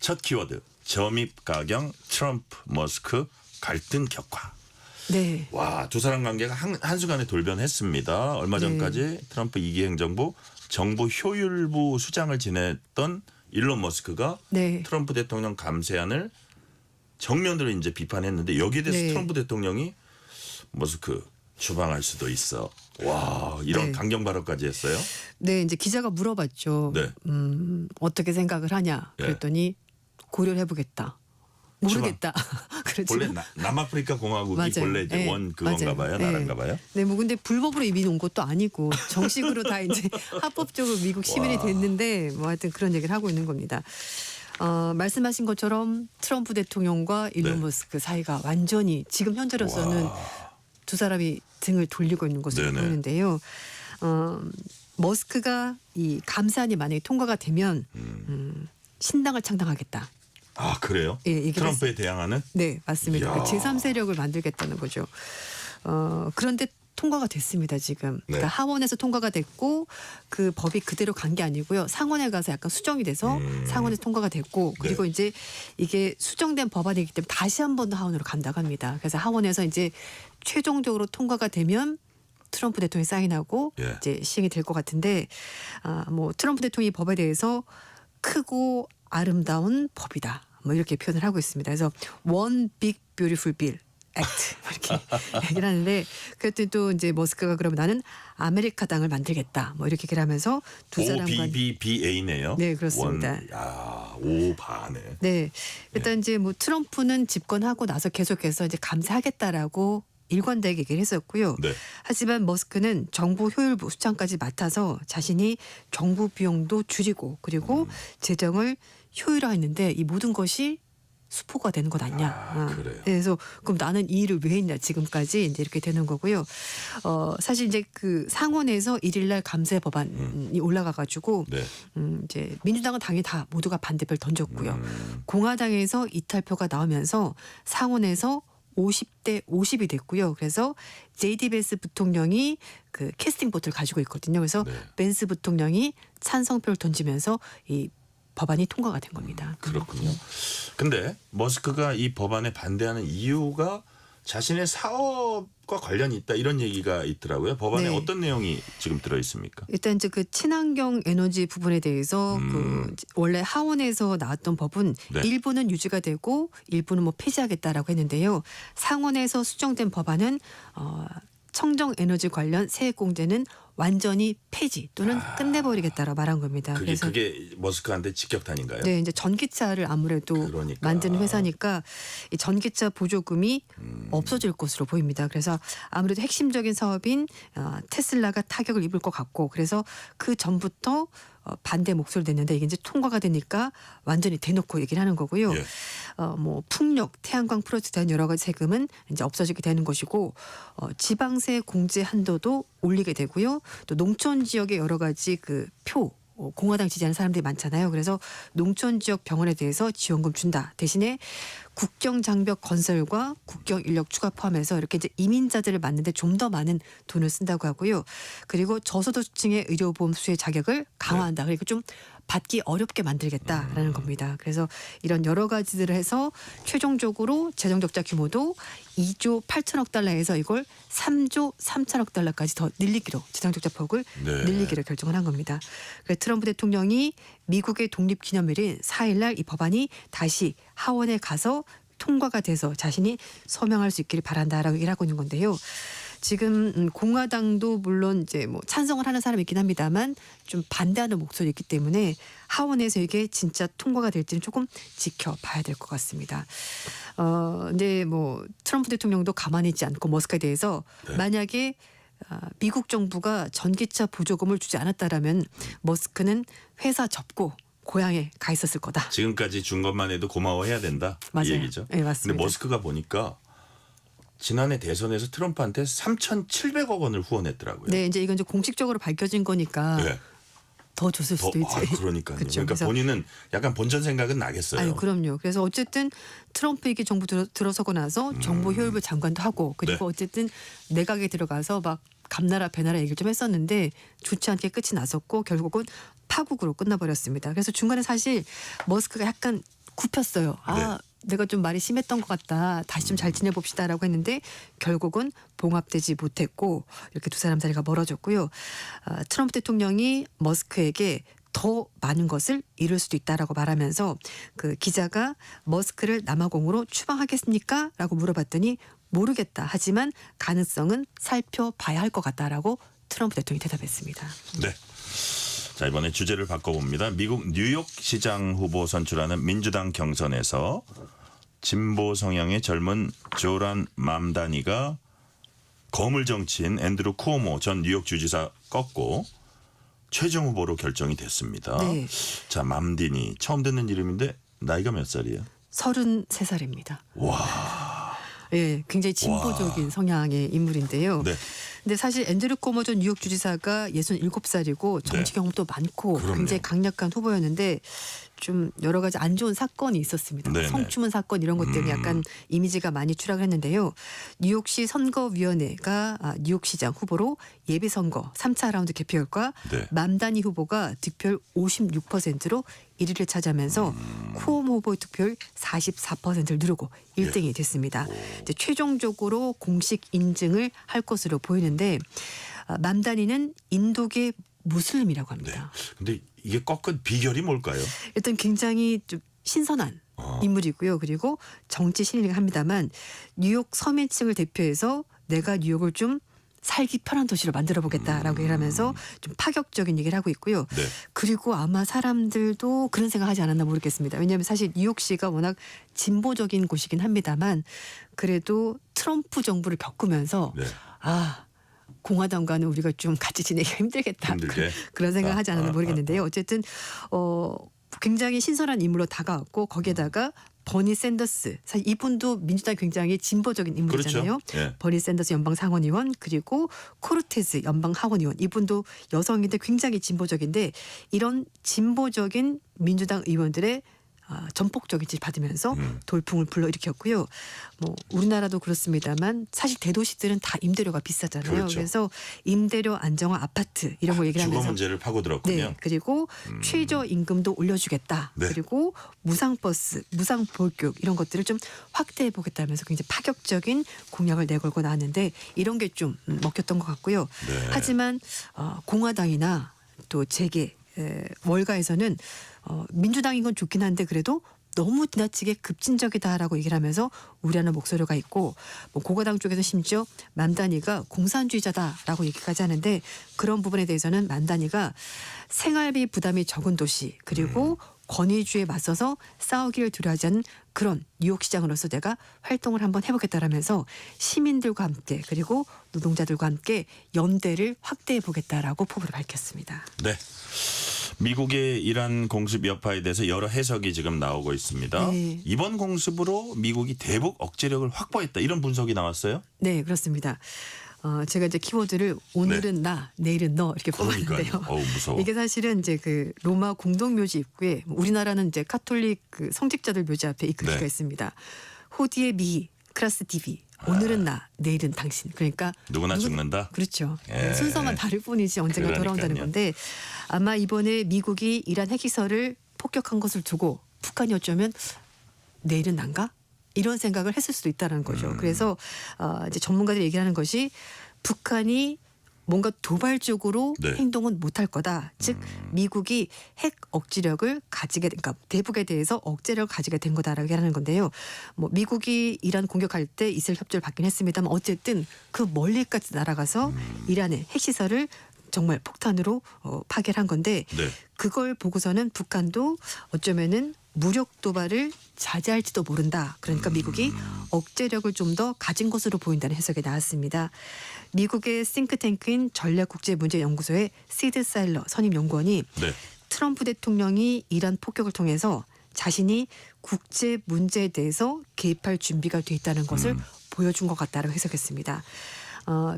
첫 키워드 점입가경 트럼프 머스크 갈등 격화. 네. 와, 두 사람 관계가 한순간에 돌변했습니다. 얼마 전까지 트럼프 2기 행정부 정부 효율부 수장을 지냈던 일론 머스크가 네. 트럼프 대통령 감세안을 정면으로 이제 비판했는데 여기에 대해서 네. 트럼프 대통령이 머스크 추방할 수도 있어. 와, 이런 네. 강경 발언까지 했어요. 네, 이제 기자가 물어봤죠. 네. 어떻게 생각을 하냐? 네. 그랬더니 고려를 해보겠다. 모르겠다. 그렇죠. 본래 남아프리카 공화국이 맞아요. 본래 이제 네. 원 그건가 맞아요. 봐요. 네. 나라인가 봐요. 네, 뭐 근데 불법으로 이민 온 것도 아니고 정식으로 다 이제 합법적으로 미국 시민이 와. 됐는데 뭐 하여튼 그런 얘기를 하고 있는 겁니다. 말씀하신 것처럼 트럼프 대통령과 일론 네. 머스크 사이가 완전히 지금 현재로서는 두 사람이 등을 돌리고 있는 것으로 네네. 보이는데요. 머스크가 이 감사안이 만약에 통과가 되면 신당을 창당하겠다. 아, 그래요? 예, 얘기를 트럼프에 대항하는? 네, 맞습니다. 이야. 제3세력을 만들겠다는 거죠. 그런데 통과가 됐습니다, 지금. 네. 그러니까 하원에서 통과가 됐고 그 법이 그대로 간 게 아니고요. 상원에 가서 약간 수정이 돼서 상원에서 통과가 됐고 그리고 네. 이제 이게 수정된 법안이기 때문에 다시 한 번 더 하원으로 간다고 합니다. 그래서 하원에서 이제 최종적으로 통과가 되면 트럼프 대통령이 사인하고 예. 이제 시행이 될 것 같은데 뭐 트럼프 대통령이 이 법에 대해서 크고 아름다운 법이다. 뭐 이렇게 표현을 하고 있습니다. 그래서 One Big Beautiful Bill Act 이렇게 얘기를 하는데 그랬더니 또 이제 머스크가 그러면 나는 아메리카당을 만들겠다. 뭐 이렇게 얘기를 하면서 두 사람 간 OBBBA네요. 네, 그렇습니다. 야, 오바네. 네. 일단 이제 뭐 트럼프는 집권하고 나서 계속해서 이제 감사하겠다라고 일관되게 얘기를 했었고요. 네. 하지만 머스크는 정부 효율부 수장까지 맡아서 자신이 정부 비용도 줄이고 그리고 재정을 효율화했는데 이 모든 것이 수포가 되는 것 아니냐. 그래요. 그래서 그럼 나는 이 일을 왜 했냐 지금까지 이제 이렇게 되는 거고요. 사실 이제 그 상원에서 1일날 감세 법안이 올라가가지고 네. 이제 민주당은 당연히 다 모두가 반대표를 던졌고요. 공화당에서 이탈표가 나오면서 상원에서 50대 50이 됐고요. 그래서 JD 벤스 부통령이 그 캐스팅 보트를 가지고 있거든요. 그래서 네. 벤스 부통령이 찬성표를 던지면서 이 법안이 통과가 된 겁니다. 그렇군요. 근데 머스크가 이 법안에 반대하는 이유가 자신의 사업과 관련이 있다 이런 얘기가 있더라고요. 법안에 네. 어떤 내용이 지금 들어 있습니까? 일단 이제 그 친환경 에너지 부분에 대해서 그 원래 하원에서 나왔던 법은 네. 일부는 유지가 되고 일부는 뭐 폐지하겠다라고 했는데요. 상원에서 수정된 법안은 청정 에너지 관련 세액 공제는 완전히 폐지 또는 끝내버리겠다라고 말한 겁니다. 그게 머스크한테 직격탄인가요? 네, 이제 전기차를 아무래도 그러니까. 만드는 회사니까 이 전기차 보조금이 없어질 것으로 보입니다. 그래서 아무래도 핵심적인 사업인 테슬라가 타격을 입을 것 같고 그래서 그 전부터 반대 목소리를 냈는데 이게 이제 통과가 되니까 완전히 대놓고 얘기를 하는 거고요. 예. 뭐 풍력, 태양광 프로젝트에 대한 여러 가지 세금은 이제 없어지게 되는 것이고 지방세 공제 한도도 올리게 되고요. 또 농촌 지역의 여러 가지 그 공화당 지지하는 사람들이 많잖아요. 그래서 농촌 지역 병원에 대해서 지원금 준다. 대신에 국경 장벽 건설과 국경 인력 추가 포함해서 이렇게 이제 이민자들을 맞는데 좀 더 많은 돈을 쓴다고 하고요. 그리고 저소득층의 의료보험 수혜 자격을 강화한다. 그리고 좀 받기 어렵게 만들겠다라는 겁니다. 그래서 이런 여러 가지들을 해서 최종적으로 재정 적자 규모도 2조 8천억 달러에서 이걸 3조 3천억 달러까지 더 늘리기로 재정 적자 폭을 네. 늘리기로 결정을 한 겁니다. 그래서 트럼프 대통령이 미국의 독립기념일인 4일날 이 법안이 다시 하원에 가서 통과가 돼서 자신이 서명할 수 있기를 바란다라고 얘기를 하고 있는 건데요. 지금 공화당도 물론 이제 뭐 찬성을 하는 사람이 있긴 합니다만 좀 반대하는 목소리 있기 때문에 하원에서 이게 진짜 통과가 될지는 조금 지켜봐야 될 것 같습니다. 근데 뭐 트럼프 대통령도 가만히 있지 않고 머스크에 대해서 네. 만약에 미국 정부가 전기차 보조금을 주지 않았다라면 머스크는 회사 접고 고향에 가 있었을 거다. 지금까지 준 것만 해도 고마워해야 된다. 맞아요. 이 얘기죠. 네, 맞습니다. 근데 머스크가 보니까 지난해 대선에서 트럼프한테 3,700억 원을 후원했더라고요. 네, 이제 이건 이제 공식적으로 밝혀진 거니까 네. 더 줬을 수도 있지. 그러니까요. 그쵸? 그러니까 그래서 본인은 약간 본전 생각은 나겠어요. 아유, 그럼요. 그래서 어쨌든 트럼프에게 정부 들어서고 나서 정보 효율부 장관도 하고 그리고 네. 어쨌든 내각에 들어가서 막 감나라 배나라 얘기를 좀 했었는데 좋지 않게 끝이 났었고 결국은 파국으로 끝나버렸습니다. 그래서 중간에 사실 머스크가 약간 굽혔어요. 아, 내가 좀 말이 심했던 것 같다. 다시 좀 잘 지내봅시다라고 했는데 결국은 봉합되지 못했고 이렇게 두 사람 사이가 멀어졌고요. 트럼프 대통령이 머스크에게 더 많은 것을 이룰 수도 있다라고 말하면서 그 기자가 머스크를 남아공으로 추방하겠습니까? 라고 물어봤더니 모르겠다. 하지만 가능성은 살펴봐야 할 것 같다라고 트럼프 대통령이 대답했습니다. 네. 자, 이번에 주제를 바꿔봅니다. 미국 뉴욕 시장 후보 선출하는 민주당 경선에서 진보 성향의 젊은 조란 맘다니가 거물 정치인 앤드루 쿠오모 전 뉴욕 주지사 꺾고 최종 후보로 결정이 됐습니다. 네. 자, 맘디니 처음 듣는 이름인데 나이가 몇 살이에요? 33살입니다. 와. 예, 굉장히 진보적인 성향의 인물인데요. 네. 근데 사실 앤드루 쿠오모 전 뉴욕 주지사가 67살이고 정치 네. 경험도 많고 그럼요. 굉장히 강력한 후보였는데 좀 여러 가지 안 좋은 사건이 있었습니다. 네네. 성추문 사건 이런 것 때문에 약간 이미지가 많이 추락을 했는데요. 뉴욕시 선거위원회가 뉴욕시장 후보로 예비선거 3차 라운드 개표 결과 네. 맘다니 후보가 득표율 56%로 1위를 차지하면서 쿠오모 후보의 득표율 44%를 누르고 1등이 됐습니다. 이제 최종적으로 공식 인증을 할 것으로 보이는데 맘다니는 인도계 무슬림이라고 합니다. 근데 이게 꺾은 비결이 뭘까요? 일단 굉장히 좀 신선한 인물이고요. 그리고 정치 신인이긴 합니다만 뉴욕 서민층을 대표해서 내가 뉴욕을 좀 살기 편한 도시로 만들어 보겠다라고 얘기를 하면서 좀 파격적인 얘기를 하고 있고요. 네. 그리고 아마 사람들도 그런 생각하지 않았나 모르겠습니다. 왜냐하면 사실 뉴욕시가 워낙 진보적인 곳이긴 합니다만 그래도 트럼프 정부를 겪으면서 네. 공화당과는 우리가 좀 같이 지내기가 힘들겠다. 힘들게? 그런 생각을 하지 않았나 모르겠는데요. 어쨌든 굉장히 신선한 인물로 다가왔고 거기에다가 버니 샌더스 사실 이분도 민주당 굉장히 진보적인 인물이잖아요. 그렇죠. 예. 버니 샌더스 연방 상원의원 그리고 코르테즈 연방 하원의원 이분도 여성인데 굉장히 진보적인데 이런 진보적인 민주당 의원들의 전폭적인 지지를 받으면서 돌풍을 불러일으켰고요. 뭐 우리나라도 그렇습니다만 사실 대도시들은 다 임대료가 비싸잖아요. 그렇죠. 그래서 임대료 안정화 아파트 이런 거 얘기를 주거 하면서 문제를 파고들었군요. 네, 그리고 최저 임금도 올려주겠다. 네. 그리고 무상버스, 무상보교육 이런 것들을 좀 확대해 보겠다면서 굉장히 파격적인 공약을 내걸고 나왔는데 이런 게 좀 먹혔던 것 같고요. 네. 하지만 공화당이나 또 재계 월가에서는 민주당인 건 좋긴 한데 그래도 너무 지나치게 급진적이다라고 얘기를 하면서 우려하는 목소리가 있고 뭐 공화당 쪽에서 심지어 맘다니가 공산주의자다라고 얘기까지 하는데 그런 부분에 대해서는 맘다니가 생활비 부담이 적은 도시 그리고 권위주의에 맞서서 싸우기를 두려워하지 않는 그런 뉴욕시장으로서 내가 활동을 한번 해보겠다라면서 시민들과 함께 그리고 노동자들과 함께 연대를 확대해 보겠다라고 포부를 밝혔습니다. 네. 미국의 이란 공습 여파에 대해서 여러 해석이 지금 나오고 있습니다. 네. 이번 공습으로 미국이 대북 억제력을 확보했다 이런 분석이 나왔어요. 네, 그렇습니다. 제가 이제 키워드를 오늘은 나, 내일은 너 이렇게 뽑았는데요. 어우, 무서워. 이게 사실은 이제 그 로마 공동묘지 입구에 우리나라는 이제 카톨릭 그 성직자들 묘지 앞에 이 글씨가 네. 있습니다. 호디에 미, 크라스 디비. 오늘은 나, 내일은 당신. 그러니까 누구나 죽는다. 그렇죠. 예. 순서만 다를 뿐이지 언젠가 그러니까요. 돌아온다는 건데 아마 이번에 미국이 이란 핵시설을 폭격한 것을 두고 북한이 어쩌면 내일은 난가? 이런 생각을 했을 수도 있다는 거죠. 그래서 이제 전문가들이 얘기하는 것이 북한이 뭔가 도발적으로 네. 행동은 못할 거다. 즉 미국이 핵 억지력을 가지게 그러니까 대북에 대해서 억제력을 가지게 된 거다라고 하는 건데요. 뭐 미국이 이란 공격할 때 이스라엘 협조를 받긴 했습니다만 어쨌든 그 멀리까지 날아가서 이란의 핵시설을 정말 폭탄으로 파괴를 한 건데 네. 그걸 보고서는 북한도 어쩌면은 무력 도발을 자제할지도 모른다. 그러니까 미국이 억제력을 좀 더 가진 것으로 보인다는 해석이 나왔습니다. 미국의 싱크탱크인 전략국제문제연구소의 시드 사일러 선임 연구원이 네. 트럼프 대통령이 이란 폭격을 통해서 자신이 국제 문제에 대해서 개입할 준비가 돼 있다는 것을 보여준 것 같다고 해석했습니다.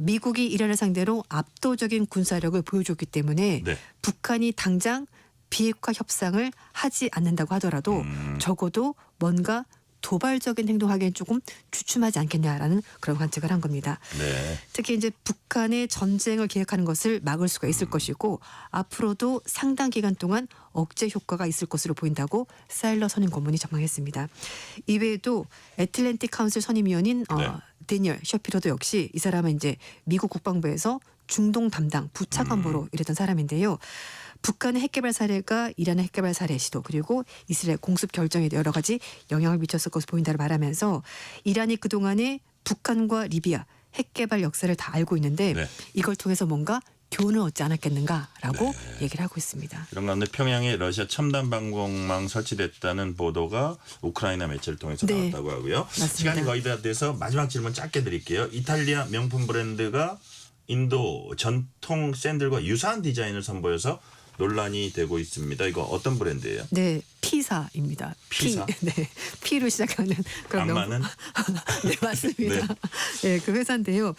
미국이 이란을 상대로 압도적인 군사력을 보여줬기 때문에 네. 북한이 당장 비핵화 협상을 하지 않는다고 하더라도 적어도 뭔가 도발적인 행동하기엔 조금 주춤하지 않겠냐라는 그런 관측을 한 겁니다. 네. 특히 이제 북한의 전쟁을 계획하는 것을 막을 수가 있을 것이고 앞으로도 상당 기간 동안 억제 효과가 있을 것으로 보인다고 사일러 선임 고문이 전망했습니다. 이외에도 애틀랜틱 카운슬 선임위원인 네. 데니얼 셔피로도 역시 이 사람은 이제 미국 국방부에서 중동 담당 부차관보로 일했던 사람인데요. 북한의 핵개발 사례가 이란의 핵개발 사례 시도 그리고 이스라엘 공습 결정에 여러 가지 영향을 미쳤을 것으로 보인다고 말하면서 이란이 그동안에 북한과 리비아 핵개발 역사를 다 알고 있는데 네. 이걸 통해서 뭔가 교훈을 얻지 않았겠는가라고 얘기를 하고 있습니다. 이런 가운데 평양에 러시아 첨단 방공망 설치됐다는 보도가 우크라이나 매체를 통해서 네. 나왔다고 하고요. 맞습니다. 시간이 거의 다 돼서 마지막 질문 짧게 드릴게요. 이탈리아 명품 브랜드가 인도 전통 샌들과 유사한 디자인을 선보여서 논란이 되고 있습니다. 이거 어떤 브랜드예요? 네, 피사입니다. 피사? 네, 피로 시작하는 그런 안마는? 네, 맞습니다. 네, 그 회사인데요.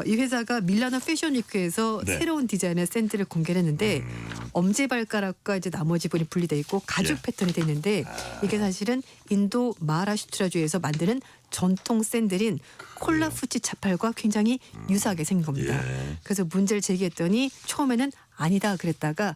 이 회사가 밀라노 패션위크에서 네. 새로운 디자인의 샌들을 공개를 했는데 엄지발가락과 이제 나머지 부분이 분리돼 있고 가죽 예. 패턴이 돼 있는데 이게 사실은 인도 마하라슈트라주에서 만드는 전통 샌들인 콜라푸치 차팔과 굉장히 유사하게 생긴 겁니다. 예. 그래서 문제를 제기했더니 처음에는 아니다 그랬다가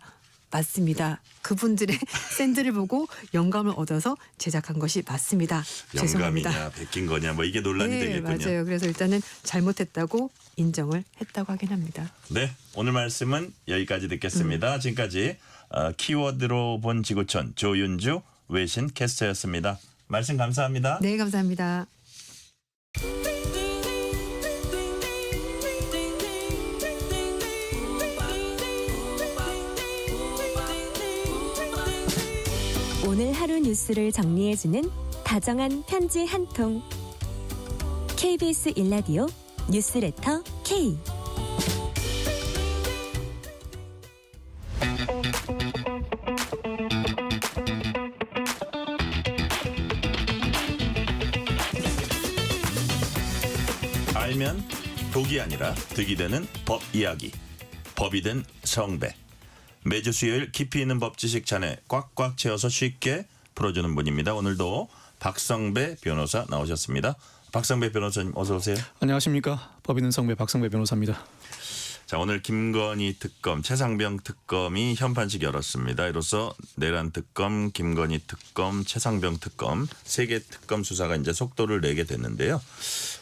맞습니다. 그분들의 샌들을 보고 영감을 얻어서 제작한 것이 맞습니다. 죄송합니다. 영감이냐 베낀 거냐 뭐 이게 논란이 네, 되겠군요. 맞아요. 그래서 일단은 잘못했다고 인정을 했다고 하긴 합니다. 네, 오늘 말씀은 여기까지 듣겠습니다. 지금까지 키워드로 본 지구촌 조윤주 외신 캐스터였습니다. 말씀 감사합니다. 네, 감사합니다. 오늘 하루 뉴스를 정리해주는 다정한 편지 한 통. KBS 일라디오 뉴스레터 K. 알면 독이 아니라 득이 되는 법 이야기. 법이 된 성배. 매주 수요일 깊이 있는 법 지식 잔에 꽉꽉 채워서 쉽게 풀어주는 분입니다. 오늘도 박성배 변호사 나오셨습니다. 박성배 변호사님 어서 오세요. 안녕하십니까. 법이 된 성배 박성배 변호사입니다. 자, 오늘 김건희 특검, 최상병 특검이 현판식 열었습니다. 이로써 내란 특검, 김건희 특검, 최상병 특검 3개 특검 수사가 이제 속도를 내게 됐는데요.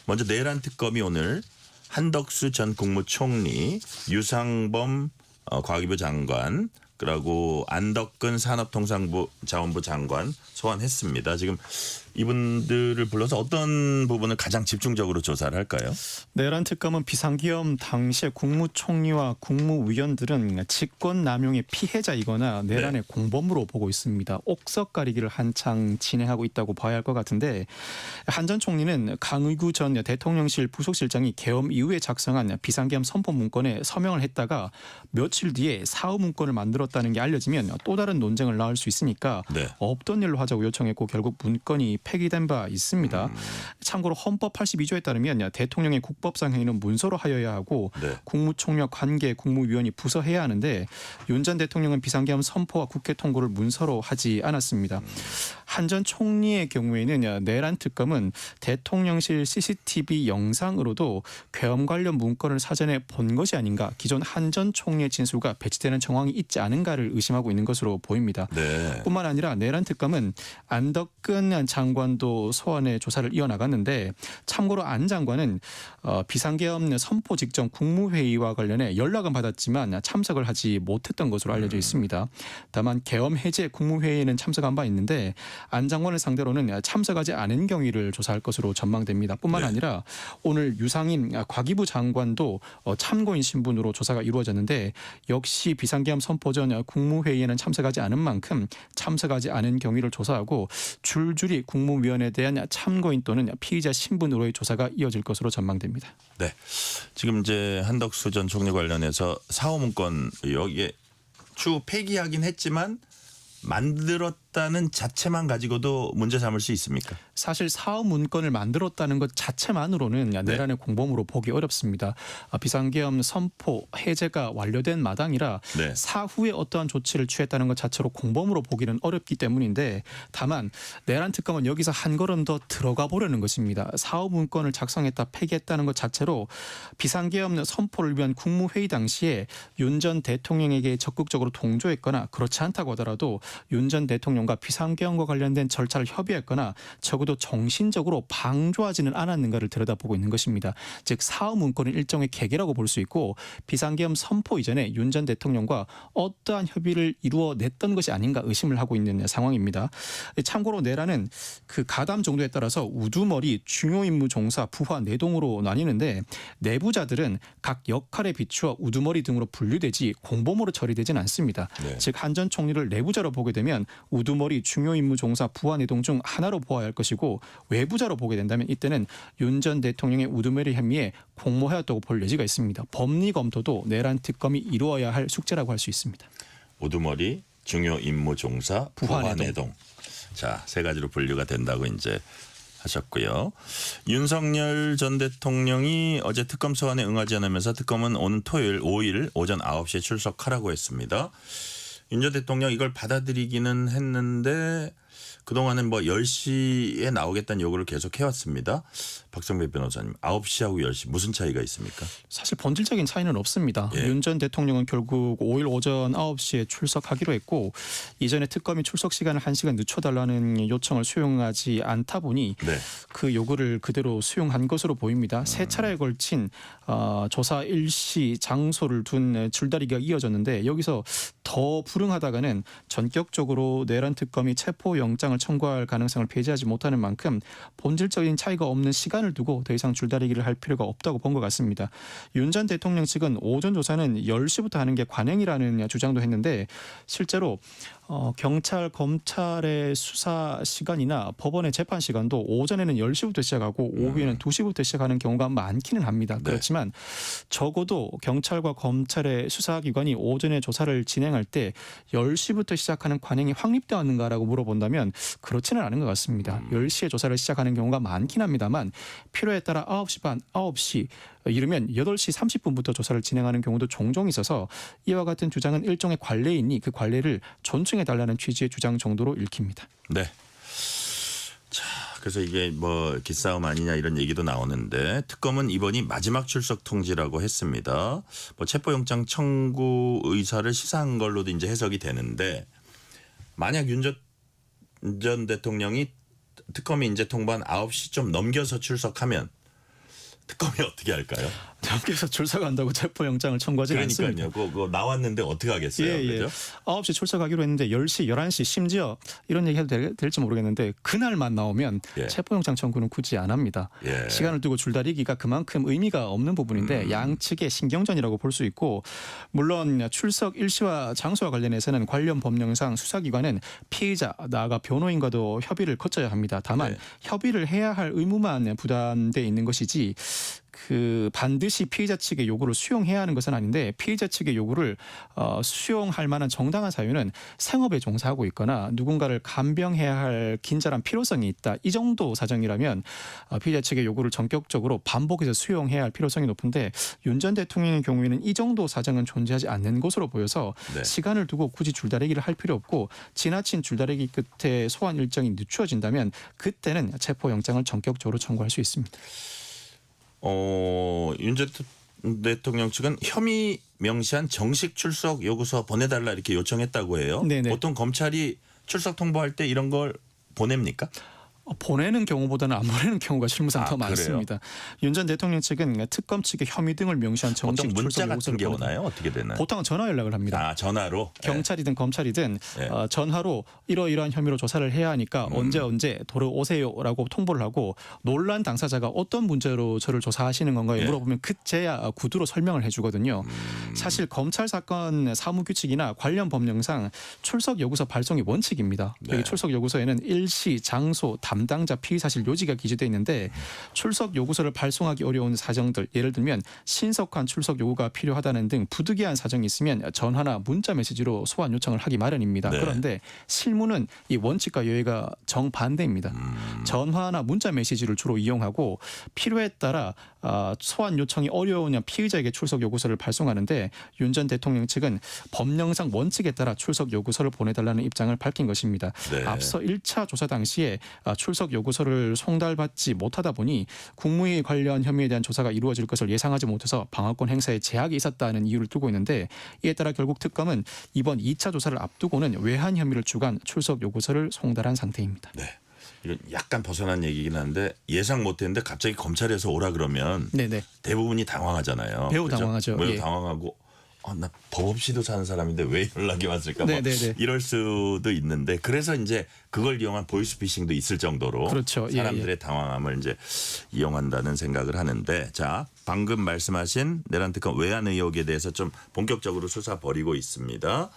먼저 내란 특검이 오늘 한덕수 전 국무총리, 유상범 과기부 장관, 그리고 안덕근 산업통상부 자원부 장관 소환했습니다. 지금 이분들을 불러서 어떤 부분을 가장 집중적으로 조사를 할까요? 내란 특검은 비상기업 당시의 국무총리와 국무위원들은 직권남용의 피해자이거나 내란의 공범으로 보고 있습니다. 옥석 가리기를 한창 진행하고 있다고 봐야 할 것 같은데 한 전 총리는 강의구 전 대통령실 부속실장이 계엄 이후에 작성한 비상계엄 선포 문건에 서명을 했다가 며칠 뒤에 사후 문건을 만들었다는 게 알려지면 또 다른 논쟁을 낳을 수 있으니까 없던 일로 하자고 요청했고 결국 문건이 폐기된 바 있습니다. 참고로 헌법 82조에 따르면 대통령의 국법상 행위는 문서로 하여야 하고 국무총리와 관계 국무위원이 부서해야 하는데 윤 전 대통령은 비상계엄 선포와 국회 통고를 문서로 하지 않았습니다. 한 전 총리의 경우에는 내란 특검은 대통령실 CCTV 영상으로도 계엄 관련 문건을 사전에 본 것이 아닌가, 기존 한 전 총리의 진술과 배치되는 정황이 있지 않은가를 의심하고 있는 것으로 보입니다. 뿐만 아니라 내란 특검은 안덕근 장 장관도 소환해 조사를 이어나갔는데 참고로 안 장관은 비상계엄 선포 직전 국무회의와 관련해 연락은 받았지만 참석을 하지 못했던 것으로 알려져 있습니다. 다만 계엄 해제 국무회의에는 참석한 바 있는데 안 장관을 상대로는 참석하지 않은 경위를 조사할 것으로 전망됩니다. 뿐만 아니라 오늘 유상인 과기부 장관도 참고인 신분으로 조사가 이루어졌는데 역시 비상계엄 선포 전 국무회의에는 참석하지 않은 만큼 참석하지 않은 경위를 조사하고 줄줄이 국무위원에 대한 참고인 또는 피의자 신분으로의 조사가 이어질 것으로 전망됩니다. 네, 지금 이제 한덕수 전 총리 관련해서 사후문건 의혹 이게 추후 폐기하긴 했지만 만들었다는 자체만 가지고도 문제 삼을 수 있습니까? 사실 사업 문건을 만들었다는 것 자체만으로는 내란의 공범으로 보기 어렵습니다. 비상계엄 선포 해제가 완료된 마당이라 사후에 어떠한 조치를 취했다는 것 자체로 공범으로 보기는 어렵기 때문인데 다만 내란 특검은 여기서 한 걸음 더 들어가 보려는 것입니다. 사업 문건을 작성했다 폐기했다는 것 자체로 비상계엄 선포를 위한 국무회의 당시에 윤 전 대통령에게 적극적으로 동조했거나 그렇지 않다고 하더라도 윤 전 대통령과 비상계엄과 관련된 절차를 협의했거나 적어도 정신적으로 방조하지는 않았는가를 들여다보고 있는 것입니다. 즉 사업 문건은 일종의 계기라고 볼 수 있고 비상계엄 선포 이전에 윤 전 대통령과 어떠한 협의를 이루어냈던 것이 아닌가 의심을 하고 있는 상황입니다. 참고로 내란은 그 가담 정도에 따라서 우두머리, 중요 임무 종사, 부하, 내동으로 나뉘는데 내부자들은 각 역할에 비추어 우두머리 등으로 분류되지 공범으로 처리되지는 않습니다. 즉 한 전 총리를 내부자로 보게 되면 우두머리, 중요 임무 종사, 부하, 내동 중 하나로 보아야 할 것이고 외부자로 보게 된다면 이때는 윤 전 대통령의 우두머리 혐의에 공모하였다고 볼 여지가 있습니다. 법리 검토도 내란 특검이 이루어야 할 숙제라고 할 수 있습니다. 우두머리, 중요 임무 종사, 부하, 내동. 자, 세 가지로 분류가 된다고 이제 하셨고요. 윤석열 전 대통령이 어제 특검 소환에 응하지 않으면서 특검은 오는 토요일 5일 오전 9시에 출석하라고 했습니다. 윤 전 대통령 이걸 받아들이기는 했는데 그동안은 뭐 10시에 나오겠다는 요구를 계속 해왔습니다. 박성배 변호사님 9시하고 10시 무슨 차이가 있습니까? 사실 본질적인 차이는 없습니다. 윤 전 대통령은 결국 5일 오전 9시에 출석하기로 했고 이전에 특검이 출석 시간을 1시간 늦춰달라는 요청을 수용하지 않다 보니 그 요구를 그대로 수용한 것으로 보입니다. 세 차례에 걸친 조사 일시 장소를 둔 줄다리기가 이어졌는데 여기서 더 불응하다가는 전격적으로 내란 특검이 체포영장을 청구할 가능성을 배제하지 못하는 만큼 본질적인 차이가 없는 시간을 두고 더 이상 줄다리기를 할 필요가 없다고 본 것 같습니다. 윤 전 대통령 측은 오전 조사는 10시부터 하는 게 관행이라는 주장도 했는데 실제로 경찰, 검찰의 수사 시간이나 법원의 재판 시간도 오전에는 10시부터 시작하고 오후에는 2시부터 시작하는 경우가 많기는 합니다. 그렇지만 적어도 경찰과 검찰의 수사기관이 오전에 조사를 진행할 때 10시부터 시작하는 관행이 확립되었는가라고 물어본다면 그렇지는 않은 것 같습니다. 10시에 조사를 시작하는 경우가 많긴 합니다만 필요에 따라 9시 반, 9시 이르면 8시 30분부터 조사를 진행하는 경우도 종종 있어서 이와 같은 주장은 일종의 관례이니 그 관례를 존중해달라는 취지의 주장 정도로 읽힙니다. 네. 자, 그래서 이게 뭐 기싸움 아니냐 이런 얘기도 나오는데 특검은 이번이 마지막 출석 통지라고 했습니다. 뭐 체포영장 청구 의사를 시사한 걸로도 이제 해석이 되는데 만약 윤 전 대통령이 특검이 이제 통보한 9시 좀 넘겨서 출석하면 특검이 어떻게 할까요? 함께해서 출석한다고 체포영장을 청구하지는 않습니다. 그러니까요. 그거 나왔는데 어떻게 하겠어요? 그죠? 9시 출석하기로 했는데 10시, 11시 심지어 이런 얘기해도 될지 모르겠는데 그날만 나오면 체포영장 청구는 굳이 안 합니다. 시간을 두고 줄다리기가 그만큼 의미가 없는 부분인데 양측의 신경전이라고 볼 수 있고 물론 출석 일시와 장소와 관련해서는 관련 법령상 수사기관은 피의자, 나아가 변호인과도 협의를 거쳐야 합니다. 다만 협의를 해야 할 의무만 부담돼 있는 것이지 그 반드시 피의자 측의 요구를 수용해야 하는 것은 아닌데 피의자 측의 요구를 수용할 만한 정당한 사유는 생업에 종사하고 있거나 누군가를 간병해야 할 긴절한 필요성이 있다. 이 정도 사정이라면 피의자 측의 요구를 전격적으로 반복해서 수용해야 할 필요성이 높은데 윤 전 대통령의 경우에는 이 정도 사정은 존재하지 않는 것으로 보여서 시간을 두고 굳이 줄다리기를 할 필요 없고 지나친 줄다리기 끝에 소환 일정이 늦추어진다면 그때는 체포영장을 전격적으로 청구할 수 있습니다. 윤 전 대통령 측은 혐의 명시한 정식 출석 요구서 보내달라 이렇게 요청했다고 해요. 보통 검찰이 출석 통보할 때 이런 걸 보냅니까? 보내는 경우보다는 안 보내는 경우가 실무상 더 많습니다. 윤 전 대통령 측은 특검 측의 혐의 등을 명시한 정식 보통 문자 출석 같은 요구서를 게 오나요? 어떻게 되나요? 보통은 전화 연락을 합니다. 아, 전화로? 경찰이든 검찰이든 네. 전화로 이러이러한 혐의로 조사를 해야 하니까 언제 도로 오세요라고 통보를 하고 논란 당사자가 어떤 문제로 저를 조사하시는 건가요? 네. 물어보면 그제야 구두로 설명을 해주거든요. 사실 검찰 사건 사무규칙이나 관련 법령상 출석 요구서 발송이 원칙입니다. 네. 여기 출석 요구서에는 일시, 장소, 담당자, 피의 사실 요지가 기재되어 있는데 출석 요구서를 발송하기 어려운 사정들, 예를 들면 신속한 출석 요구가 필요하다는 등 부득이한 사정이 있으면 전화나 문자 메시지로 소환 요청을 하기 마련입니다. 네. 그런데 실무는 이 원칙과 여의가 정반대입니다. 전화나 문자 메시지를 주로 이용하고 필요에 따라 소환 요청이 어려우냐 피의자에게 출석 요구서를 발송하는데 윤 전 대통령 측은 법령상 원칙에 따라 출석 요구서를 보내달라는 입장을 밝힌 것입니다. 네. 앞서 1차 조사 당시에 출석 요구서를 송달받지 못하다 보니 국무회의 관련 혐의에 대한 조사가 이루어질 것을 예상하지 못해서 방어권 행사에 제약이 있었다는 이유를 두고 있는데 이에 따라 결국 특검은 이번 2차 조사를 앞두고는 외환 혐의를 주간 출석 요구서를 송달한 상태입니다. 네. 이건 약간 벗어난 얘기긴 한데 예상 못했는데 갑자기 검찰에서 오라 그러면 네네. 대부분이 당황하잖아요. 매우 그렇죠? 당황하죠. 매우 예. 당황하고 나 법 없이도 사는 사람인데 왜 연락이 왔을까 뭐 네네네. 이럴 수도 있는데 그래서 이제 그걸 이용한 보이스피싱도 있을 정도로 그렇죠. 예, 사람들의 당황함을 이제 이용한다는 생각을 하는데 자 방금 말씀하신 내란 특검 외환 의혹에 대해서 좀 본격적으로 수사 벌이고 있습니다.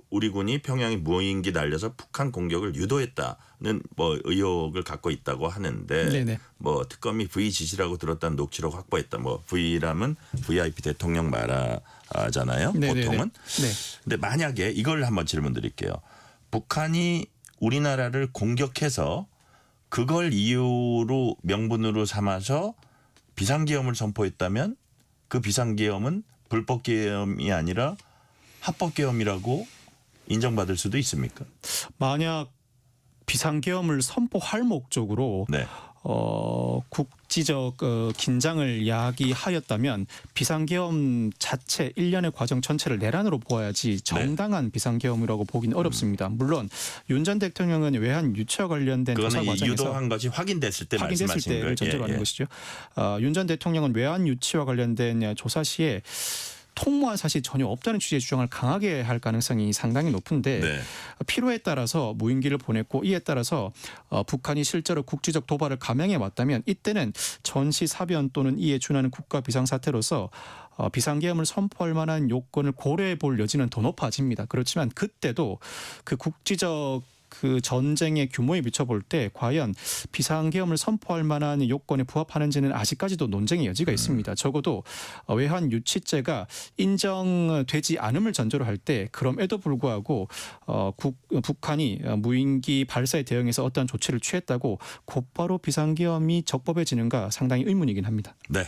우리 군이 평양에 무인기 날려서 북한 공격을 유도했다는 의혹을 갖고 있다고 하는데 네네. 특검이 V 지시라고 들었다는 녹취록 확보했다. V라면 VIP 대통령 말하잖아요. 네네네. 보통은. 네. 근데 만약에 이걸 한번 질문드릴게요. 북한이 우리나라를 공격해서 그걸 이유로 명분으로 삼아서 비상계엄을 선포했다면 그 비상계엄은 불법계엄이 아니라 합법계엄이라고 인정받을 수도 있습니까? 만약 비상계엄을 선포할 목적으로 네. 국지적 긴장을 야기하였다면 비상계엄 자체 일련의 과정 전체를 내란으로 보아야지 정당한 비상계엄이라고 보기는 어렵습니다. 물론 윤 전 대통령은 외환 유치와 관련된 조사 그거는 과정에서 유도한 것이 확인됐을 때 말씀하신 거예요. 때를 전제로 하는 것이죠. 윤 전 대통령은 외환 유치와 관련된 조사 시에 통모한 사실이 전혀 없다는 취지의 주장을 강하게 할 가능성이 상당히 높은데 네. 필요에 따라서 무인기를 보냈고 이에 따라서 북한이 실제로 국지적 도발을 감행해 왔다면 이때는 전시 사변 또는 이에 준하는 국가 비상사태로서 비상계엄을 선포할 만한 요건을 고려해 볼 여지는 더 높아집니다. 그렇지만 그때도 그 국지적 그 전쟁의 규모에 비춰볼 때 과연 비상계엄을 선포할 만한 요건에 부합하는지는 아직까지도 논쟁의 여지가 있습니다. 적어도 외환 유치죄가 인정되지 않음을 전제로 할 때 그럼에도 불구하고 북한이 무인기 발사에 대응해서 어떠한 조치를 취했다고 곧바로 비상계엄이 적법해지는가 상당히 의문이긴 합니다. 네.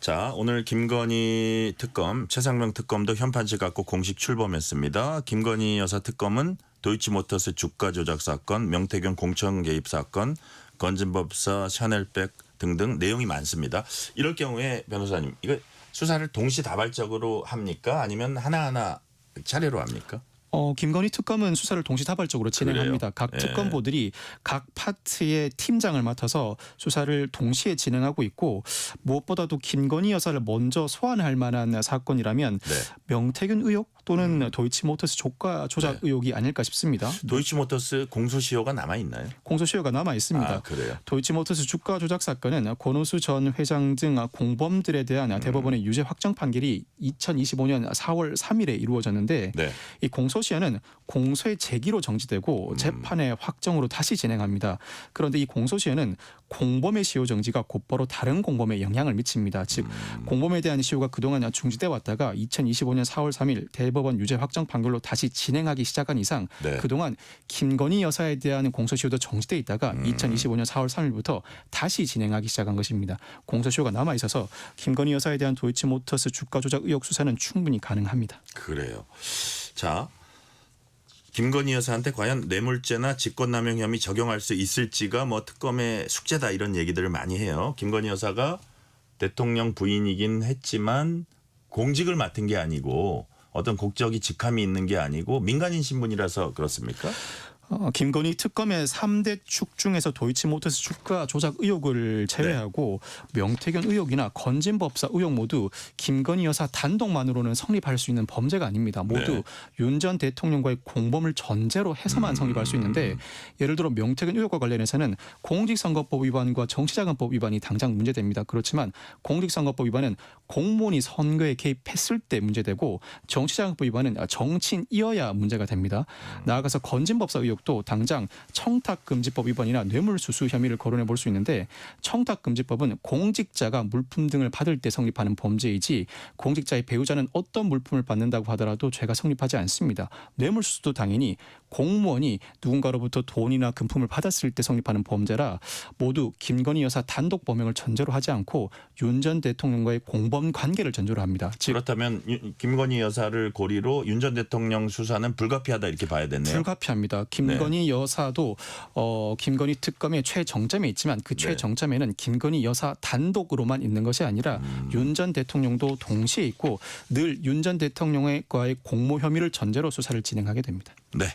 자, 오늘 김건희 특검, 최상명 특검도 현판지 갖고 공식 출범했습니다. 김건희 여사 특검은 도이치모터스 주가 조작 사건, 명태균 공천 개입 사건, 건진법사 샤넬백 등등 내용이 많습니다. 이럴 경우에 변호사님, 이거 수사를 동시다발적으로 합니까? 아니면 하나하나 차례로 합니까? 김건희 특검은 수사를 동시다발적으로 진행합니다. 그래요? 각 특검보들이 각 파트의 팀장을 맡아서 수사를 동시에 진행하고 있고 무엇보다도 김건희 여사를 먼저 소환할 만한 사건이라면 네. 명태균 의혹 또는 도이치모터스 조가 조작 의혹이 아닐까 싶습니다. 도이치모터스 공소시효가 남아 있나요? 공소시효가 남아 있습니다. 아, 그래요? 도이치모터스 주가 조작 사건은 권오수 전 회장 등 공범들에 대한 대법원의 유죄 확정 판결이 2025년 4월 3일에 이루어졌는데 네. 이 공소시효는 공소의 제기로 정지되고 재판의 확정으로 다시 진행합니다. 그런데 이 공소시효는 공범의 시효 정지가 곧바로 다른 공범에 영향을 미칩니다. 즉 공범에 대한 시효가 그동안 중지돼 왔다가 2025년 4월 3일 대법원 유죄 확정 판결로 다시 진행하기 시작한 이상 네. 그동안 김건희 여사에 대한 공소시효도 정지돼 있다가 2025년 4월 3일부터 다시 진행하기 시작한 것입니다. 공소시효가 남아 있어서 김건희 여사에 대한 도이치모터스 주가 조작 의혹 수사는 충분히 가능합니다. 그래요. 자, 김건희 여사한테 과연 뇌물죄나 직권남용 혐의 적용할 수 있을지가 특검의 숙제다 이런 얘기들을 많이 해요. 김건희 여사가 대통령 부인이긴 했지만 공직을 맡은 게 아니고 어떤 국적이 직함이 있는 게 아니고 민간인 신분이라서 그렇습니까? 김건희 특검의 3대 축 중에서 도이치모터스 주가 조작 의혹을 제외하고 명태균 의혹이나 건진법사 의혹 모두 김건희 여사 단독만으로는 성립할 수 있는 범죄가 아닙니다. 모두 윤 전 대통령과의 공범을 전제로 해서만 성립할 수 있는데 예를 들어 명태균 의혹과 관련해서는 공직선거법 위반과 정치자금법 위반이 당장 문제됩니다. 그렇지만 공직선거법 위반은 공무원이 선거에 개입했을 때 문제되고 정치자금법 위반은 정치인이어야 문제가 됩니다. 나아가서 건진법사 의혹 또 당장 청탁금지법 위반이나 뇌물수수 혐의를 거론해 볼 수 있는데 청탁금지법은 공직자가 물품 등을 받을 때 성립하는 범죄이지 공직자의 배우자는 어떤 물품을 받는다고 하더라도 죄가 성립하지 않습니다. 뇌물수수도 당연히 공무원이 누군가로부터 돈이나 금품을 받았을 때 성립하는 범죄라 모두 김건희 여사 단독 범행을 전제로 하지 않고 윤 전 대통령과의 공범 관계를 전제로 합니다. 즉 그렇다면 김건희 여사를 고리로 윤 전 대통령 수사는 불가피하다 이렇게 봐야 되네요. 불가피합니다. 김건희 여사도 김건희 특검의 최정점에 있지만 그 최정점에는 김건희 여사 단독으로만 있는 것이 아니라 윤 전 대통령도 동시에 있고 늘 윤 전 대통령과의 공모 혐의를 전제로 수사를 진행하게 됩니다. 네.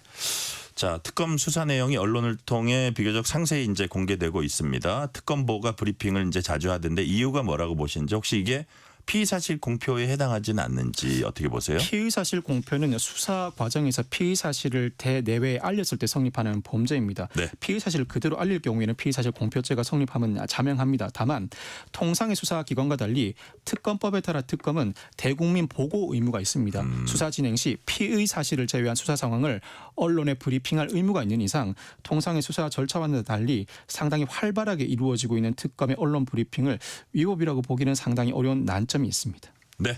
자, 특검 수사 내용이 언론을 통해 비교적 상세히 이제 공개되고 있습니다. 특검보가 브리핑을 이제 자주 하던데 이유가 뭐라고 보시는지 혹시 이게 피의사실 공표에 해당하지는 않는지 어떻게 보세요? 피의사실 공표는 수사 과정에서 피의사실을 대내외에 알렸을 때 성립하는 범죄입니다. 피의사실을 그대로 알릴 경우에는 피의사실 공표죄가 성립하면 자명합니다. 다만 통상의 수사기관과 달리 특검법에 따라 특검은 대국민 보고 의무가 있습니다. 수사 진행 시 피의사실을 제외한 수사 상황을 언론에 브리핑할 의무가 있는 이상 통상의 수사 절차와는 달리 상당히 활발하게 이루어지고 있는 특검의 언론 브리핑을 위법이라고 보기는 상당히 어려운 난점이 있습니다. 네.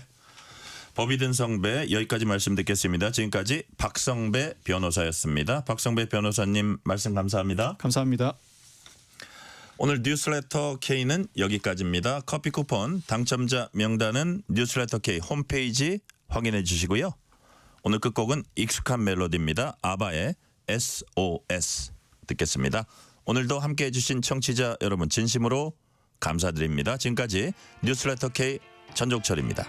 법이 든 성배 여기까지 말씀 듣겠습니다. 지금까지 박성배 변호사였습니다. 박성배 변호사님 말씀 감사합니다. 감사합니다. 오늘 뉴스레터 K는 여기까지입니다. 커피 쿠폰 당첨자 명단은 뉴스레터 K 홈페이지 확인해 주시고요. 오늘 끝곡은 익숙한 멜로디입니다. 아바의 SOS 듣겠습니다. 오늘도 함께해 주신 청취자 여러분 진심으로 감사드립니다. 지금까지 뉴스레터 K 전종철입니다.